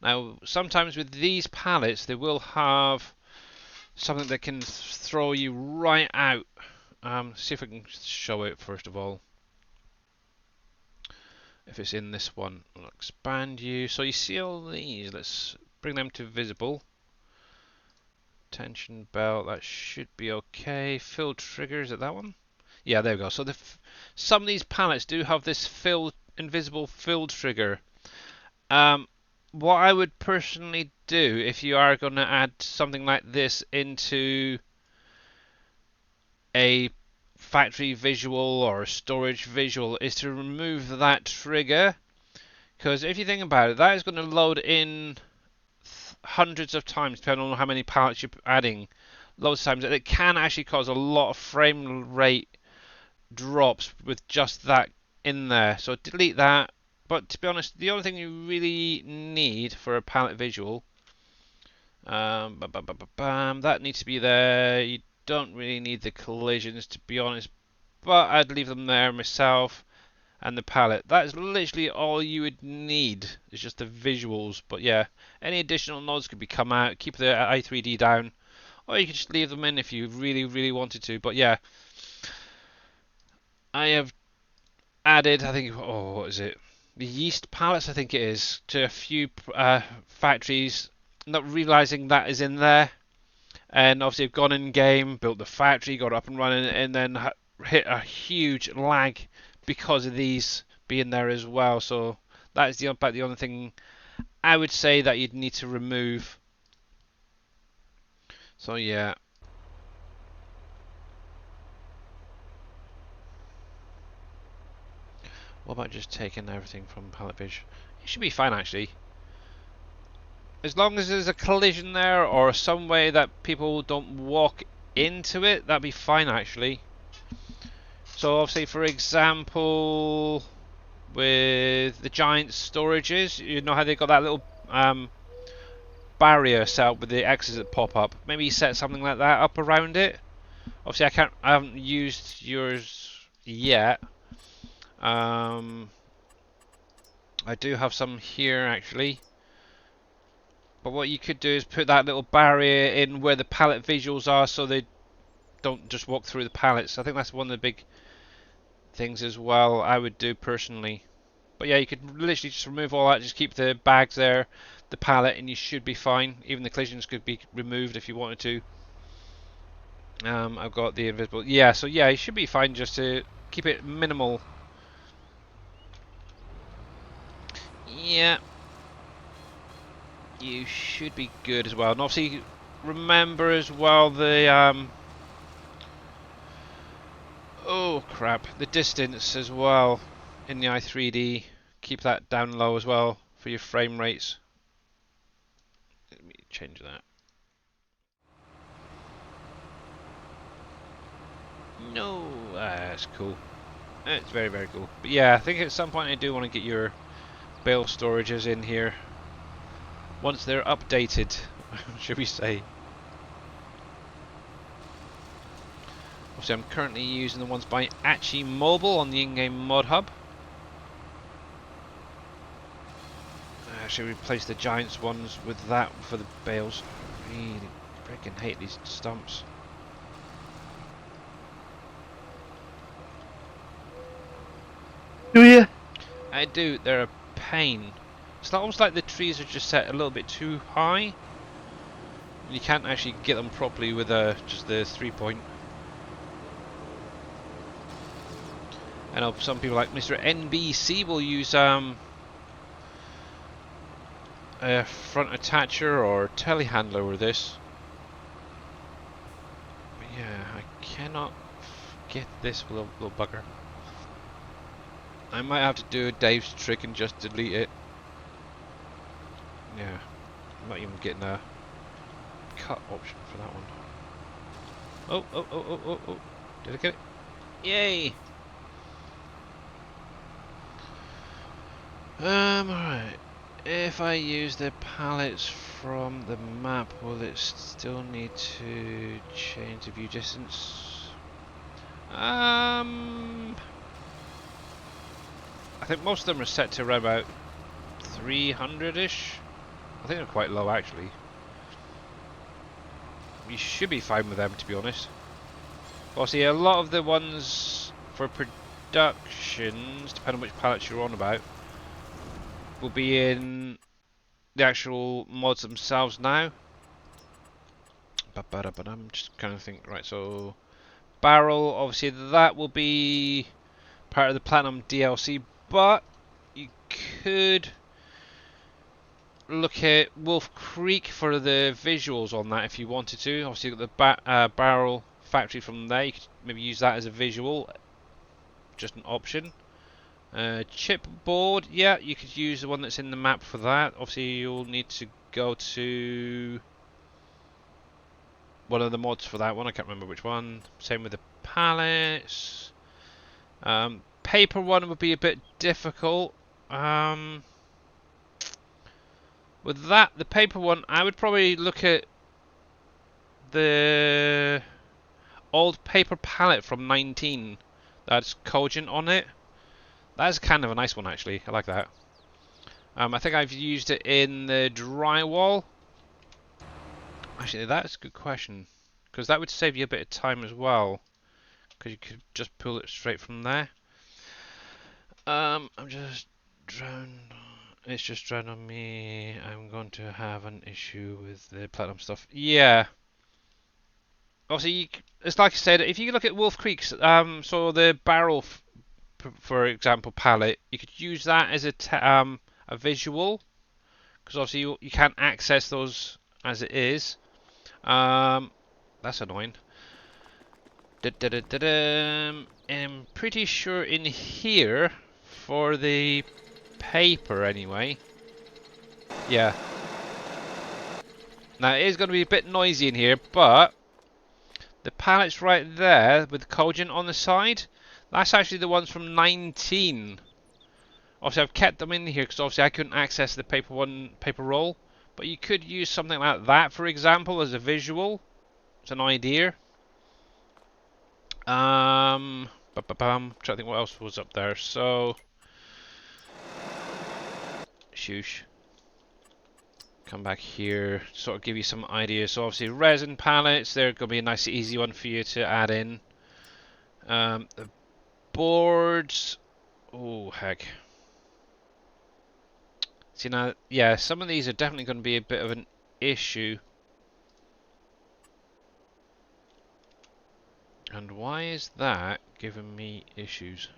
Now, sometimes with these pallets, they will have something that can throw you right out. See if I can show it first of all. If it's in this one, I'll expand you. So you see all these. Let's bring them to visible. Tension belt, that should be okay. Fill trigger, is it that one? Yeah, there we go. So some of these pallets do have this invisible fill trigger. What I would personally do if you are going to add something like this into a factory visual or a storage visual is to remove that trigger, because if you think about it, that is going to load in hundreds of times depending on how many pallets you're adding. Loads of times, and it can actually cause a lot of frame rate drops with just that in there. So delete that. But to be honest, the only thing you really need for a palette visual, that needs to be there. You don't really need the collisions, to be honest, but I'd leave them there myself. And the palette. That is literally all you would need. It's just the visuals. But yeah, any additional nodes could be come out. Keep the i3D down, or you could just leave them in if you really wanted to. But yeah, I have added, I think, oh, what is it? The yeast pallets, I think it is, to a few factories, not realizing that is in there. And obviously I've gone in game, built the factory, got up and running, and then hit a huge lag because of these being there as well. So that is about the only thing I would say that you'd need to remove. So yeah. What about just taking everything from palette vision? It should be fine actually. As long as there's a collision there or some way that people don't walk into it, that'd be fine actually. So obviously, for example, with the giant storages, you know how they got that little barrier set up with the X's that pop up. Maybe you set something like that up around it. Obviously, I haven't used yours yet. I do have some here actually. But what you could do is put that little barrier in where the palette visuals are, so they don't just walk through the pallets. I think that's one of the big things as well I would do personally. But yeah, you could literally just remove all that, just keep the bags there, the pallet, and you should be fine. Even the collisions could be removed if you wanted to. I've got the invisible. Yeah, so yeah, you should be fine just to keep it minimal. Yeah, you should be good as well. And obviously, remember as well the oh crap, the distance as well in the i3D. Keep that down low as well for your frame rates. Let me change that. No, that's cool. It's very cool. But yeah, I think at some point I do want to get your bale storages in here once they're updated, should we say. Obviously, I'm currently using the ones by Achi Mobile on the in-game mod hub. I should replace the Giants ones with that for the bales. I really freaking hate these stumps. Do you? I do. They're a pain. It's almost like the trees are just set a little bit too high. You can't actually get them properly with just the 3-point. I know some people like Mr. NBC will use a front attacher or telehandler with this. But yeah, I cannot get this little bugger. I might have to do a Dave's trick and just delete it. Yeah, I'm not even getting a cut option for that one. Oh. Did I get it? Yay! Alright. If I use the pallets from the map, will it still need to change the view distance? I think most of them are set to around about 300-ish. I think they're quite low actually. you should be fine with them, to be honest. Obviously, a lot of the ones for productions, depending on which pallets you're on about, will be in the actual mods themselves now. But I'm just kind of think, right, so barrel, obviously that will be part of the Platinum DLC, but you could look at Wolf Creek for the visuals on that if you wanted to. Obviously you've got the barrel factory from there, you could maybe use that as a visual, just an option. Chipboard, yeah, you could use the one that's in the map for that. Obviously you'll need to go to one of the mods for that one, I can't remember which one. Same with the pallets. Paper one would be a bit difficult. With that, the paper one, I would probably look at the old paper palette from 19. That's Cogent on it. That's kind of a nice one actually. I like that. I think I've used it in the drywall. Actually, that's a good question, because that would save you a bit of time as well, because you could just pull it straight from there. I'm just drowned. It's just drowned on me. I'm going to have an issue with the platinum stuff. Yeah. Obviously, it's like I said. If you look at Wolf Creek's, so the barrel, for example, palette, you could use that as a visual, because obviously you can't access those as it is. That's annoying. I'm pretty sure in here, for the paper anyway. Yeah. Now it is going to be a bit noisy in here, but the pallets right there with Cogent on the side, that's actually the ones from 19. Obviously I've kept them in here because obviously I couldn't access the paper roll. But you could use something like that, for example, as a visual. It's an idea. Trying to think what else was up there. So, shoosh. Come back here, sort of give you some ideas. So obviously resin pallets, they're going to be a nice easy one for you to add in. The boards, oh heck. See now, yeah, some of these are definitely going to be a bit of an issue. And why is that giving me issues?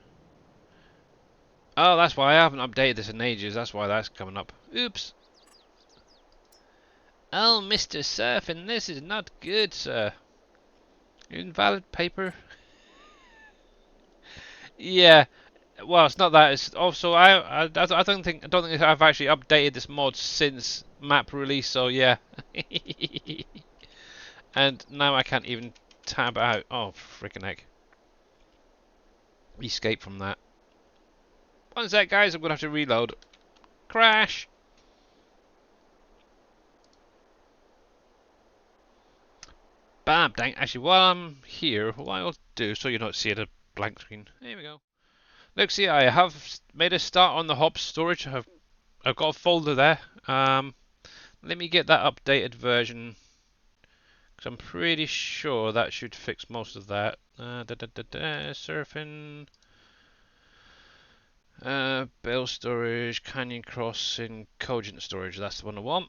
Oh, that's why I haven't updated this in ages. That's why that's coming up. Oops. Oh, Mr. Surfing, this is not good, sir. Invalid paper. Yeah. Well, it's not that. It's also I don't think I've actually updated this mod since map release. So yeah. And now I can't even tab out. Oh, freaking heck. Escape from that. One sec, guys. I'm gonna have to reload. Crash. Bam, dang. Actually, while I'm here, what I'll do, so you're not seeing a blank screen. Here we go. Look, see, I have made a start on the hops storage. I've got a folder there. Let me get that updated version, because I'm pretty sure that should fix most of that. Surfing, Bale storage, Canyon Crossing, Cogent storage. That's the one I want.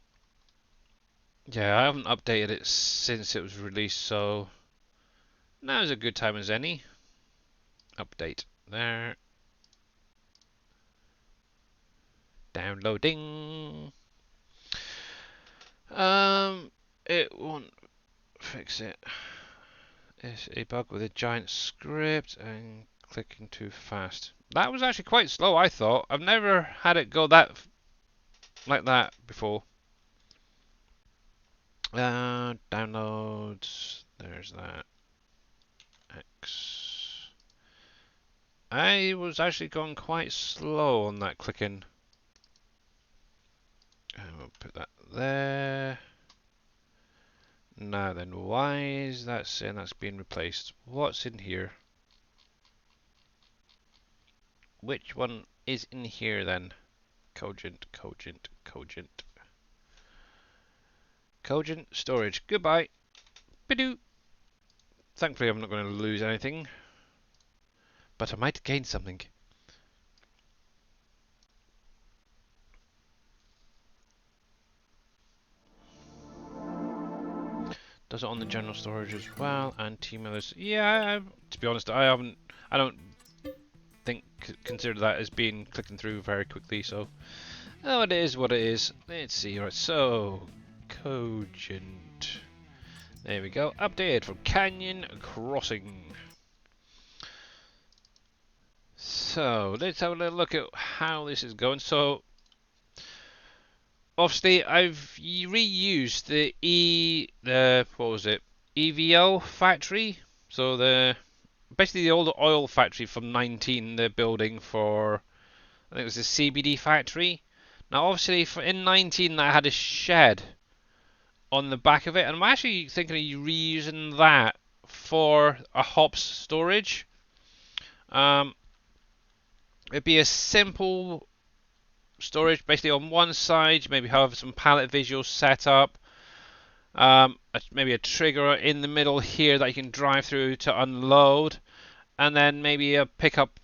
Yeah, I haven't updated it since it was released, so now's a good time as any. Update there. Downloading. It won't fix it. It's a bug with a giant script and clicking too fast. That was actually quite slow, I thought. I've never had it go like that before. Downloads. There's that. X. I was actually going quite slow on that clicking. We'll put that there. Now then, why is that saying that's being replaced? What's in here? Which one is in here then? Cogent. Cogent storage. Goodbye. Bidoo. Thankfully, I'm not going to lose anything, but I might gain something. Does it on the general storage as well? And team members. Yeah, to be honest, I haven't. I don't think consider that as being clicking through very quickly. So, oh, it is what it is. Let's see. Right, so Cogent. There we go. Update from Canyon Crossing. So let's have a little look at how this is going. So obviously I've reused the what was it, EVO factory. So basically the old oil factory from 19, the building for, I think it was the CBD factory. Now obviously in 19 that had a shed on the back of it, and I'm actually thinking of reusing that for a hops storage. It'd be a simple storage, basically on one side, maybe have some palette visuals set up, maybe a trigger in the middle here that you can drive through to unload, and then maybe a pickup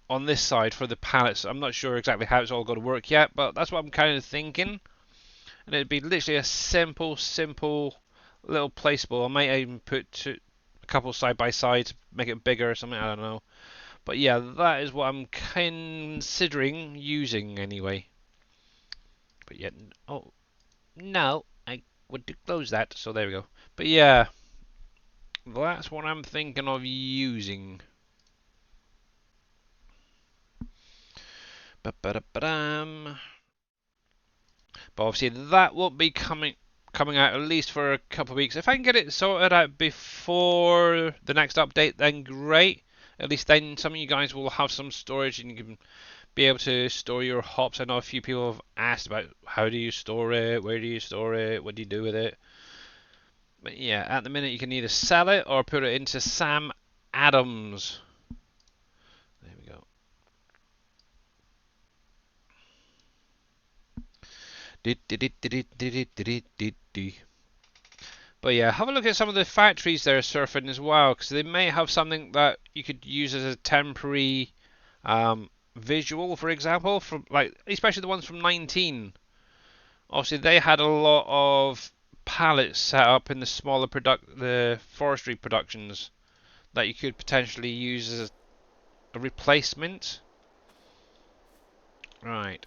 on this side for the pallets. I'm not sure exactly how it's all going to work yet, but that's what I'm kind of thinking. And it'd be literally a simple little placeable. I might even put a couple side by side to make it bigger or something, I don't know. But yeah, that is what I'm considering using anyway. But yeah, oh no, I would to close that, so there we go. But yeah, that's what I'm thinking of using. Ba-ba-da-ba-dam. But obviously that won't be coming out at least for a couple of weeks. If I can get it sorted out before the next update, then great. At least then some of you guys will have some storage and you can be able to store your hops. I know a few people have asked about how do you store it, where do you store it, what do you do with it. But yeah, at the minute you can either sell it or put it into Sam Adams. There we go. But yeah, have a look at some of the factories they're surfing as well, because they may have something that you could use as a temporary visual, for example, from like especially the ones from 19. Obviously, they had a lot of pallets set up in the smaller the forestry productions that you could potentially use as a replacement. Right,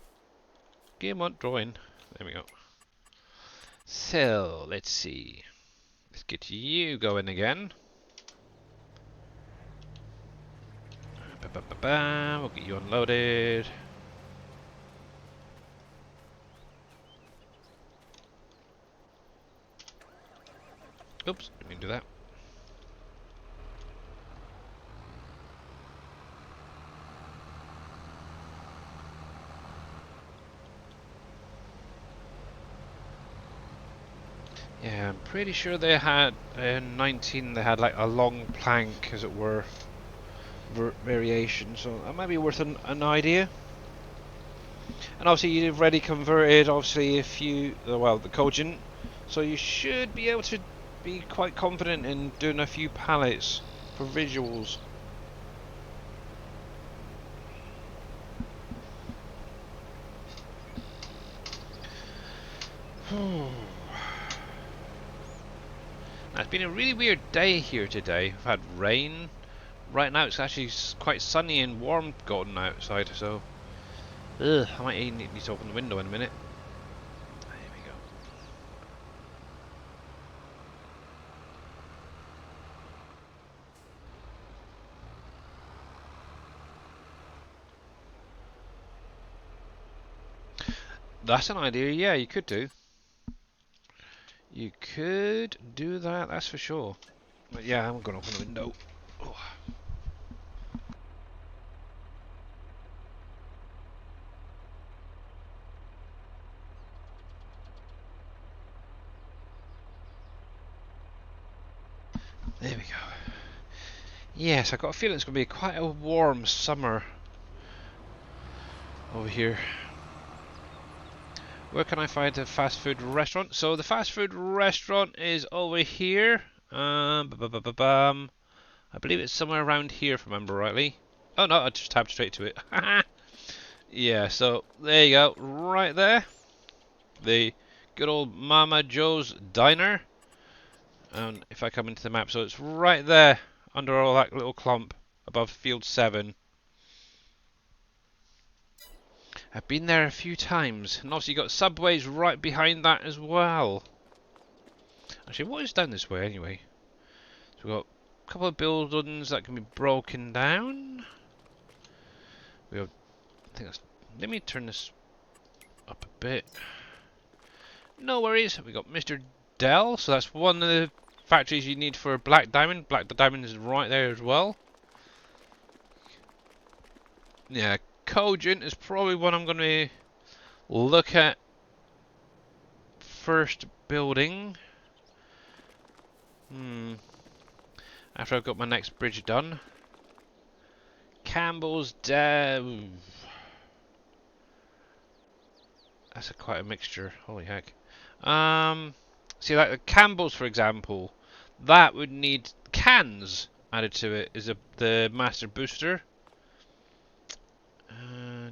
game on drawing. There we go. So let's see. Let's get you going again. We'll get you unloaded. Oops, didn't mean to do that. Yeah, I'm pretty sure they had in 19 they had like a long plank, as it were, variation. So that might be worth an idea. And obviously you've already converted, obviously, the Cogent, so you should be able to be quite confident in doing a few pallets for visuals. Now, it's been a really weird day here today. I've had rain. Right now it's actually quite sunny and warm gotten outside, so I might need to open the window in a minute. There we go. That's an idea, yeah, you could do. You could do that, that's for sure. But yeah, I'm going to open the window. Oh. There we go. Yes, I've got a feeling it's going to be quite a warm summer over here. Where can I find a fast food restaurant? So the fast food restaurant is over here. I believe it's somewhere around here, if I remember rightly. Oh no, I just tabbed straight to it. Yeah, so there you go, right there. The good old Mama Joe's Diner. And if I come into the map, so it's right there, under all that little clump, above field 7. I've been there a few times, and also you got subways right behind that as well. Actually, what is down this way anyway? So we've got a couple of buildings that can be broken down. We have, I think that's. Let me turn this up a bit. No worries. We got Mr. Dell, so that's one of the factories you need for Black Diamond. Black Diamond is right there as well. Yeah, Cogent is probably one I'm going to look at first building. After I've got my next bridge done. Campbell's Dev. That's quite a mixture. Holy heck. See, like the Campbell's, for example, that would need cans added to it. Is the master booster?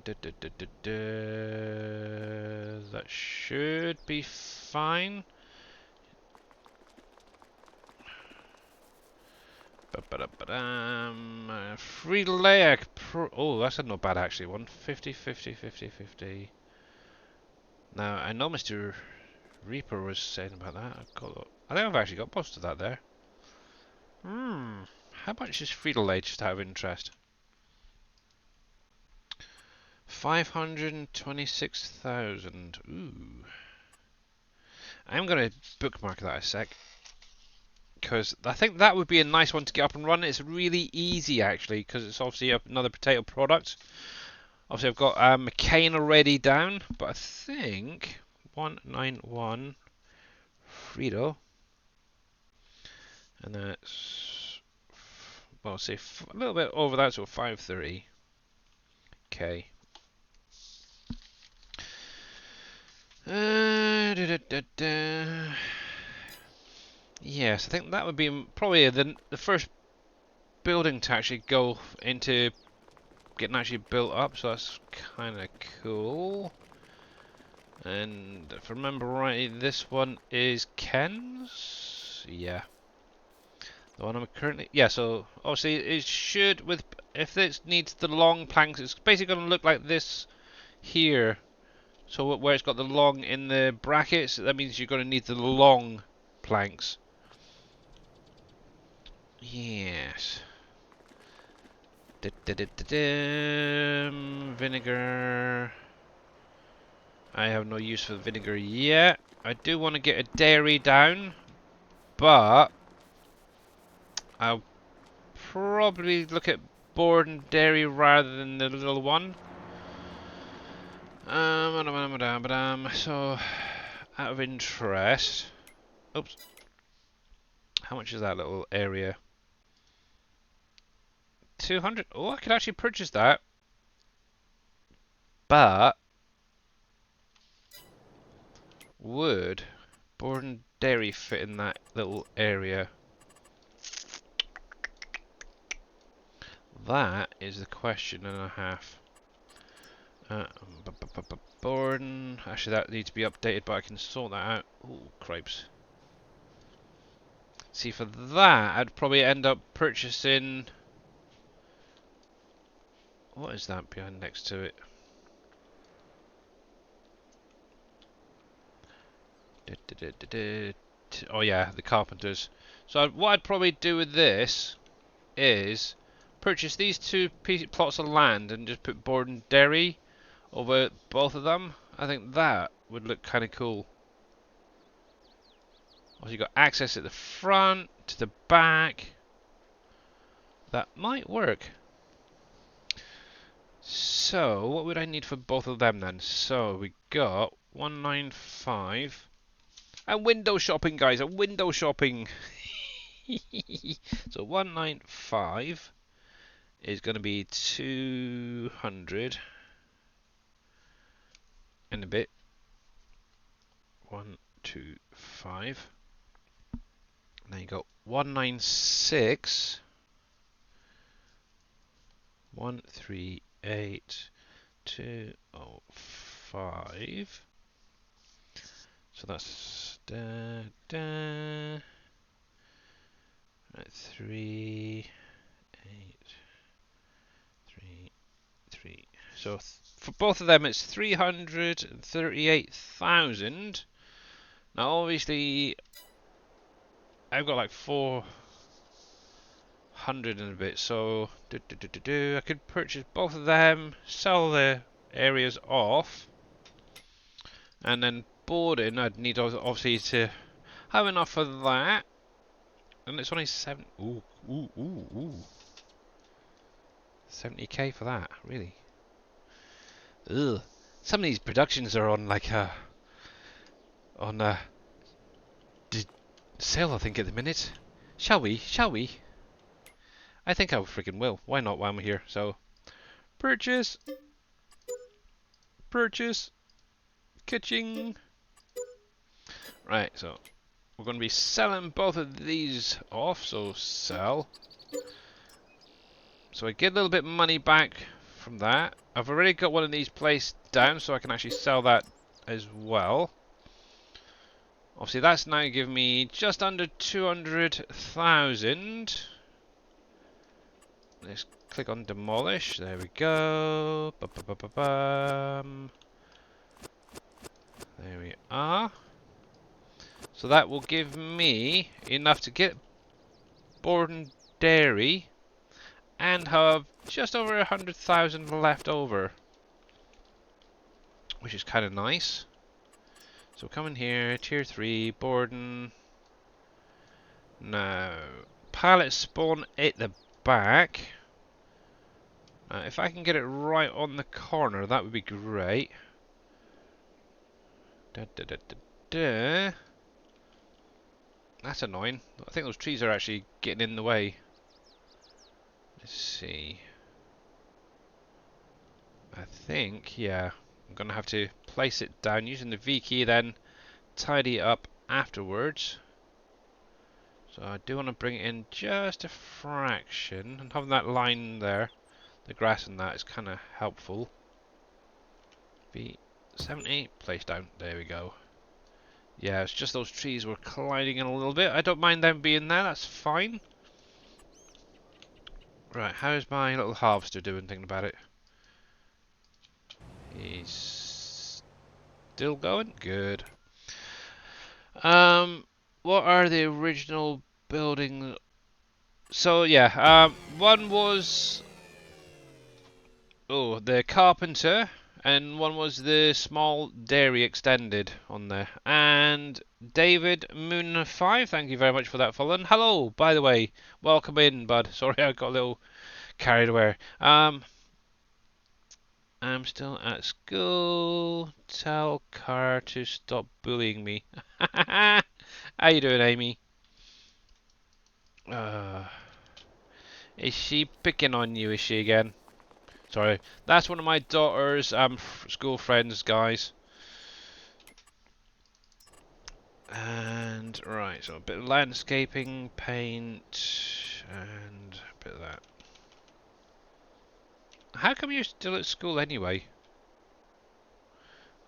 That should be fine. Free layer. Oh, that's not bad actually. 150, 50, 50, 50. Now, I know Mr. Reaper was saying about that. I think I've actually got most of that there. How much is Frito-Lay, just out of interest? 526,000. Ooh. I'm going to bookmark that a sec. Because I think that would be a nice one to get up and running. It's really easy, actually, because it's obviously another potato product. Obviously, I've got McCain already down, but I think 191 Frito. And that's, well, say a little bit over that, so 530. Okay. Yes, I think that would be probably the first building to actually go into getting actually built up, so that's kind of cool. And if I remember right, this one is Ken's. Yeah. The one I'm currently, yeah. So obviously it should, with if this needs the long planks, it's basically going to look like this here. So where it's got the long in the brackets, that means you're going to need the long planks. Yes. Vinegar. I have no use for vinegar yet. I do want to get a dairy down, but I'll probably look at board and dairy rather than the little one. So, out of interest, oops, how much is that little area? 200. Oh, I could actually purchase that, but would board and dairy fit in that little area? That is the question and a half. Borden. Actually, that needs to be updated, but I can sort that out. Ooh, cripes. See, for that, I'd probably end up purchasing. What is that behind next to it? Oh yeah, the carpenters. So what I'd probably do with this is purchase these two plots of land and just put board and dairy over both of them. I think that would look kind of cool. Also, you got access at the front, to the back. That might work. So, what would I need for both of them then? So, we got 195. And window shopping, guys, and window shopping. So, 195 is going to be 200 and a bit. 125. There you go. 196 138 205. So that's right, 3 8 3 3. So for both of them, it's 338,000. Now, obviously, I've got like 400 and a bit, so I could purchase both of them, sell the areas off, and then boarding. I'd need obviously to have enough of that, and it's only 70k for that, really. Ugh. Some of these productions are on like on sale, I think, at the minute. Shall we? Shall we? I think I freaking will. Why not while I'm here? So, purchase, purchase, kitching. Right, so we're going to be selling both of these off. So sell. So I get a little bit of money back from that. I've already got one of these placed down, so I can actually sell that as well. Obviously, that's now giving me just under 200,000. Let's click on demolish. There we go. Ba-ba-ba-ba-bum. There we are. So that will give me enough to get Borden Dairy and have just over 100,000 left over, which is kind of nice. So come in here, tier 3, Borden. Now, pallet spawn at the back. If I can get it right on the corner, that would be great. Da. That's annoying. I think those trees are actually getting in the way. Let's see. I think, yeah, I'm going to have to place it down using the V key, then tidy it up afterwards. So I do want to bring it in just a fraction, and having that line there, the grass and that, is kind of helpful. V70, place down, there we go. Yeah, it's just those trees were colliding in a little bit. I don't mind them being there, that's fine. Right, how's my little harvester doing, thinking about it? He's still going? Good. What are the original buildings? So yeah, one was the carpenter, and one was the small dairy extended on there. And David Moon 5, thank you very much for that follow. And hello, by the way, welcome in, bud. Sorry, I got a little carried away. I'm still at school. Tell Car to stop bullying me. How you doing, Amy? Is she picking on you, is she again? Sorry, that's one of my daughter's school friends, guys. And, right, so a bit of landscaping, paint, and a bit of that. How come you're still at school anyway?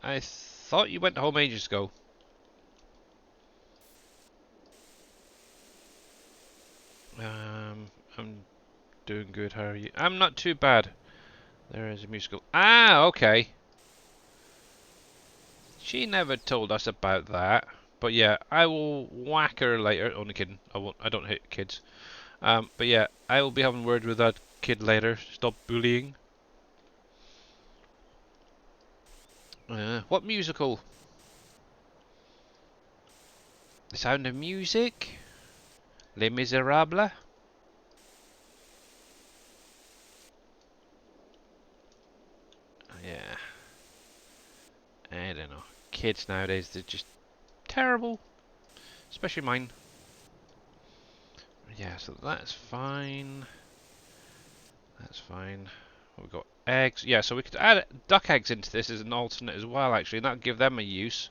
I thought you went home ages ago. I'm doing good, how are you? I'm not too bad. There is a musical. Ah, okay. She never told us about that. But yeah, I will whack her later. Only kidding. I won't. I don't hit kids. But yeah, I will be having words with that kid later. Stop bullying. What musical? The Sound of Music? Les Miserables? Yeah. I don't know. Kids nowadays, they're just terrible. Especially mine. Yeah, so that's fine. That's fine. We've got eggs. Yeah, so we could add duck eggs into this as an alternate as well, actually. And that would give them a use.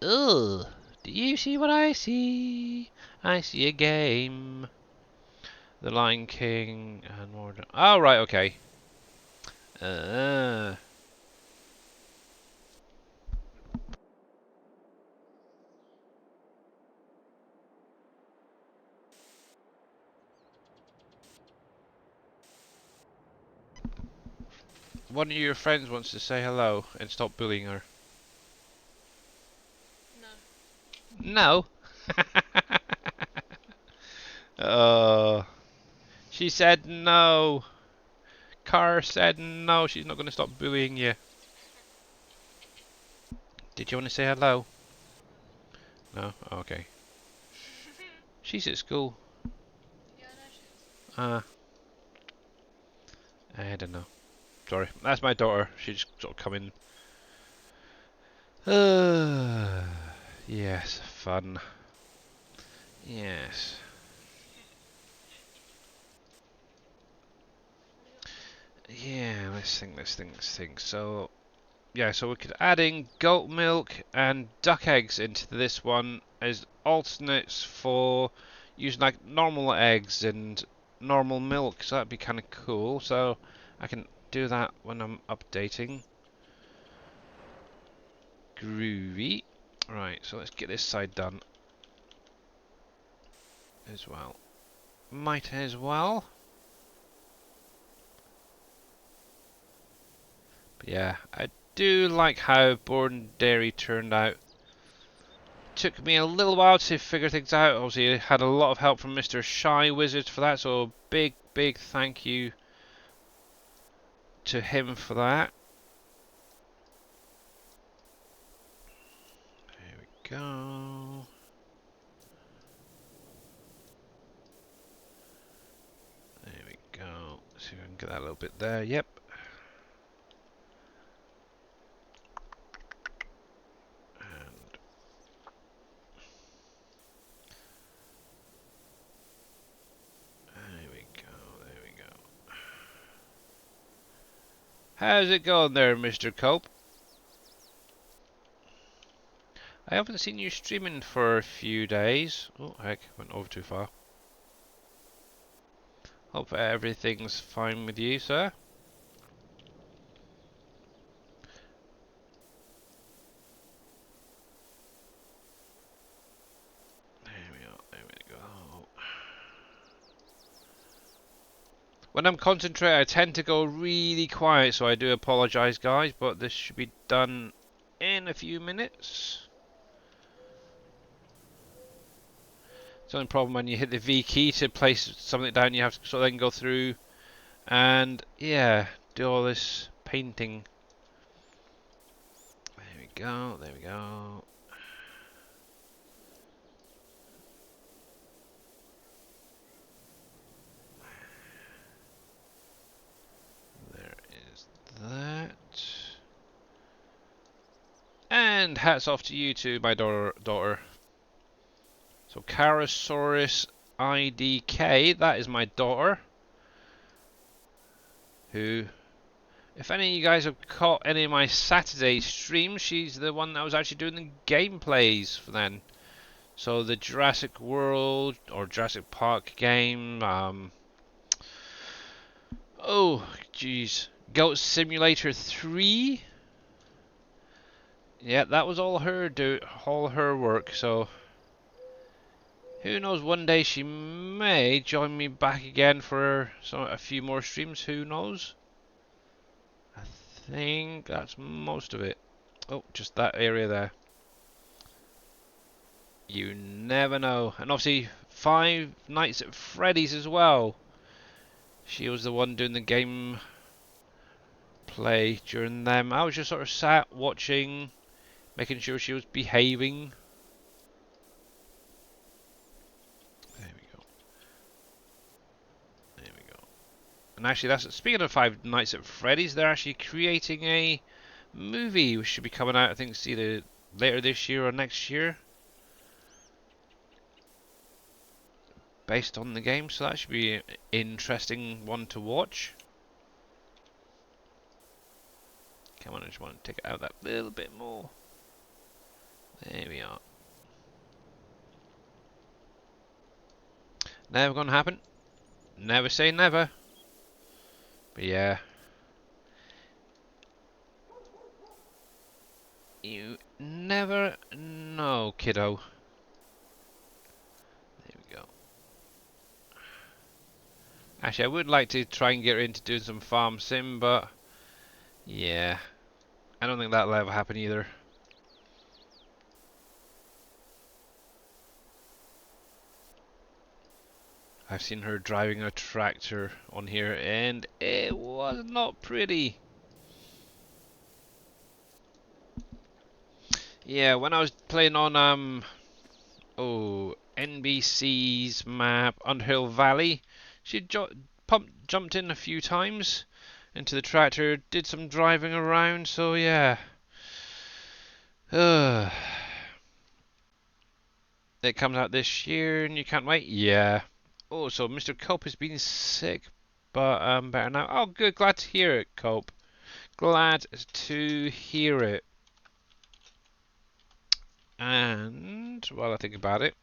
Ugh. Do you see what I see? I see a game. The Lion King and more. Oh, right, okay. Uh, One of your friends wants to say hello and stop bullying her. No. uh, she said no. Car said no. She's not going to stop bullying you. Did you want to say hello? No? Okay. She's at school. Uh, I don't know. Sorry. That's my daughter. She just sort of come in. Yes, fun. Yes. Yeah, let's think. So, yeah, so we could add in goat milk and duck eggs into this one as alternates for using like normal eggs and normal milk. So that'd be kind of cool. So I can do that when I'm updating. Groovy. Right, so let's get this side done as well. Might as well. But yeah, I do like how Born Dairy turned out. Took me a little while to figure things out. Obviously, I had a lot of help from Mr. Shy Wizard for that, so big thank you to him for that. There we go. There we go. See if I can get that a little bit there. Yep. And there we go. There we go. How's it going there, Mr. Cope? I haven't seen you streaming for a few days. Oh, heck, went over too far. Hope everything's fine with you, sir. There we go, there we go. When I'm concentrating, I tend to go really quiet, so I do apologise, guys, but this should be done in a few minutes. It's the only problem when you hit the V key to place something down, you have to sort of then go through and, yeah, do all this painting. There we go, there we go. There is that. And hats off to you too, my daughter. So Carosaurus IDK, that is my daughter. Who, if any of you guys have caught any of my Saturday streams, she's the one that was actually doing the gameplays for then. So the Jurassic World or Jurassic Park game, oh jeez, Goat Simulator 3. Yeah, that was all her work. So who knows? One day she may join me back again for a few more streams. Who knows? I think that's most of it. Oh, just that area there. You never know. And obviously, Five Nights at Freddy's as well. She was the one doing the game play during them. I was just sort of sat watching, making sure she was behaving. There we go. There we go. And actually, that's speaking of Five Nights at Freddy's, they're actually creating a movie which should be coming out. I think it's either later this year or next year, based on the game. So that should be an interesting one to watch. Come on, I just want to take it out that little bit more. There we are. Never gonna happen. Never say never. But yeah. You never know, kiddo. There we go. Actually, I would like to try and get her into doing some farm sim, but yeah, I don't think that'll ever happen either. I've seen her driving a tractor on here, and it was not pretty. Yeah, when I was playing on NBC's map, Underhill Valley, she jumped in a few times into the tractor, did some driving around, so yeah. It comes out this year and you can't wait? Yeah. Oh, so Mr. Cope has been sick, but better now. Oh, good. Glad to hear it, Cope. Glad to hear it. And, while I think about it,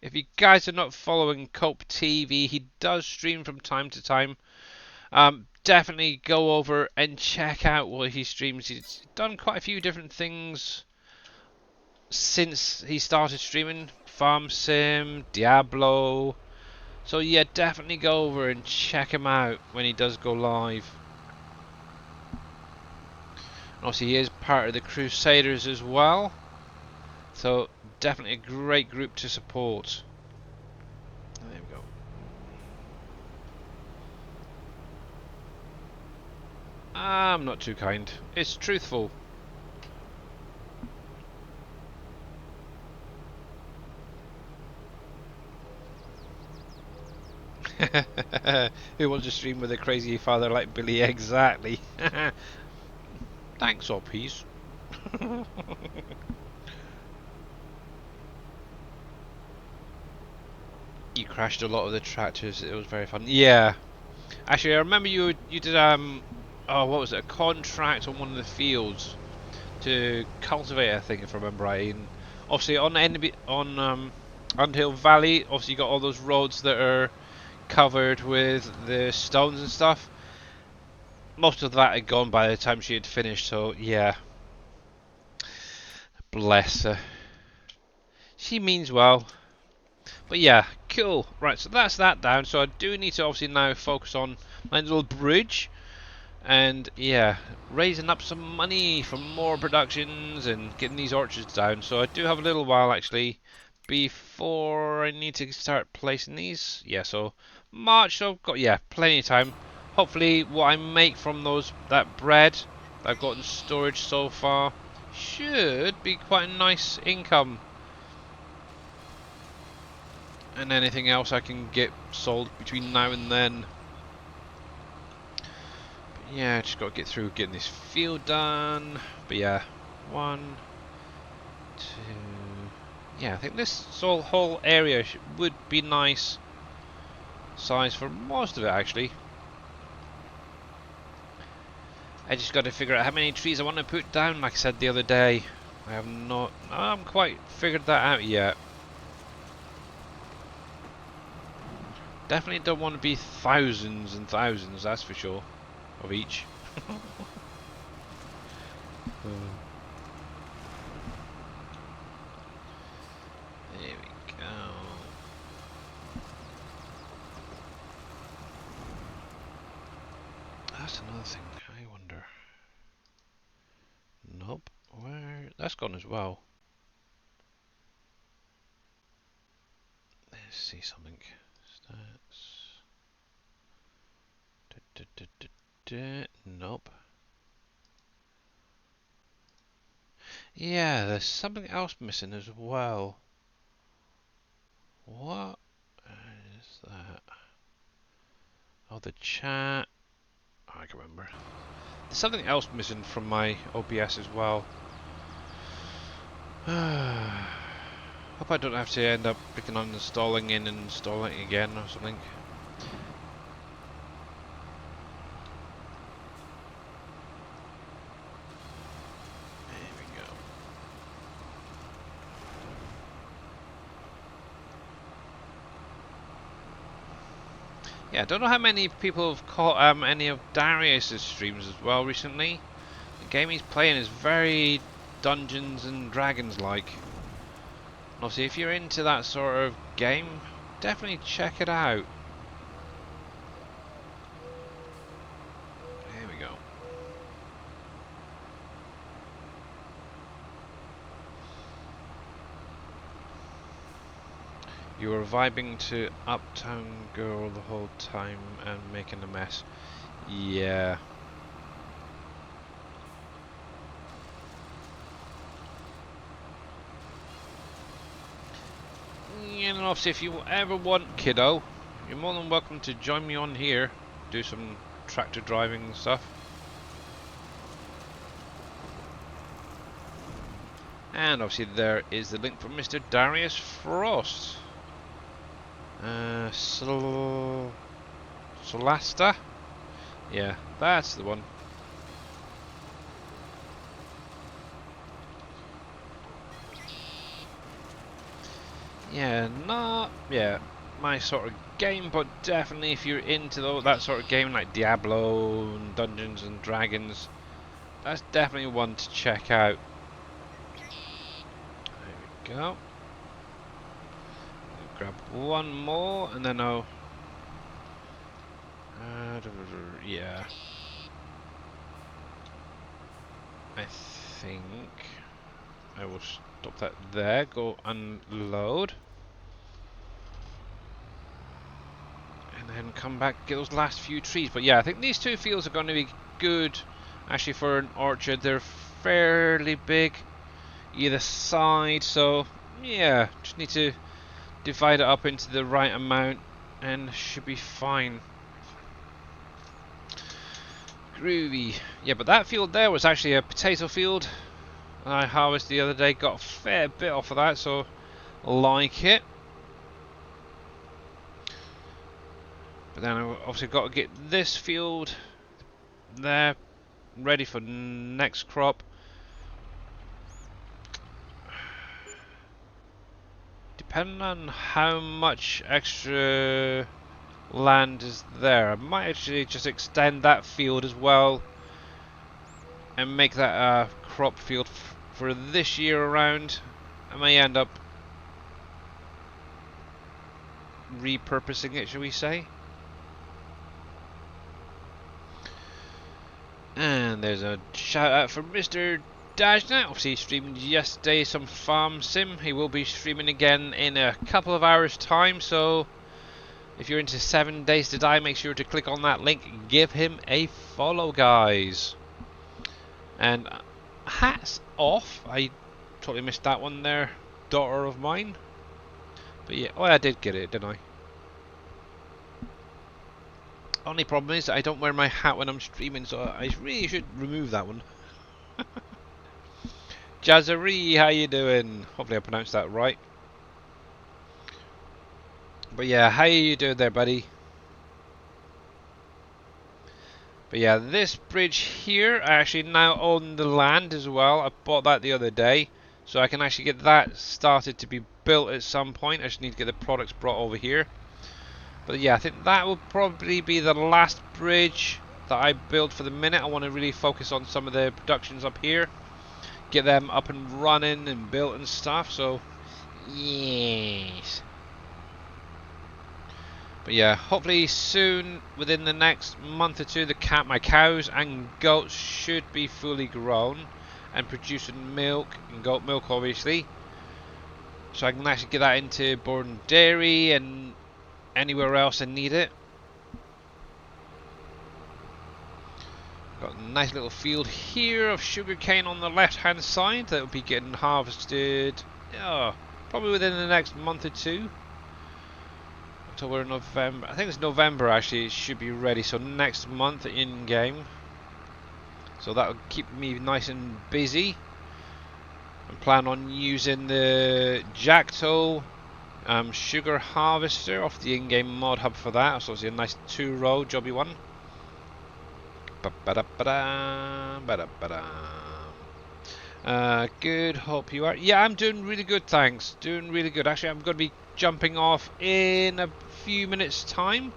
if you guys are not following Cope TV, he does stream from time to time. Definitely go over and check out what he streams. He's done quite a few different things since he started streaming. Farm Sim, Diablo. So yeah, definitely go over and check him out when he does go live. And obviously he is part of the Crusaders as well. So definitely a great group to support. There we go. I'm not too kind. It's truthful. Who wants to stream with a crazy father like Billy? Exactly. Thanks, OPs. You crashed a lot of the tractors. It was very fun. Yeah. Actually, I remember you did oh, what was it? A contract on one of the fields to cultivate, I think, if I remember right. And obviously on Underhill Valley, obviously you got all those roads that are covered with the stones and stuff. Most of that had gone by the time she had finished, so yeah. Bless her. She means well. But yeah, cool. Right, so that's that down. So I do need to obviously now focus on my little bridge. And yeah, raising up some money for more productions and getting these orchards down. So I do have a little while actually before I need to start placing these. Yeah, so March, so I've got, yeah, plenty of time. Hopefully what I make from that bread that I've got in storage so far should be quite a nice income. And anything else I can get sold between now and then. But yeah, just got to get through getting this field done. But yeah, 1, 2. Yeah, I think this whole area would be nice size for most of it actually. I just got to figure out how many trees I want to put down, like I said the other day. I haven't quite figured that out yet. Definitely don't want to be thousands and thousands, that's for sure, of each. There we go. That's another thing, I wonder. Nope, where? That's gone as well. Let's see something. Stats. Nope. Yeah, there's something else missing as well. What is that? Oh, the chat. Oh, I can remember. There's something else missing from my OBS as well. Hope I don't have to end up picking on installing and installing it again or something. There we go. Yeah, I don't know how many people have caught any of Darius's streams as well recently. The game he's playing is very Dungeons and Dragons like. Obviously, if you're into that sort of game, definitely check it out. Here we go. You were vibing to Uptown Girl the whole time and making a mess. Yeah. And obviously, if you ever want, kiddo, you're more than welcome to join me on here, do some tractor driving and stuff. And obviously, there is the link from Mr. Darius Frost. Solasta? Yeah, that's the one. Yeah, my sort of game, but definitely if you're into that sort of game like Diablo and Dungeons and Dragons, that's definitely one to check out. There we go. Grab one more and then I'll... yeah. I think I will stop that there, go unload. And then come back, get those last few trees. But yeah, I think these two fields are going to be good actually for an orchard. They're fairly big either side, so yeah, just need to divide it up into the right amount and should be fine. Groovy. Yeah, but that field there was actually a potato field I harvested the other day, got a fair bit off of that, so like it. But then I obviously got to get this field there ready for next crop. Depending on how much extra land is there, I might actually just extend that field as well and make that a crop field for this year around. I may end up repurposing it, shall we say. And there's a shout out for Mr. Dajna. Obviously, he streamed yesterday some farm sim. He will be streaming again in a couple of hours' time. So, if you're into 7 Days to Die, make sure to click on that link. Give him a follow, guys. And hats off. I totally missed that one there, daughter of mine. But yeah, oh, I did get it, didn't I? Only problem is I don't wear my hat when I'm streaming, so I really should remove that one. Jazzaree, how you doing? Hopefully I pronounced that right. But yeah, how you doing there, buddy? But yeah, this bridge here, I actually now own the land as well. I bought that the other day, so I can actually get that started to be built at some point. I just need to get the products brought over here. But yeah, I think that will probably be the last bridge that I build for the minute. I want to really focus on some of the productions up here, get them up and running and built and stuff. So yes. But yeah, hopefully soon, within the next month or two, my cows and goats should be fully grown and producing milk, and goat milk obviously. So I can actually get that into Borden Dairy and anywhere else I need it. Got a nice little field here of sugarcane on the left hand side that will be getting harvested probably within the next month or two. October, November, I think it's November actually, it should be ready, so next month in game. So that'll keep me nice and busy. I plan on using the Jacto sugar harvester off the in-game mod hub for that. So it's a nice 2-row jobby one. Good, hope you are. Yeah, I'm doing really good, thanks. Doing really good. Actually, I'm going to be jumping off in a few minutes time.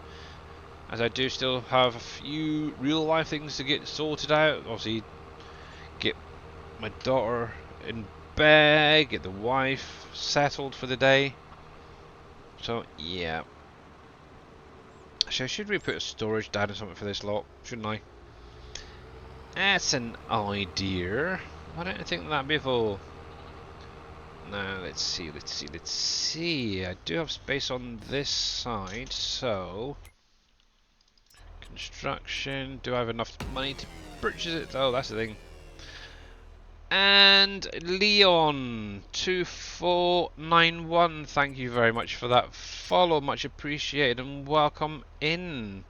as I do still have a few real life things to get sorted out. Obviously, get my daughter in bed, get the wife settled for the day. So yeah. Actually, I should really put a storage down or something for this lot, shouldn't I? That's an idea. Why don't I think of that before? Now, let's see. I do have space on this side, so... Construction. Do I have enough money to purchase it? Oh, that's the thing. And Leon2491, thank you very much for that follow, much appreciated, and welcome in.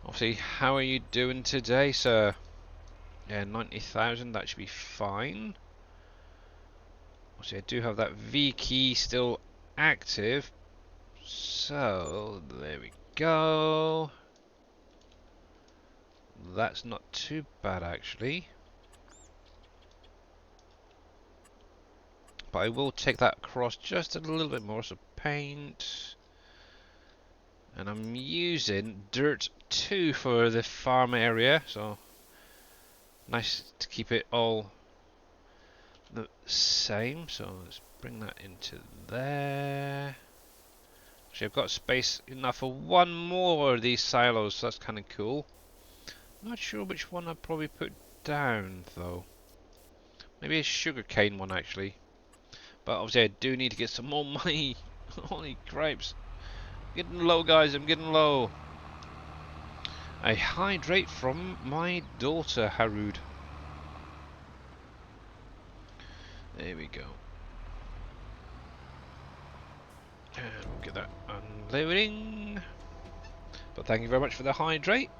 Obviously, how are you doing today, sir? Yeah, 90,000, that should be fine. Obviously, I do have that V key still active, so there we go. That's not too bad actually. But I will take that across just a little bit more, so paint. And I'm using Dirt 2 for the farm area, so nice to keep it all the same. So let's bring that into there. Actually, I've got space enough for one more of these silos, so that's kind of cool. Not sure which one I'd probably put down, though. Maybe a sugarcane one, actually. But obviously I do need to get some more money. Holy cripes. Getting low, guys, I'm getting low. A hydrate from my daughter, Harud. There we go. And we'll get that unloading. But thank you very much for the hydrate.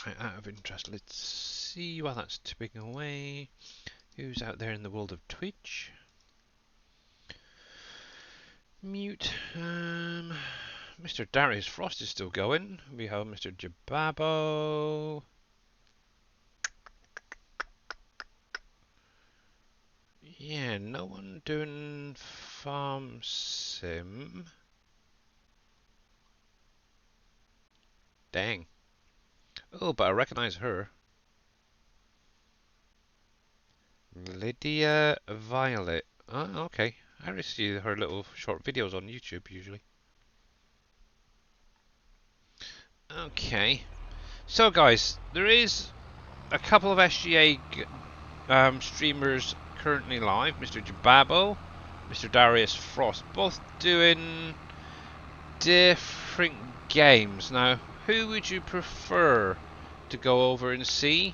Right, out of interest, let's see while that's tipping away. Who's out there in the world of Twitch? Mute. Mr. Darius Frost is still going. We have Mr. Jababo. Yeah, no one doing Farm Sim. Dang. Oh, but I recognize her. Lydia Violet. Oh, okay. I already see her little short videos on YouTube usually. Okay. So guys, there is a couple of SGA streamers currently live. Mr. Jababo, Mr. Darius Frost, both doing different games. Now, who would you prefer to go over and see?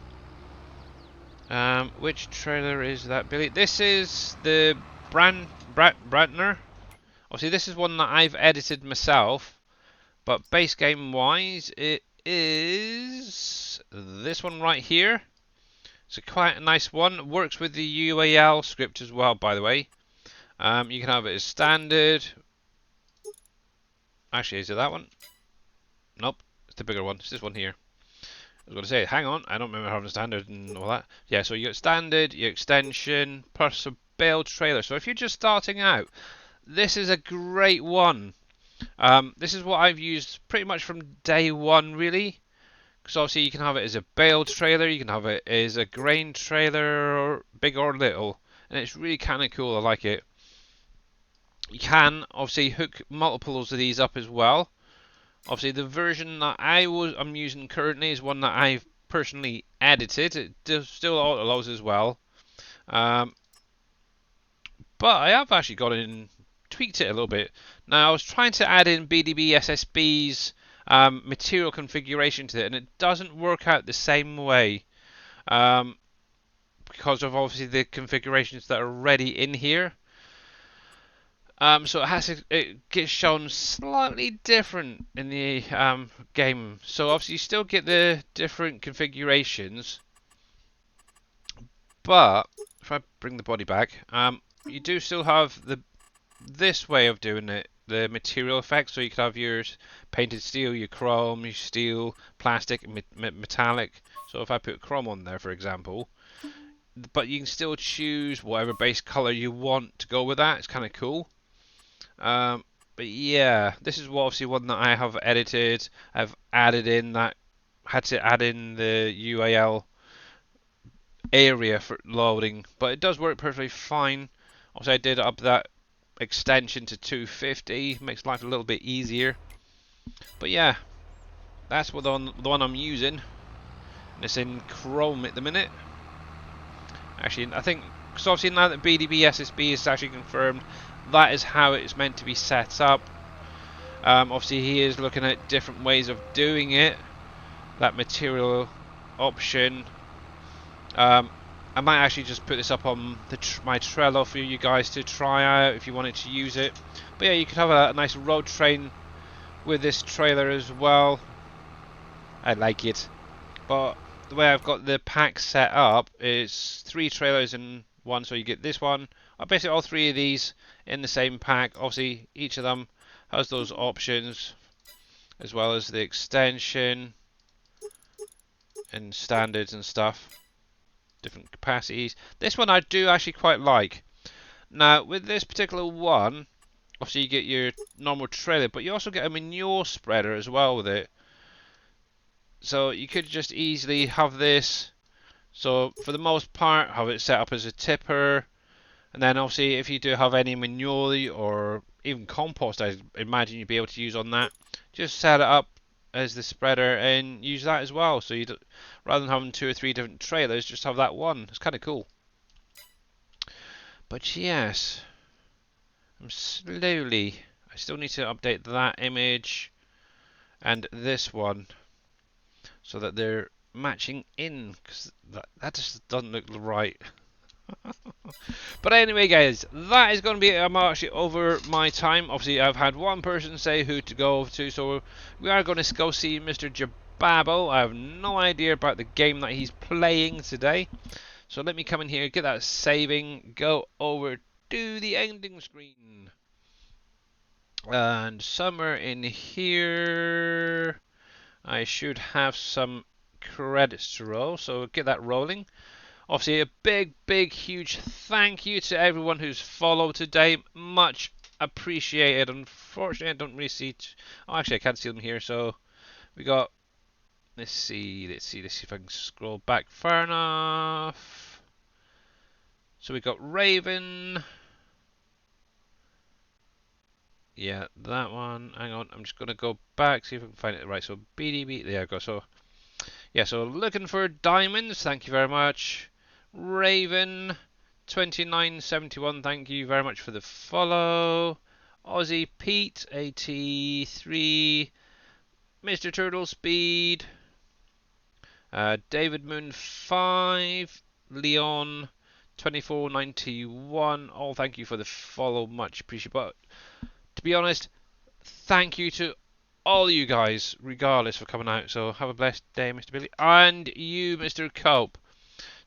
Which trailer is that, Billy? This is the Brantner. Obviously, this is one that I've edited myself, but base game wise, it is this one right here. It's quite a nice one. Works with the UAL script as well, by the way. You can have it as standard. Actually, is it that one? Nope, it's the bigger one. It's this one here. I was going to say, hang on, I don't remember having standard and all that. Yeah, so you got standard, your extension, plus a build trailer. So if you're just starting out, this is a great one. This is what I've used pretty much from day one, really. Because obviously you can have it as a build trailer, you can have it as a grain trailer, or big or little. And it's really kind of cool, I like it. You can obviously hook multiples of these up as well. Obviously, the version that I'm using currently is one that I've personally edited. It does still auto-loads as well. But I have actually gone in and tweaked it a little bit. Now, I was trying to add in BDB SSB's material configuration to it, and it doesn't work out the same way. Because of obviously the configurations that are already in here. So it gets shown slightly different in the game. So obviously you still get the different configurations, but if I bring the body back, you do still have this way of doing it, the material effect. So you could have your painted steel, your chrome, your steel, plastic, metallic. So if I put chrome on there, for example, but you can still choose whatever base color you want to go with that. It's kind of cool. But yeah, this is obviously one that I have edited. I've added in that, had to add in the UAL area for loading, but it does work perfectly fine. Also, I did up that extension to 250, makes life a little bit easier. But yeah, that's what the one I'm using. And it's in Chrome at the minute. Actually, I think, so obviously now that BDB SSB is actually confirmed, that is how it's meant to be set up. Obviously, he is looking at different ways of doing it. That material option. I might actually just put this up on my Trello for you guys to try out if you wanted to use it. But yeah, you could have a nice road train with this trailer as well. I like it. But the way I've got the pack set up is 3 trailers in one, so you get this one, basically all 3 of these in the same pack. Obviously, each of them has those options, as well as the extension and standards and stuff, different capacities. This one I do actually quite like. Now, with this particular one, obviously you get your normal trailer, but you also get a manure spreader as well with it. So you could just easily have this. So for the most part, have it set up as a tipper. And then obviously if you do have any manure or even compost, I imagine you'd be able to use on that. Just set it up as the spreader and use that as well. So you rather than having 2 or 3 different trailers, just have that one. It's kind of cool. But yes, I still need to update that image and this one so that they're matching in, because that just doesn't look right. But anyway, guys, that is going to be it. I'm actually over my time. Obviously, I've had one person say who to go to, so we are going to go see Mr. Jababo. I have no idea about the game that he's playing today. So let me come in here, get that saving, go over to the ending screen. And somewhere in here, I should have some credits to roll, so get that rolling. Obviously, a big, huge thank you to everyone who's followed today. Much appreciated. Unfortunately, I don't really see. Oh, actually, I can't see them here. So we got. Let's see if I can scroll back far enough. So we got Raven. Yeah, that one. Hang on, I'm just gonna go back, see if I can find it right. So BDB, there I go. So yeah, so looking for diamonds. Thank you very much. Raven 2971, thank you very much for the follow. Aussie Pete 83, Mr. Turtle Speed, David Moon 5, Leon 2491. All thank you for the follow, much appreciated. But to be honest, thank you to all you guys, regardless, for coming out. So have a blessed day, Mr. Billy, and you, Mr. Cope.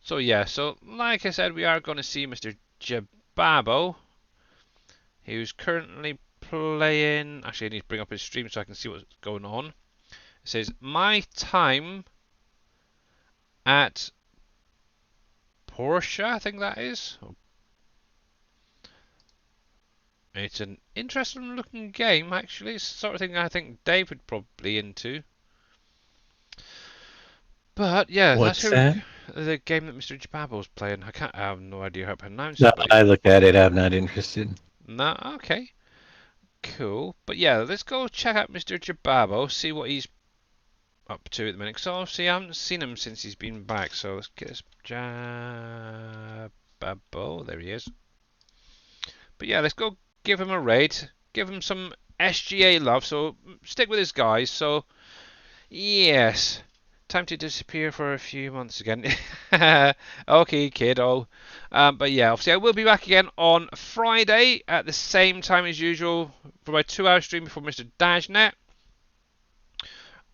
So yeah, so like I said, we are going to see Mr. Jababo, who's currently playing. Actually, I need to bring up his stream so I can see what's going on. It says my time at Porsche, I think that is. It's an interesting looking game, actually. It's the sort of thing I think Dave would probably into. But yeah, What's that's that? the game that Mr. Jababo's playing. I have no idea how to pronounce No, it. But I look at it. I'm not interested. no, okay, cool. But yeah, let's go check out Mr. Jababo, see what he's up to at the minute. So obviously I haven't seen him since he's been back. So let's get this Jababo. There he is. But yeah, let's go give him a raid. Give him some SGA love. So stick with his guys. So yes. Time to disappear for a few months again. Okay, kiddo. But yeah, obviously I will be back again on Friday at the same time as usual for my 2-hour stream before Mr. Dashnet.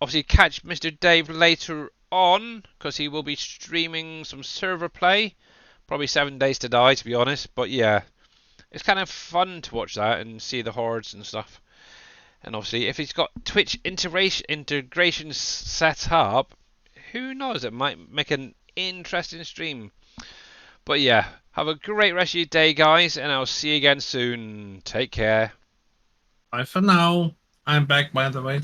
Obviously catch Mr. Dave later on because he will be streaming some server play. Probably 7 Days to Die, to be honest. But yeah, it's kind of fun to watch that and see the hordes and stuff. And obviously if he's got Twitch integration set up, who knows, it might make an interesting stream. But yeah, have a great rest of your day, guys, and I'll see you again soon. Take care. Bye for now. I'm back, by the way.